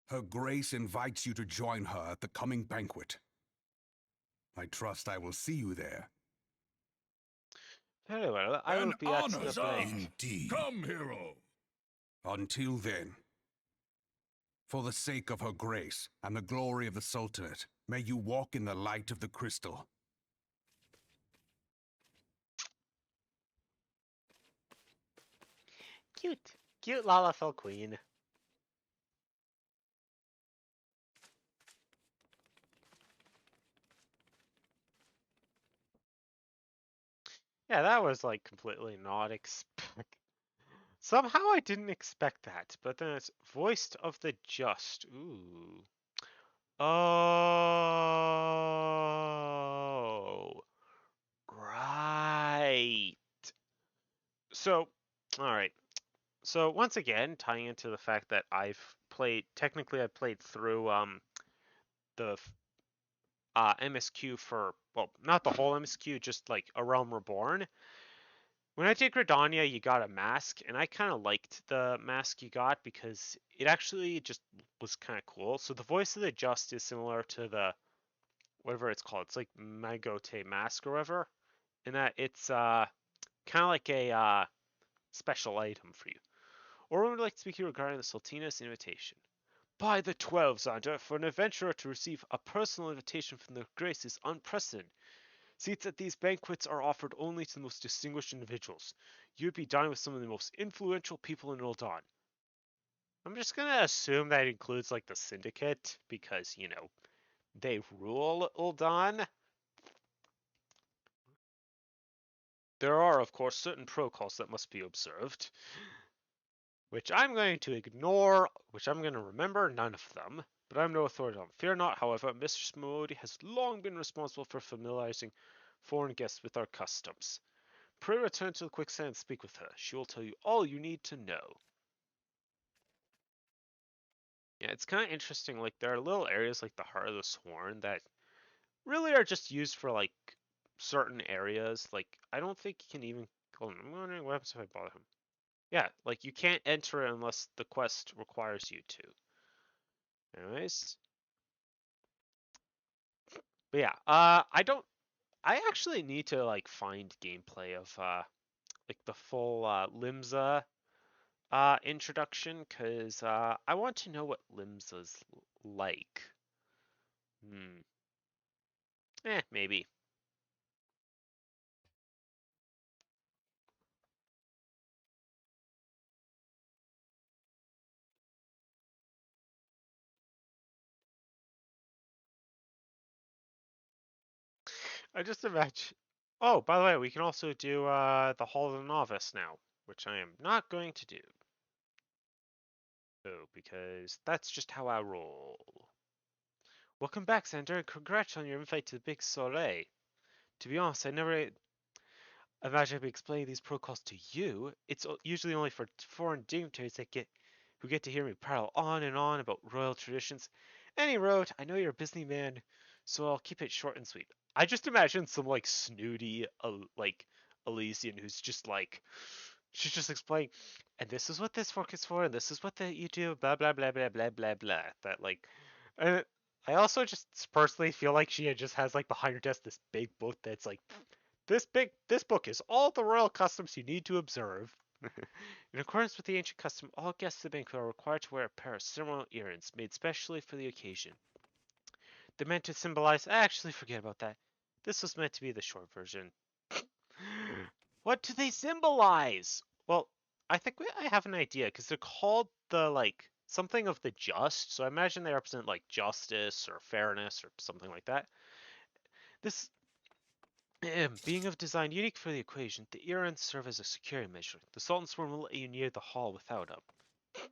Her Grace invites you to join her at the coming banquet. I trust I will see you there. Very well, I will An be at honor, the sir. bank. Indeed. Come, hero! Until then, for the sake of Her Grace and the glory of the Sultanate, may you walk in the light of the crystal. Cute Lalafell Queen. Yeah, that was like completely not expect. Somehow I didn't expect that, but then it's voiced of the just. Ooh. Oh. Right. So, all right. So once again, tying into the fact that I played through the MSQ for, well, not the whole MSQ, just like A Realm Reborn. When I did Gridania, you got a mask, and I kind of liked the mask you got because it actually just was kind of cool. So the voice of the just is similar to the whatever it's called. It's like Magote mask or whatever, in that it's kind of like a special item for you. Or would like to speak to you regarding the Sultanas invitation. By the 12, Zander, for an adventurer to receive a personal invitation from the Grace is unprecedented. Seats at these banquets are offered only to the most distinguished individuals. You would be dining with some of the most influential people in Uldan. I'm just gonna assume that includes like the Syndicate, because, you know, they rule Uldan. There are, of course, certain protocols that must be observed, which I'm going to ignore, which I'm going to remember none of them, but I'm no authority on them. Fear not, however, Mistress Momodi has long been responsible for familiarizing foreign guests with our customs. Pray return to the quicksand and speak with her. She will tell you all you need to know. Yeah, it's kind of interesting. Like, there are little areas like the Heart of the Sworn that really are just used for, like, certain areas. Like, I don't think you can even... Hold on, I'm wondering what happens if I bother him. Yeah, like, you can't enter it unless the quest requires you to. Anyways. But yeah, I actually need to, like, find gameplay of, like, the full, Limsa introduction, because I want to know what Limsa's like. Maybe. I just imagine. Oh, by the way, we can also do the Hall of the Novice now, which I am not going to do. Oh, because that's just how I roll. Welcome back, Zander, and congrats on your invite to the big soiree. To be honest, I never imagine I'd be explaining these protocols to you. It's usually only for foreign dignitaries who get to hear me prattle on and on about royal traditions. Any road, I know you're a busy man, so I'll keep it short and sweet. I just imagine some like snooty, like Elysian who's just like, she's just explaining, and this is what this fork is for, and this is what you do, blah blah blah blah blah blah blah. That like, uh, I also just personally feel like she just has like behind her desk this big book that's like, this book is all the royal customs you need to observe. In accordance with the ancient custom, all guests at the banquet are required to wear a pair of ceremonial earrings made specially for the occasion. They're meant to symbolize. Actually, forget about that. This was meant to be the short version. What do they symbolize? Well, I think I have an idea because they're called the like something of the just. So I imagine they represent like justice or fairness or something like that. This being of design unique for the equation, the earrings serve as a security measure. The Sultansworn will let you near the hall without them.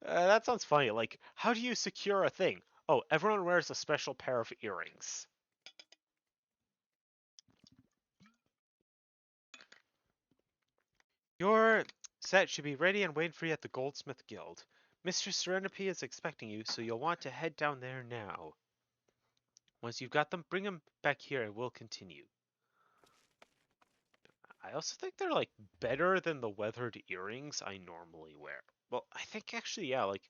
That sounds funny. Like, how do you secure a thing? Oh, everyone wears a special pair of earrings. Your set should be ready and waiting for you at the Goldsmith Guild. Mr. Serenity is expecting you, so you'll want to head down there now. Once you've got them, bring them back here and we'll continue. I also think they're like better than the weathered earrings I normally wear. Well, I think actually, yeah, like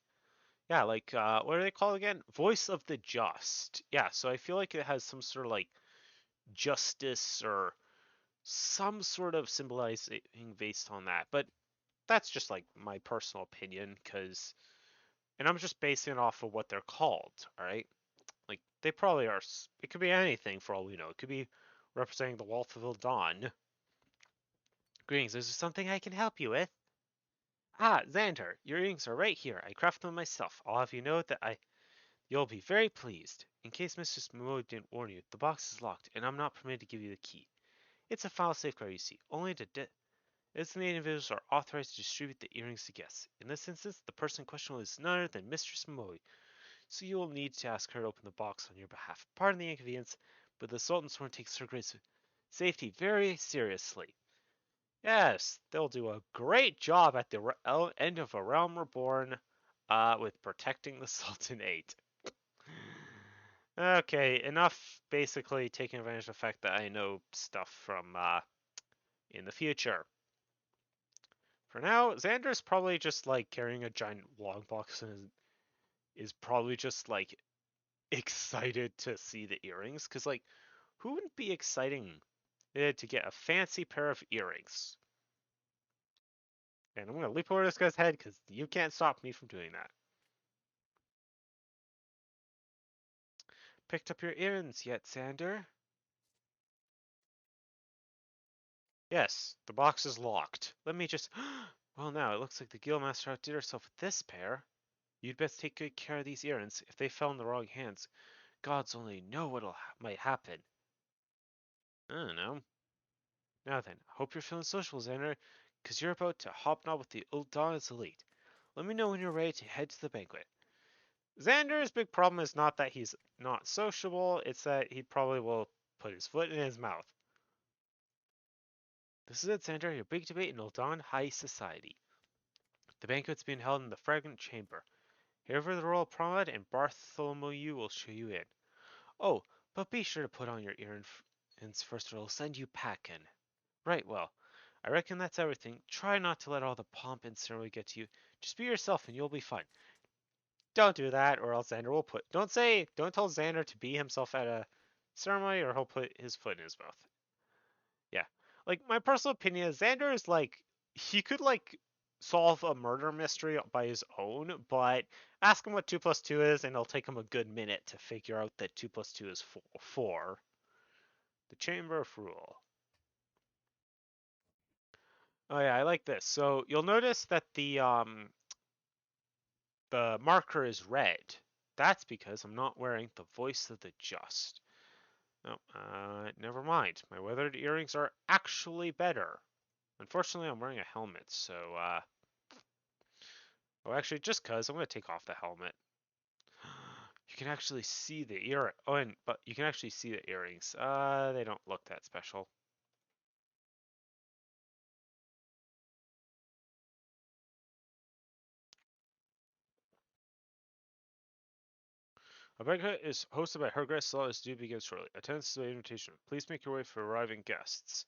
what are they called again? Voice of the Just. Yeah, so I feel like it has some sort of like justice or some sort of symbolizing based on that. But that's just like my personal opinion, and I'm just basing it off of what they're called, alright? Like, they probably are, it could be anything for all we know. It could be representing the Wolf of Dawn. Greetings, is there something I can help you with? Ah, Zander, your earrings are right here. I crafted them myself. I'll have you know that you'll be very pleased. In case Mrs. Momo didn't warn you, the box is locked, and I'm not permitted to give you the key. It's a file safeguard, you see. Only designated individuals are authorized to distribute the earrings to guests. In this instance, the person in question is none other than Mistress Momo, so you will need to ask her to open the box on your behalf. Pardon the inconvenience, but the Sultansworn takes her great safety very seriously. Yes, they'll do a great job at the end of A Realm Reborn with protecting the Sultanate. Okay, enough basically taking advantage of the fact that I know stuff from in the future. For now, Xander's probably just like carrying a giant long box and is probably just like excited to see the earrings. Because, like, who wouldn't be exciting to get a fancy pair of earrings? And I'm going to leap over this guy's head because you can't stop me from doing that. Picked up your earrings yet, Zander? Yes, the box is locked. Let me just... Well, now, it looks like the guildmaster outdid herself with this pair. You'd best take good care of these earrings. If they fell in the wrong hands, gods only know what might happen. I don't know. Now then, hope you're feeling social, Zander, because you're about to hobnob with the Ulda's elite. Let me know when you're ready to head to the banquet. Xander's big problem is not that he's not sociable, it's that he probably will put his foot in his mouth. This is it, Zander, your big debate in Uldan high society. The banquet's being held in the Fragrant Chamber. Here for the royal promenade, and Bartholomew will show you in. Oh, but be sure to put on your earrings first, or it'll send you packing. Right, well, I reckon that's everything. Try not to let all the pomp and ceremony get to you. Just be yourself and you'll be fine. Don't do that, or else Zander will put... Don't tell Zander to be himself at a ceremony, or he'll put his foot in his mouth. Yeah. Like, my personal opinion is Zander is, like... He could, like, solve a murder mystery by his own, but ask him what 2 plus 2 is, and it'll take him a good minute to figure out that 2 plus 2 is 4. The Chamber of Rule. Oh yeah, I like this. So you'll notice that the marker is red. That's because I'm not wearing the Voice of the Just. No, never mind. My weathered earrings are actually better. Unfortunately, I'm wearing a helmet, so oh, actually, just cause I'm gonna take off the helmet. You can actually see the ear. Oh, but you can actually see the earrings. They don't look that special. A banquet is hosted by Her Grace Saw is due to begin shortly. Attendance to the invitation. Please make your way for arriving guests.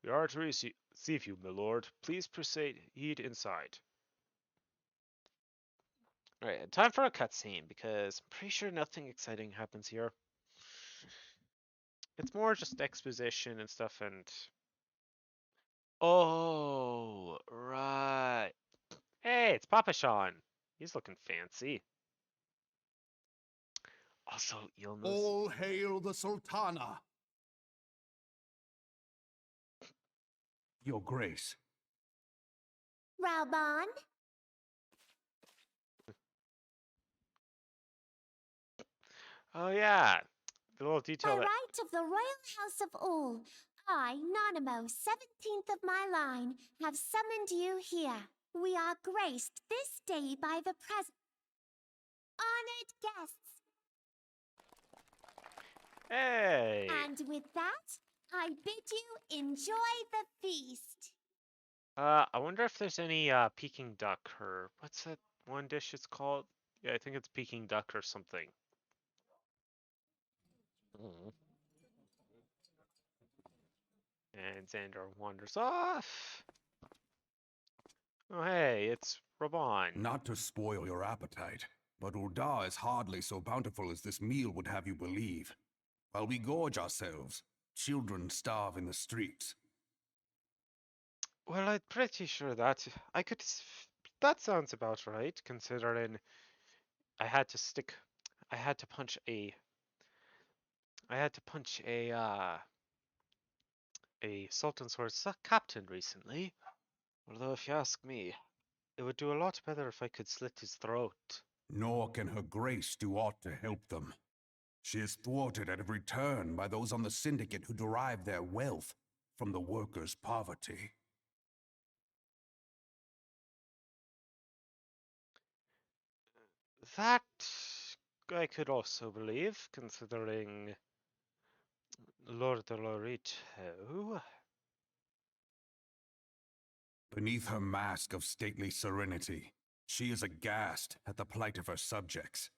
We are to receive you, my lord. Please proceed inside. Alright, time for a cutscene, because I'm pretty sure nothing exciting happens here. It's more just exposition and stuff, and... Oh, right. Hey, it's Papa Sean. He's looking fancy. Also, you'll notice... All hail the Sultana! Your Grace. Raubon? Oh yeah, the little By detail that... right of the Royal House of All, I, Nanamo, 17th of my line, have summoned you here. We are graced this day by the present honored guests. Hey! And with that, I bid you enjoy the feast. I wonder if there's any Peking duck, or what's that one dish it's called? Yeah, I think it's Peking duck or something. And Zander wanders off. Oh hey, it's Raubon. Not to spoil your appetite, but Ulda is hardly so bountiful as this meal would have you believe. While we gorge ourselves, children starve in the streets. Well, I'm pretty sure that I could. That sounds about right, considering I had to stick. I had to punch a. I had to punch a Sultansworn captain recently. Although, if you ask me, it would do a lot better if I could slit his throat. Nor can her grace do aught to help them. She is thwarted at every turn by those on the syndicate who derive their wealth from the workers' poverty. That I could also believe, considering Lord Lorito. Beneath her mask of stately serenity, she is aghast at the plight of her subjects.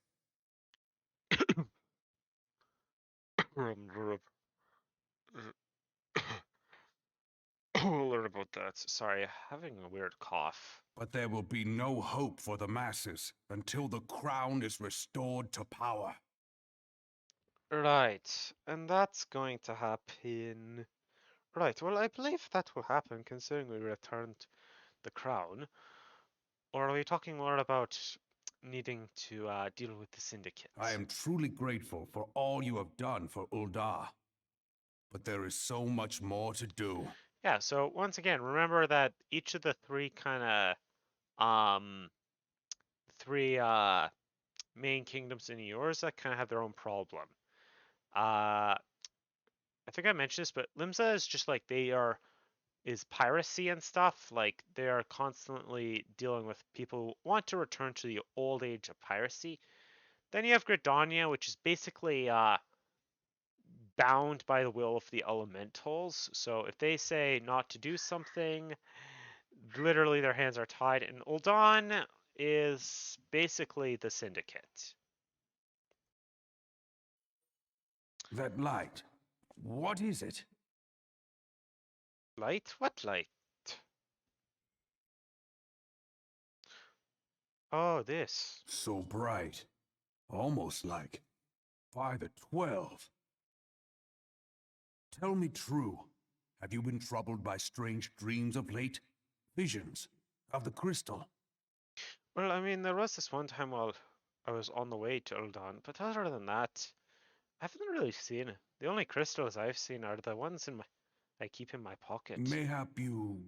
We'll learn about that. Sorry, having a weird cough. But there will be no hope for the masses until the crown is restored to power. Right, and that's going to happen. Right, well, I believe that will happen considering we returned the crown. Or are we talking more about needing to deal with the syndicate? I am truly grateful for all you have done for Uldar. But there is so much more to do. Yeah, so once again, remember that each of the three three main kingdoms in Eorza kind of have their own problem. I think I mentioned this, but Limsa is just like is piracy and stuff. Like they are constantly dealing with people who want to return to the old age of piracy. Then you have Gridania, which is basically bound by the will of the elementals. So if they say not to do something, literally their hands are tied. And Uldan is basically the syndicate. That light, what is it? Light? What light? Oh, this. So bright. Almost like by the 12. Tell me true. Have you been troubled by strange dreams of late? Visions of the crystal? Well, I mean, there was this one time while I was on the way to Uldan, but other than that, I haven't really seen it. The only crystals I've seen are the ones I keep in my pocket. Mayhap you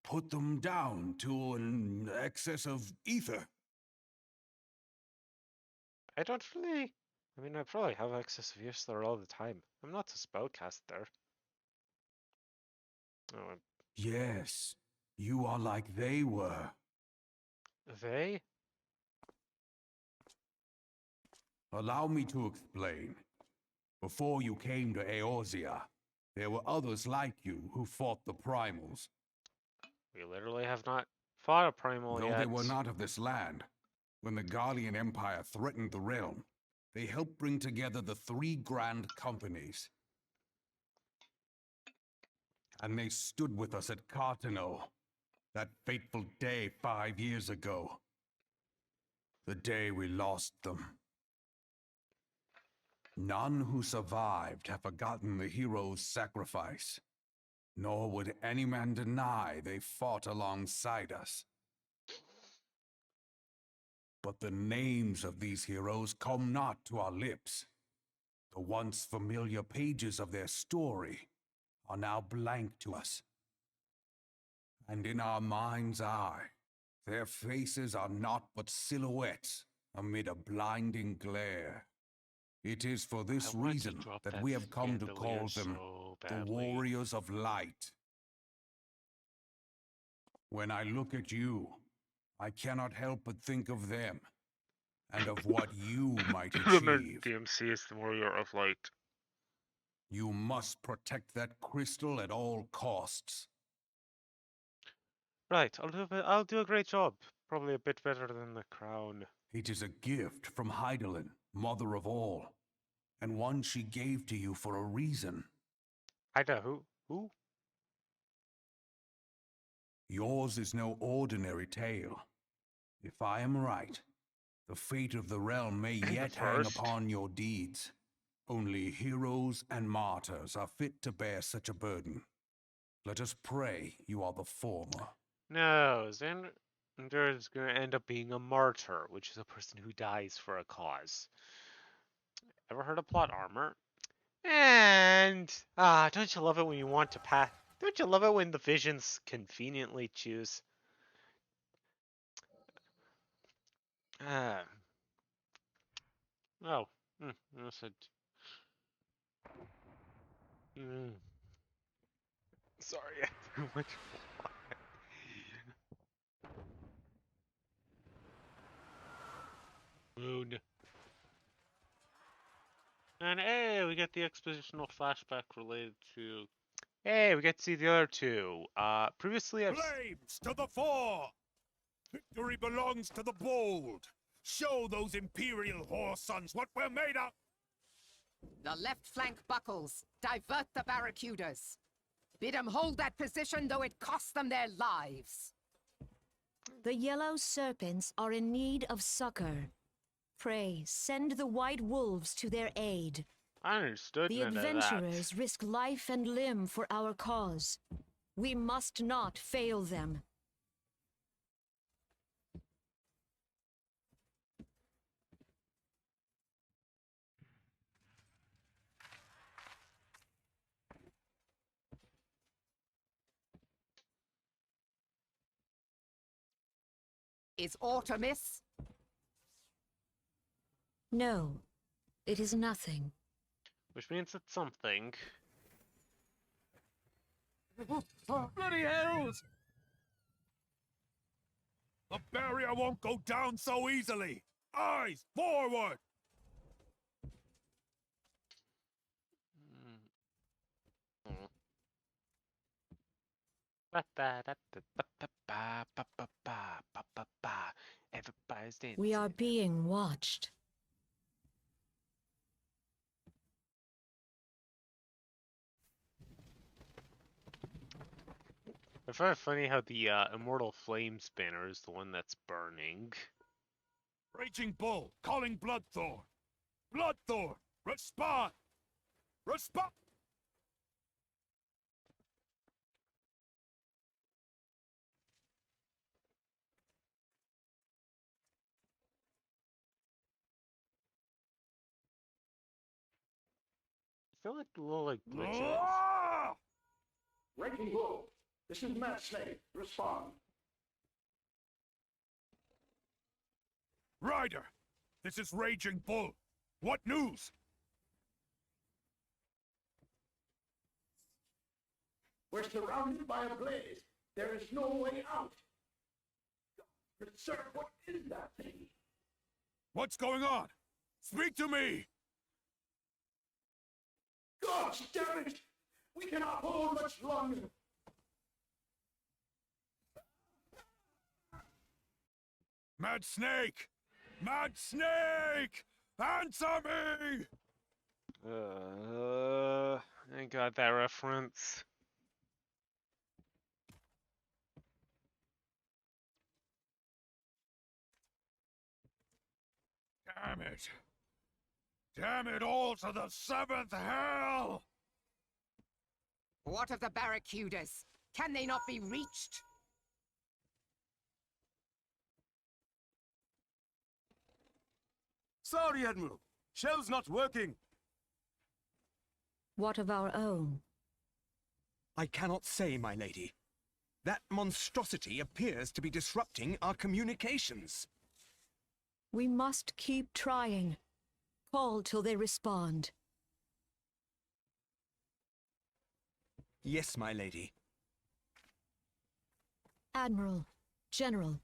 put them down to an excess of ether? I don't really. I mean, I probably have access of use there all the time. I'm not a spellcaster. Oh, Yes, you are like they were. they? Allow me to explain. Before you came to Eorzea, there were others like you who fought the primals. We literally have not fought a primal Though yet. they were not of this land, when the Garlean Empire threatened the realm, they helped bring together the three grand companies. And they stood with us at Carteneau, that fateful day 5 years ago. The day we lost them. None who survived have forgotten the hero's sacrifice, nor would any man deny they fought alongside us. But the names of these heroes come not to our lips. The once familiar pages of their story are now blank to us. And in our mind's eye, their faces are not but silhouettes amid a blinding glare. It is for this I want to reason drop that we have come to Vandalier call them so the badly. Warriors of Light. When I look at you, I cannot help but think of them, and of what you might achieve. DMC is the warrior of light. You must protect that crystal at all costs. Right, I'll do a great job. Probably a bit better than the crown. It is a gift from Heidelin, mother of all, and one she gave to you for a reason. Ida, who? Yours is no ordinary tale. If I am right, the fate of the realm may yet hang First. upon your deeds. Only heroes and martyrs are fit to bear such a burden. Let us pray you are the former. No, Zander is going to end up being a martyr, which is a person who dies for a cause. Ever heard of plot armor? And don't you love it when you want to pass? Don't you love it when the visions conveniently choose? Oh, I said. Sorry, I have too much. Moon. And hey, we get the expositional flashback related to. Hey, we get to see the other two. Previously I've. Flames to the fore! Victory belongs to the bold! Show those Imperial whore sons what we're made of! The left flank buckles. Divert the barracudas. Bid them hold that position, though it cost them their lives. The yellow serpents are in need of succor. Pray, send the white wolves to their aid. I understood The none of that. adventurers risk life and limb for our cause. We must not fail them. Is aught amiss? No, it is nothing. Which means it's something. Bloody hells! The barrier won't go down so easily! Eyes forward! Everybody's dancing. We are being watched. I find it funny how the Immortal Flames banner is the one that's burning. Raging Bull, calling Bloodthorn! Bloodthorn! Respond! Respond! I feel like the little like glitches. Ah! Raging Bull, this is Mad Snake. Respond. Ryder, this is Raging Bull. What news? We're surrounded by a blaze. There is no way out. Sir, what is that thing? What's going on? Speak to me! Gosh damn it! We cannot hold much longer. Mad Snake! Mad Snake! Answer me! I got that reference. Damn it! Damn it all to the seventh hell! What of the barracudas? Can they not be reached? Sorry, Admiral. Shell's not working. What of our own? I cannot say, my lady. That monstrosity appears to be disrupting our communications. We must keep trying. Call till they respond. Yes, my lady. Admiral, General,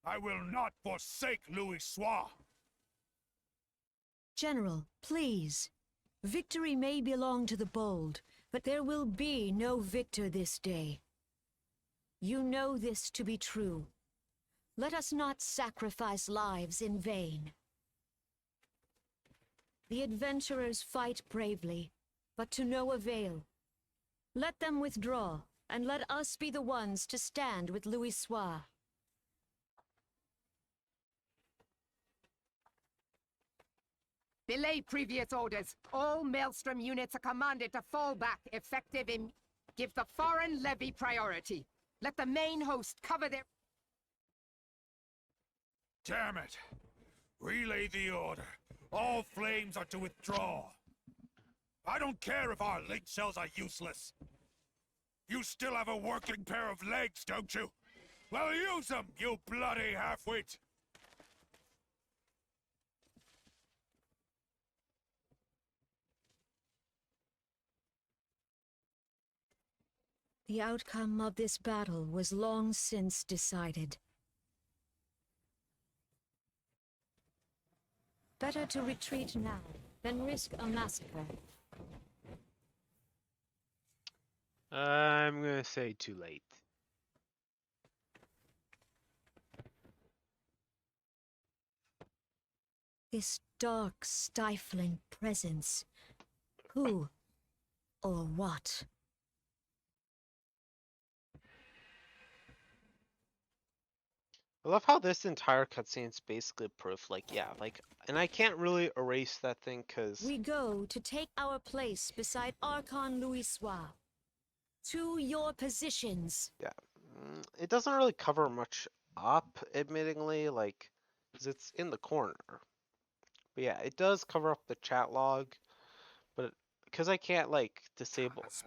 I will not forsake Louis Soir! General, please. Victory may belong to the bold, but there will be no victor this day. You know this to be true. Let us not sacrifice lives in vain. The adventurers fight bravely, but to no avail. Let them withdraw, and let us be the ones to stand with Louis Soir. Belay previous orders. All Maelstrom units are commanded to fall back, effective in... Give the foreign levy priority. Let the main host cover their... Damn it! Relay the order. All flames are to withdraw. I don't care if our link cells are useless. You still have a working pair of legs, don't you? Well, use them, you bloody half-wit! The outcome of this battle was long since decided. Better to retreat now than risk a massacre. I'm gonna say too late. This dark, stifling presence. Who or what? I love how this entire cutscene is basically proof. Like, yeah, like, and I can't really erase that thing because We go to take our place beside Archon Louisois. To your positions. yeah, it doesn't really cover much up, admittingly, like, 'cause it's in the corner. But yeah, it does cover up the chat log, but because I can't like disable. That's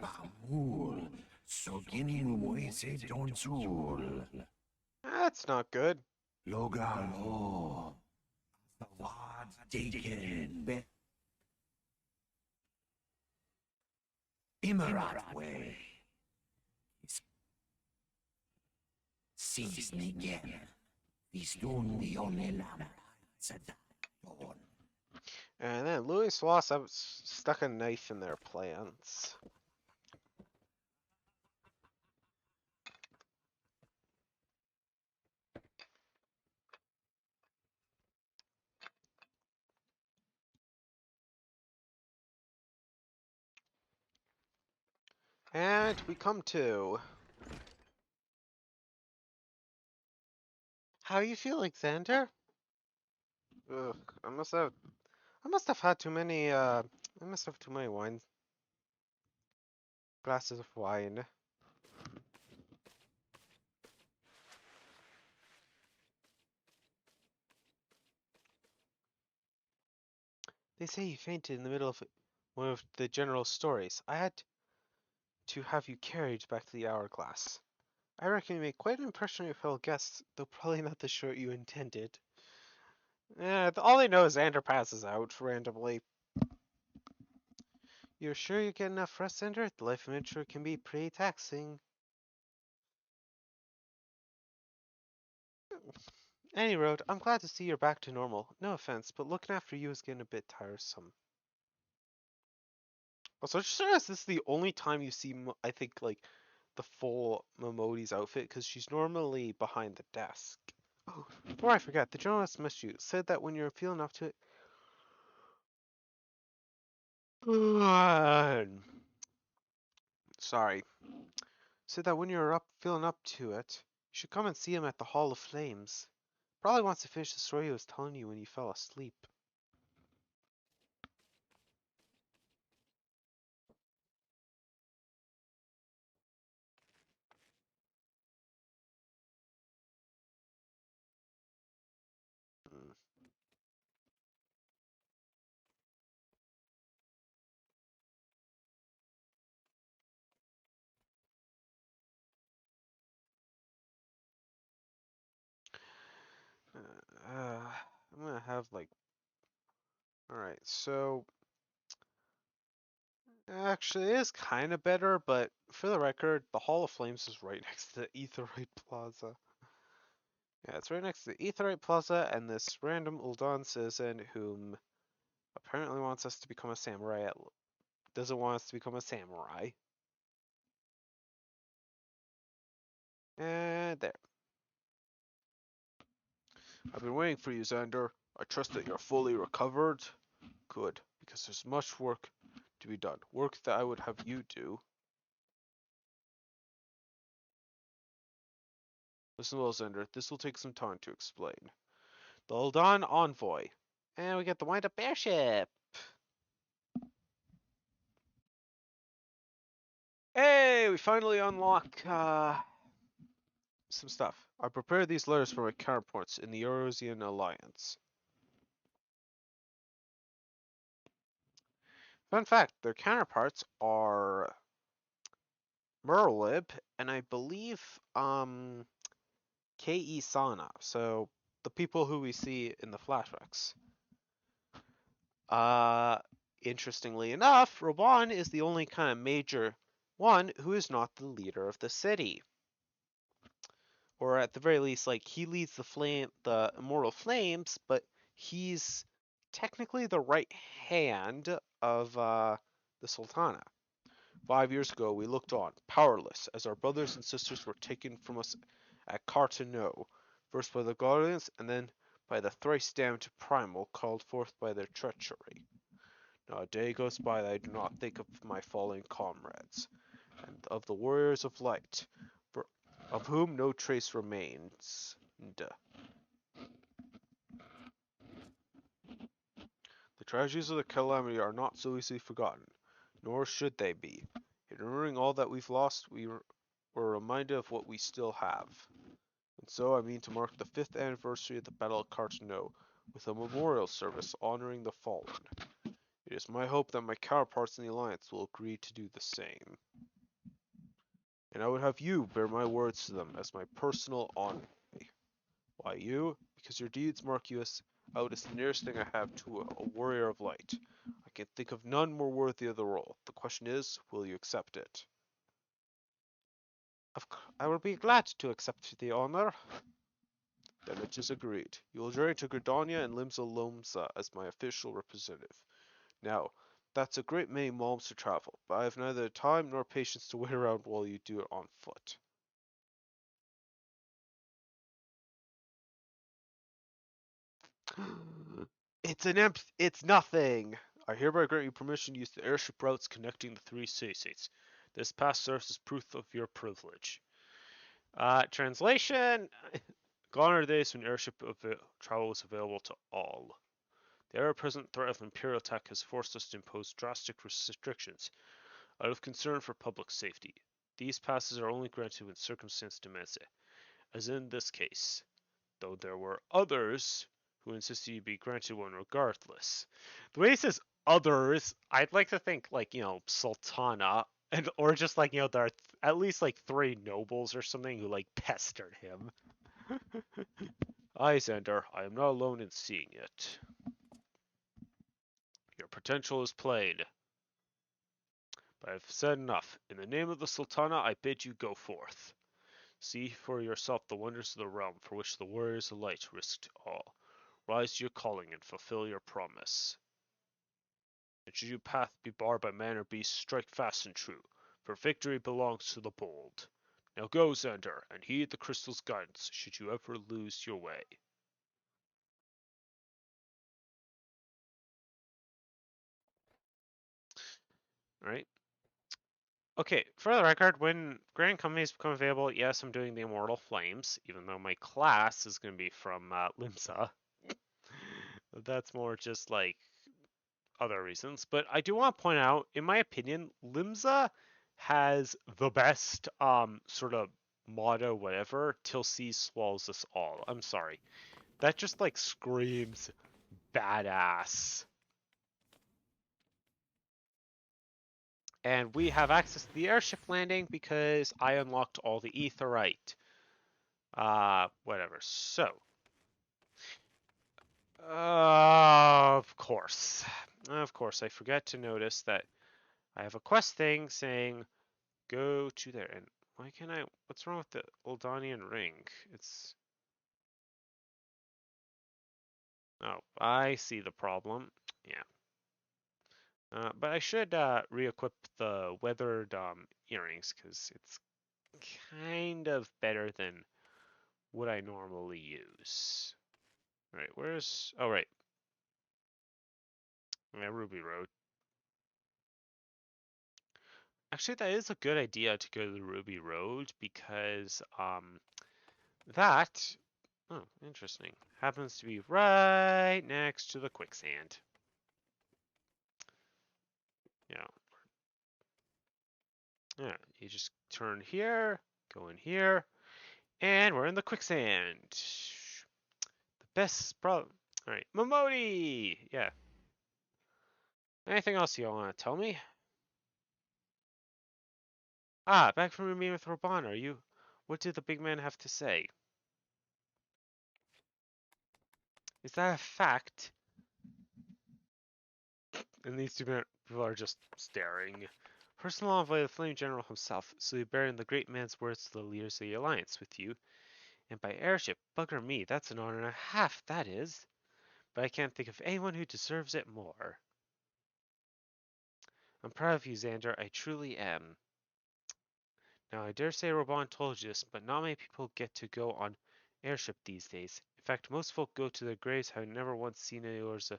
not good. And then Louis Sloss stuck a knife in their plans. And we come to. How you feeling, Zander? Ugh, I must have had too many. I must have too many glasses of wine. They say you fainted in the middle of one of the general's stories. I had to have you carried back to the hourglass. I reckon you made quite an impression on your fellow guests, though probably not the short you intended. All they know is Xander passes out randomly. You're sure you get enough rest, Xander? The life of an introvert can be pretty taxing. Any road, I'm glad to see you're back to normal. No offense, but looking after you is getting a bit tiresome. Also, I just realized this is the only time you see, I think, like, the full Momodi's outfit, because she's normally behind the desk. Oh, before I forget, the journalist missed you. Said that when you're feeling up to it. Sorry. Said that when you're feeling up to it, you should come and see him at the Hall of Flames. Probably wants to finish the story he was telling you when you fell asleep. I'm gonna have like. Alright, so. Actually, it is kind of better, but for the record, the Hall of Flames is right next to the Aetheryte Plaza. Yeah, it's right next to the Aetheryte Plaza, and this random Uldan citizen whom apparently wants us to become a samurai doesn't want us to become a samurai. And there. I've been waiting for you, Zander. I trust that you're fully recovered. Good, because there's much work to be done. Work that I would have you do. Listen well, Zander. This will take some time to explain. The Uldan Envoy. And we get the wind-up airship. Hey, we finally unlock some stuff. I prepared these letters for my counterparts in the Eurasian Alliance. Fun fact, their counterparts are Merlib and I believe K.E. Sana, so the people who we see in the flashbacks. Interestingly enough, Roban is the only kind of major one who is not the leader of the city. Or at the very least, like, he leads the Immortal Flames, but he's technically the right hand of the Sultana. 5 years ago, we looked on, powerless, as our brothers and sisters were taken from us at Carteneau, first by the Guardians, and then by the thrice damned Primal called forth by their treachery. Not a day goes by that I do not think of my fallen comrades, and of the warriors of light, of whom no trace remains. The tragedies of the calamity are not so easily forgotten, nor should they be. In remembering all that we've lost, we're reminded of what we still have. And so I mean to mark the 5th anniversary of the Battle of Carteneau with a memorial service honoring the fallen. It is my hope that my counterparts in the Alliance will agree to do the same. And I would have you bear my words to them as my personal honor. Why you? Because your deeds mark you out as the nearest thing I have to a warrior of light. I can think of none more worthy of the role. The question is, will you accept it? I will be glad to accept the honor. Then it is agreed. You will journey to Gridania and Limsa as my official representative. Now, that's a great many miles to travel, but I have neither time nor patience to wait around while you do it on foot. It's nothing! I hereby grant you permission to use the airship routes connecting the 3 city-states. This pass serves as proof of your privilege. Translation? Gone are the days when airship travel was available to all. The ever-present threat of Imperial attack has forced us to impose drastic restrictions out of concern for public safety. These passes are only granted when circumstance demands it, as in this case, though there were others who insisted you be granted one regardless. The way he says others, I'd like to think like, Sultana, or just like, there are at least like 3 nobles or something who like pestered him. Aye, Zander, I am not alone in seeing it. Your potential is plain. But I've said enough. In the name of the Sultana, I bid you go forth. See for yourself the wonders of the realm for which the warriors of light risked all. Rise to your calling and fulfill your promise. And should your path be barred by man or beast, strike fast and true, for victory belongs to the bold. Now go, Zander, and heed the crystal's guidance should you ever lose your way. Alright. Okay, for the record, when Grand Companies become available, yes, I'm doing the Immortal Flames, even though my class is going to be from Limsa. That's more just like other reasons. But I do want to point out, in my opinion, Limsa has the best sort of motto, whatever, till sea swallows us all. I'm sorry. That just like screams badass. And we have access to the airship landing because I unlocked all the aetheryte. Whatever. So, of course, I forget to notice that I have a quest thing saying go to there. And why can't I? What's wrong with the Oldanian ring? It's. Oh, I see the problem. Yeah. But I should re-equip the weathered earrings because it's kind of better than what I normally use. All right, where's... Oh, right. Yeah, Ruby Road. Actually, that is a good idea to go to the Ruby Road because that... Oh, interesting. Happens to be right next to the quicksand. Yeah, you just turn here, go in here, and we're in the quicksand. The best problem. All right, Momodi. Yeah. Anything else you want to tell me? Ah, back from your meeting with Raban, are you? What did the big man have to say? Is that a fact? And these 2 people are just staring. Personal envoy of the Flame General himself, so you bear in the great man's words to the leaders of the Alliance with you. And by airship, bugger me, that's an honor and a half, that is. But I can't think of anyone who deserves it more. I'm proud of you, Zander, I truly am. Now, I dare say Raban told you this, but not many people get to go on airship these days. In fact, most folk go to their graves having never once seen any Orza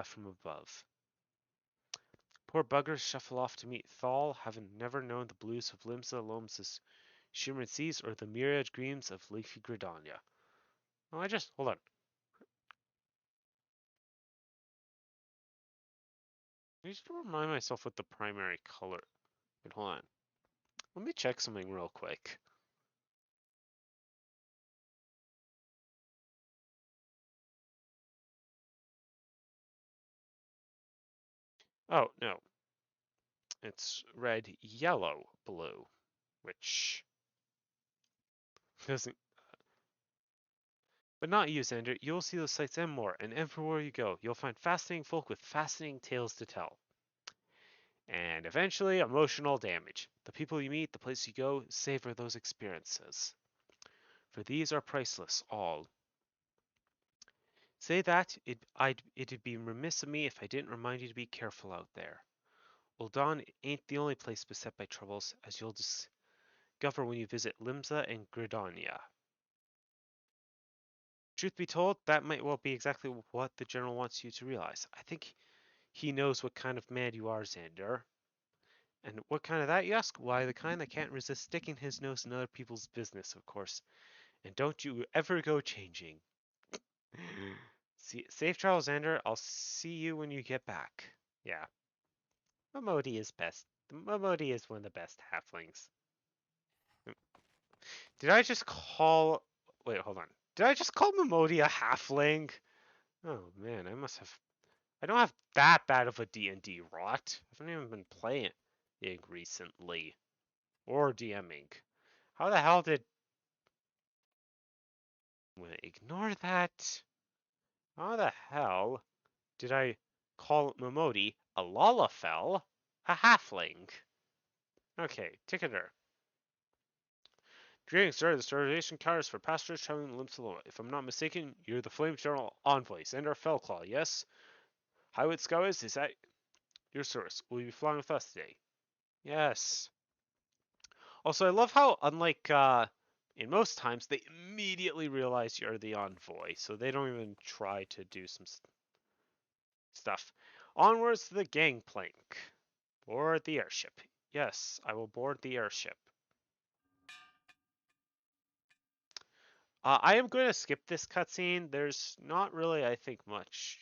from above. Poor buggers shuffle off to meet Thal, having never known the blues of Limsa, Lomsa's shimmering seas, or the myriad gleams of leafy Gridania. Oh, hold on. I just remind myself what the primary color. Wait, hold on. Let me check something real quick. Oh, no. It's red, yellow, blue, which doesn't. But not you, Zander. You'll see those sights and more, and everywhere you go, you'll find fascinating folk with fascinating tales to tell. And eventually, emotional damage. The people you meet, the place you go, savor those experiences. For these are priceless, all. Say that, it'd be remiss of me if I didn't remind you to be careful out there. Ul'Dan ain't the only place beset by troubles, as you'll discover when you visit Limsa and Gridania. Truth be told, that might well be exactly what the General wants you to realize. I think he knows what kind of man you are, Zander. And what kind of that, you ask? Why, the kind that can't resist sticking his nose in other people's business, of course. And don't you ever go changing. Safe travels, Zander. I'll see you when you get back. Yeah. Momodi is best. Momodi is one of the best halflings. Did I just call... Wait, hold on. Did I just call Momodi a halfling? Oh, man, I don't have that bad of a D&D rot. I haven't even been playing it recently. Or DMing. How the hell did... I'm gonna ignore that. How the hell did I call Momodi a Lalafell, a halfling? Okay, ticketer. Greetings, sir. The starvation counters for passengers traveling Limsa. If I'm not mistaken, you're the Flame General Envoy, Zander Fellclaw, yes? Highwood Scours, is that your service? Will you be flying with us today? Yes. Also, I love how, unlike in most times, they immediately realize you're the envoy, so they don't even try to do some stuff. Onwards to the gangplank. Board the airship. Yes, I will board the airship. I am going to skip this cutscene. There's not really, I think, much.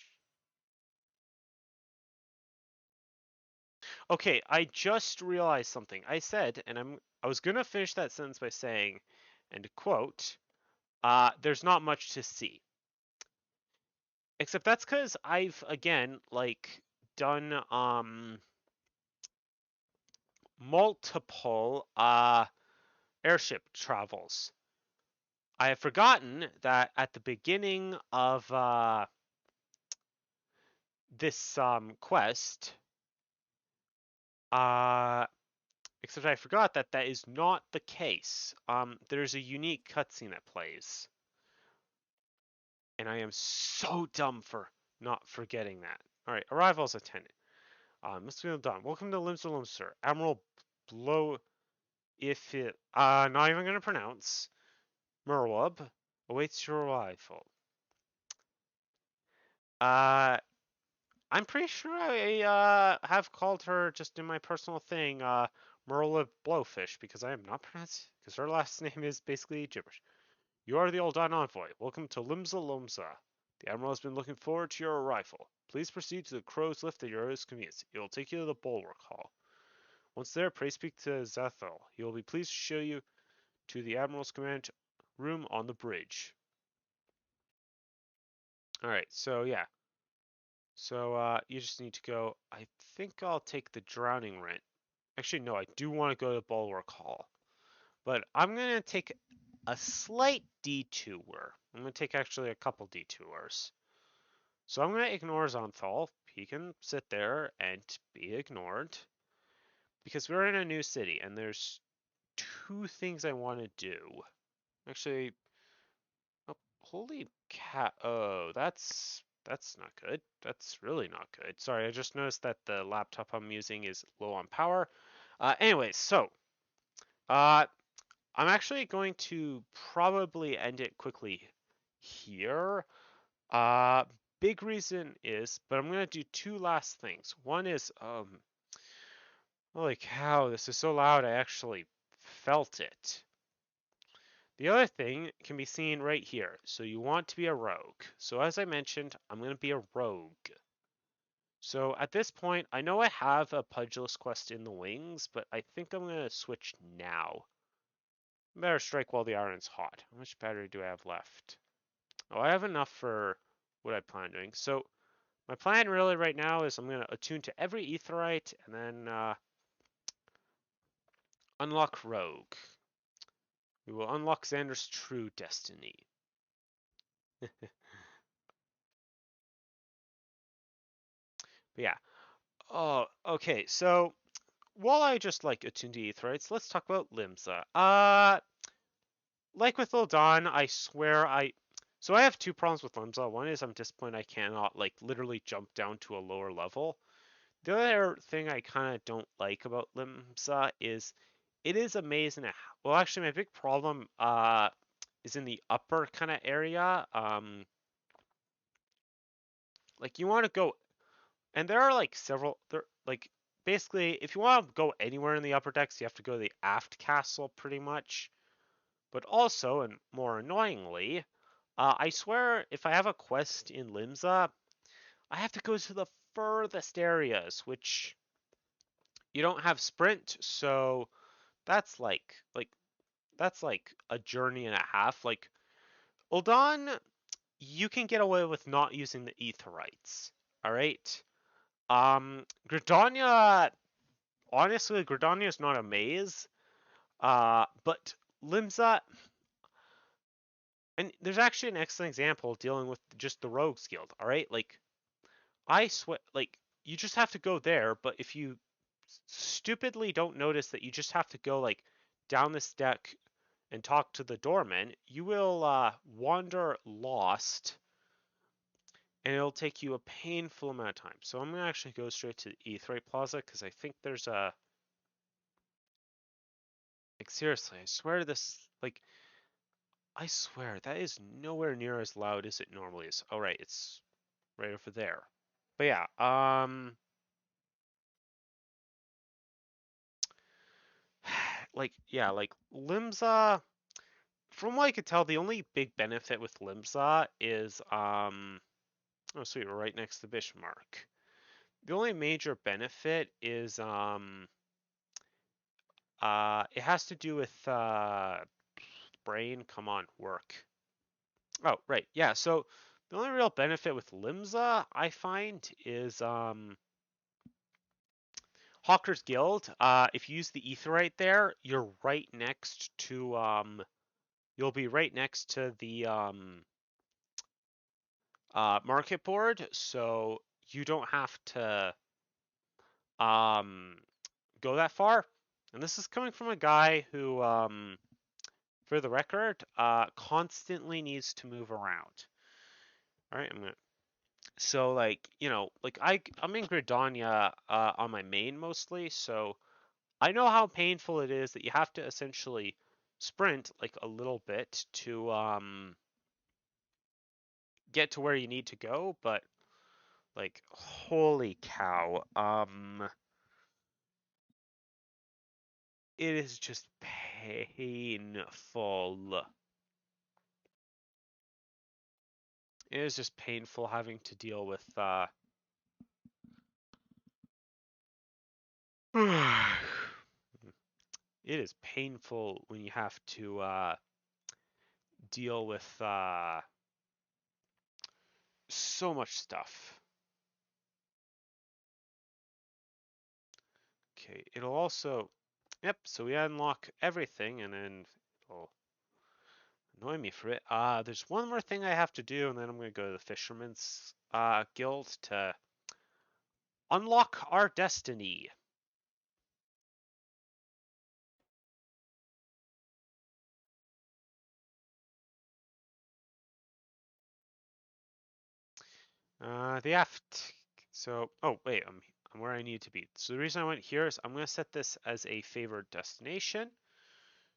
Okay, I just realized something. I said, and I was going to finish that sentence by saying, and quote, there's not much to see. Except that's because I've, again, like, done multiple airship travels. I have forgotten that at the beginning of this quest, except I forgot that that is not the case. There's a unique cutscene that plays. And I am so dumb for not forgetting that. Alright, arrivals attendant. Mr. Don, welcome to Limsa, sir. Admiral Blow, if it, not even gonna pronounce. Merwub awaits your arrival. I'm pretty sure I have called her just in my personal thing, Merla Blowfish, because I am not pronouncing, because her last name is basically gibberish. You are the Ul'Dan envoy. Welcome to Limsa. The Admiral has been looking forward to your arrival. Please proceed to the crow's lift at your earliest convenience. It will take you to the bulwark hall. Once there, pray speak to Zathel. He will be pleased to show you to the Admiral's command room on the bridge. Alright, so yeah. So you just need to go. I think I'll take the drowning rent. Actually, no, I do want to go to the bulwark hall. But I'm going to take a slight detour. I'm going to take actually a couple detours. So I'm going to ignore Zonthal. He can sit there and be ignored. Because we're in a new city, and there's two things I want to do. Actually, oh, holy cat. Oh, that's not good. That's really not good. Sorry, I just noticed that the laptop I'm using is low on power. Anyways, so I'm actually going to probably end it quickly here. Big reason is, but I'm going to do two last things. One is Holy cow, this is so loud I actually felt it. The other thing can be seen right here. So you want to be a rogue. So as I mentioned, I'm going to be a rogue. So at this point, I know I have a Pugilist quest in the wings, but I think I'm going to switch now. Better strike while the iron's hot. How much battery do I have left? Oh, I have enough for what I plan on doing. So my plan really right now is I'm going to attune to every aetheryte and then unlock rogue. We will unlock Zander's true destiny. But yeah. Oh, okay. So while I just like attune to aetherytes, let's talk about Limsa. Like with Ul'Dan, I swear so I have two problems with Limsa. One is I'm disappointed I cannot like literally jump down to a lower level. The other thing I kind of don't like about Limsa is it is amazing. Well, actually, my big problem is in the upper kind of area. Like you want to go, and there are like several there like basically if you want to go anywhere in the upper decks, you have to go to the aft castle pretty much. But also, and more annoyingly, I swear if I have a quest in Limsa, I have to go to the furthest areas, which you don't have sprint, so that's that's like a journey and a half. Like Ul'Dan, you can get away with not using the aetherytes. All right. Gridania, honestly, Gridania is not a maze. But Limsa, and there's actually an excellent example dealing with just the Rogues Guild. All right, like I swear, like you just have to go there. But if you stupidly don't notice that you just have to go like down this deck and talk to the doorman, you will wander lost, and it'll take you a painful amount of time. So I'm gonna actually go straight to the Aetheryte Plaza because I think there's a like seriously, I swear this like I swear that is nowhere near as loud as it normally is. All right, it's right over there. But yeah, like yeah, like Limsa. From what I could tell, the only big benefit with Limsa is oh sweet, we're right next to Bismarck. The only major benefit is it has to do with brain. Come on, work. Oh right, yeah. So the only real benefit with Limsa I find is Hawker's Guild. If you use the Aetheryte there, you're right next to you'll be right next to the market board, so you don't have to go that far. And this is coming from a guy who, for the record, constantly needs to move around. All right, so like like I'm in Gridania on my main mostly, so I know how painful it is that you have to essentially sprint like a little bit to get to where you need to go, but like holy cow, it is just painful. It is just painful having to deal with it is painful when you have to deal with so much stuff. Okay, it'll also, yep, so we unlock everything and then it'll annoy me for it. There's one more thing I have to do and then I'm going to go to the Fisherman's Guild to unlock our destiny. The aft. So, oh wait, I'm where I need to be. So the reason I went here is I'm going to set this as a favored destination,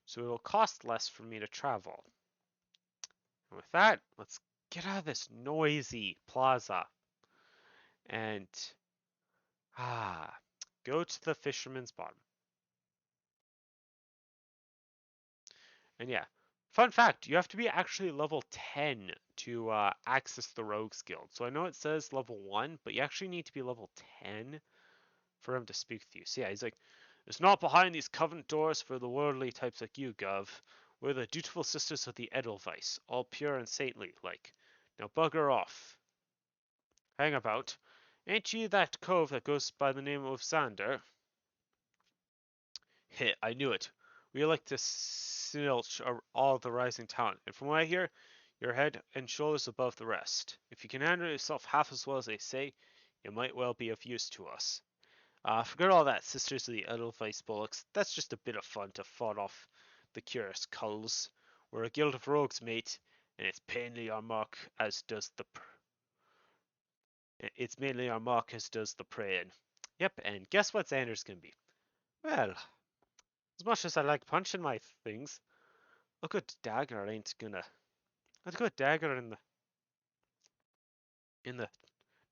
so it'll cost less for me to travel. And with that, let's get out of this noisy plaza. And Go to the fisherman's bottom. And yeah, fun fact, you have to be actually level 10 to access the Rogues Guild. So I know it says level 1, but you actually need to be level 10 for him to speak with you. So yeah, he's like, it's not behind these convent doors for the worldly types like you, Gov. We're the dutiful sisters of the Edelweiss, all pure and saintly, like. Now bugger off. Hang about. Ain't you that cove that goes by the name of Zander? Heh, I knew it. We like to snilch all the rising talent, and from what I hear, you're head and shoulders above the rest. If you can handle yourself half as well as they say, you might well be of use to us. Forget all that, Sisters of the Edelweiss Bullocks. That's just a bit of fun to fought off the curious culls. We're a guild of rogues, mate, and it's mainly our mark as does the praying. Yep, and guess what Xander's gonna be? Well, as much as I like punching my things, a good dagger ain't gonna. A good dagger in the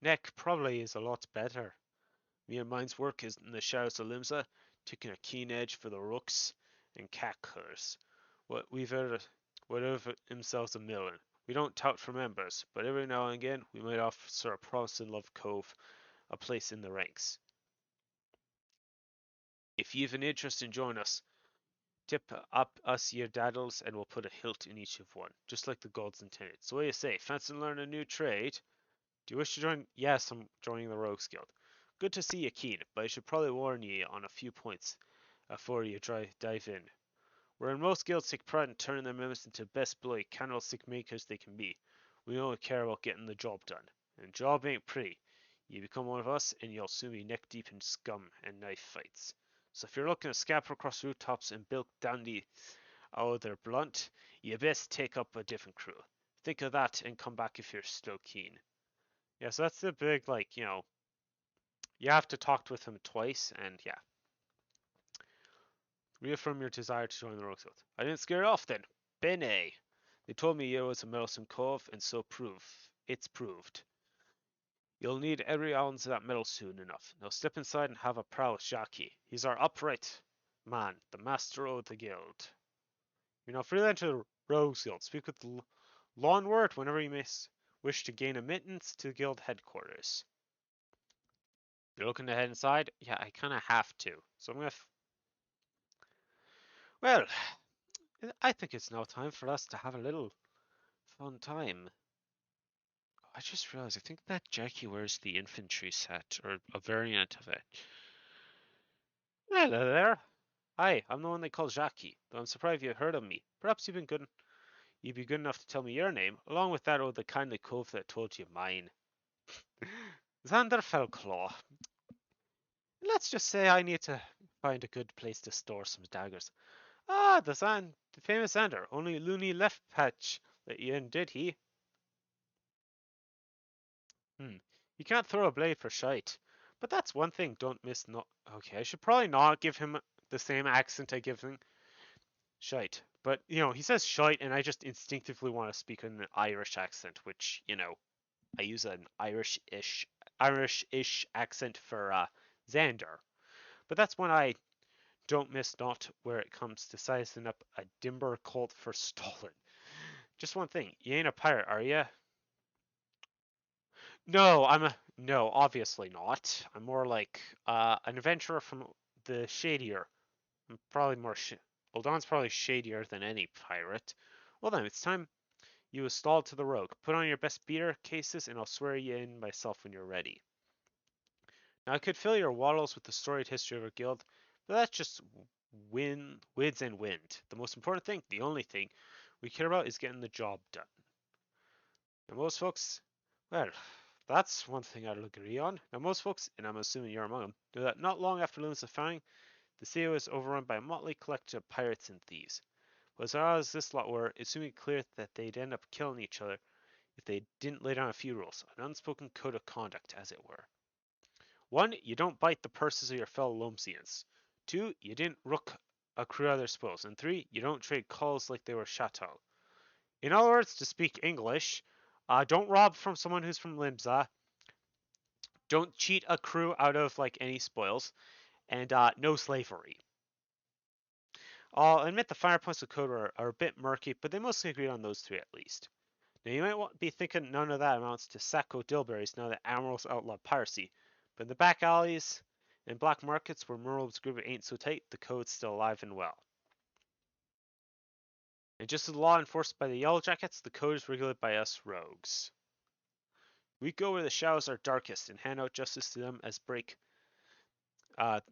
neck probably is a lot better. Me and mine's work is in the shadows of Limsa, taking a keen edge for the rooks and cackers. Whatever themselves a million. We don't tout for members, but every now and again we might offer Sir Promising Love Cove a place in the ranks. If you've an interest in joining us, tip up us your daddles and we'll put a hilt in each of one, just like the gods intended. So what do you say? Fancy learning a new trade? Do you wish to join? Yes, I'm joining the Rogues Guild. Good to see you keen, but I should probably warn you on a few points before you dive in. Where most guilds take pride in turning their members into best bloody candlestick makers they can be, we only care about getting the job done. And job ain't pretty. You become one of us, and you'll soon be neck deep in scum and knife fights. So if you're looking to scamper across rooftops and bilk dandy out of their blunt, you best take up a different crew. Think of that and come back if you're still keen. Yeah, so that's the big, like, you have to talk with him twice, and yeah. Reaffirm your desire to join the Rogues Guild. I didn't scare it off then. Bene. They told me it was a meddlesome cove, and so it's proved. You'll need every ounce of that metal soon enough. Now step inside and have a prowl with Jackie. He's our upright man, the master of the guild. You're now free to enter the Rogues Guild. Speak with the lawn word whenever you may wish to gain admittance to guild headquarters. You're looking to head inside? Yeah, I kind of have to. So I'm going to... Well, I think it's now time for us to have a little fun time. I just realized, I think that Jackie wears the infantry set, or a variant of it. Hello there. Hi, I'm the one they call Jackie, though I'm surprised you heard of me. Perhaps you'd be good enough to tell me your name, along with that of the kindly cove that told you mine. Zander Fellclaw. Let's just say I need to find a good place to store some daggers. Ah, the famous Zander. Only Looney left patch let you in, did he? You can't throw a blade for shite. But that's one thing, don't miss not... Okay, I should probably not give him the same accent I give him. Shite. But, he says shite, and I just instinctively want to speak in an Irish accent, which, I use an Irish-ish accent for Zander. But that's when I don't miss not where it comes to sizing up a dimber colt for stolen. Just one thing, you ain't a pirate, are ya? No, no, obviously not. I'm more like an adventurer from the shadier. I'm probably more well, Don's probably shadier than any pirate. Well then, it's time you installed to the rogue. Put on your best beater cases, and I'll swear you in myself when you're ready. Now I could fill your waddles with the storied history of our guild, but that's just wids and wind. The most important thing, the only thing we care about, is getting the job done. Now most folks, well, that's one thing I'll agree on. Now most folks, and I'm assuming you're among them, know that not long after Limsa founding, the city was overrun by a motley collection of pirates and thieves. But as odd as this lot were, it soon became clear that they'd end up killing each other if they didn't lay down a few rules, an unspoken code of conduct, as it were. 1. You don't bite the purses of your fellow Lomsians. 2. You didn't rook a crew out of their spoils. And 3. You don't trade calls like they were chateau. In other words, to speak English, don't rob from someone who's from Limsa. Don't cheat a crew out of any spoils, and no slavery. I'll admit the finer points of code are a bit murky, but they mostly agreed on those three at least. Now you might be thinking none of that amounts to Sacco Dilberries now that Admirals outlawed piracy, but in the back alleys and black markets where Merle's groove ain't so tight, the code's still alive and well. And just as the law enforced by the Yellow Jackets, the code is regulated by us rogues. We go where the shadows are darkest and hand out justice to them as break the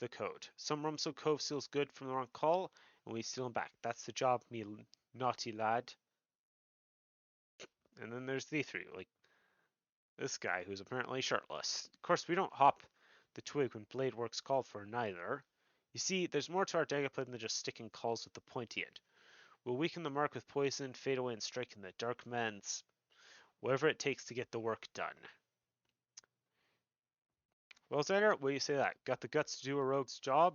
code. Some Rumsel Cove steals good from the wrong call, and we steal him back. That's the job, me naughty lad. And then there's the three, like this guy who's apparently shirtless. Of course, we don't hop the twig when blade work's called for neither. You see, there's more to our dagger play than just sticking calls with the pointy end. We'll weaken the mark with poison, fade away, and strike in the dark man's whatever it takes to get the work done. Well, Zander, what do you say to that? Got the guts to do a rogue's job?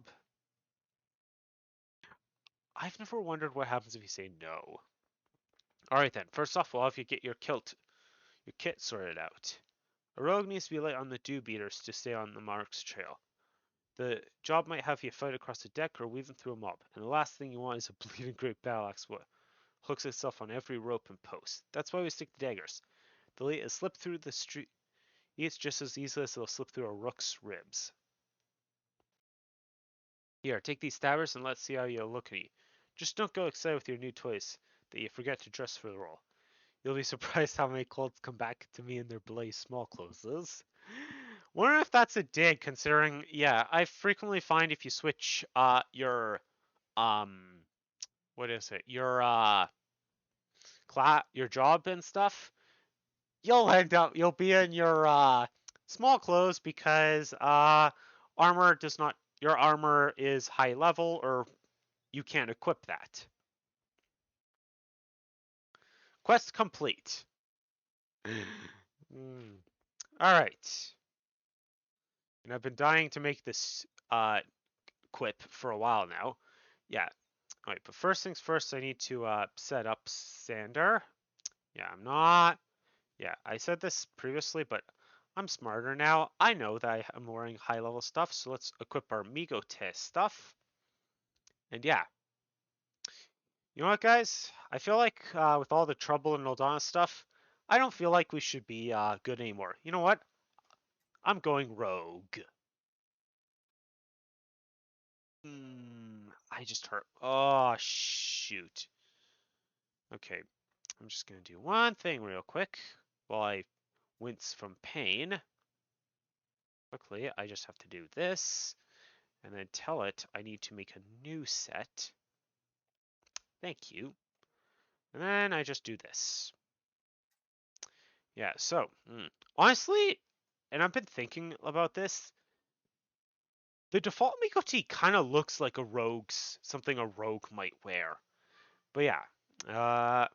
I've never wondered what happens if you say no. Alright then, first off, we'll have you get your kit sorted out. A rogue needs to be light on the dew beaters to stay on the mark's trail. The job might have you fight across the deck or weave them through a mob, and the last thing you want is a bleeding great battle axe what hooks itself on every rope and post. That's why we stick to daggers. They'll let it slip through the street just as easily as it'll slip through a rook's ribs. Here, take these stabbers and let's see how you look at you. Just don't go excited with your new toys that you forget to dress for the role. You'll be surprised how many clothes come back to me in their bloody small clothes. Wonder if that's a dig, considering, yeah, I frequently find if you switch your what is it? Your your job and stuff, you'll be in your small clothes because your armor is high level or you can't equip that. Quest complete. Alright. And I've been dying to make this quip for a while now. Yeah. Alright, but first things first, I need to set up Zander. Yeah, I said this previously, but I'm smarter now. I know that I'm wearing high level stuff, so let's equip our Migo test stuff. And yeah. You know what, guys? I feel like with all the trouble and Aldana stuff, I don't feel like we should be good anymore. You know what? I'm going rogue. I just hurt. Oh, shoot. Okay. I'm just going to do one thing real quick while I wince from pain. Quickly, I just have to do this and then tell it I need to make a new set. Thank you. And then I just do this. Yeah, so, honestly, and I've been thinking about this, the default Miko tee kind of looks like something a rogue might wear. But yeah, I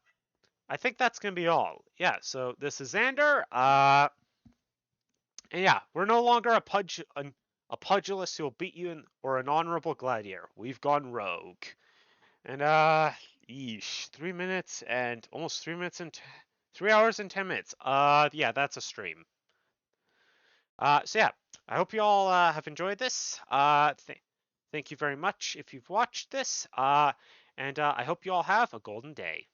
think that's going to be all. Yeah, so this is Zander. And yeah, we're no longer a pugilist who'll beat you or an honorable gladiator. We've gone rogue. And, 3 minutes and almost 3 minutes and 3 hours and 10 minutes. Yeah, that's a stream. So yeah, I hope you all have enjoyed this. Thank you very much if you've watched this. And I hope you all have a golden day.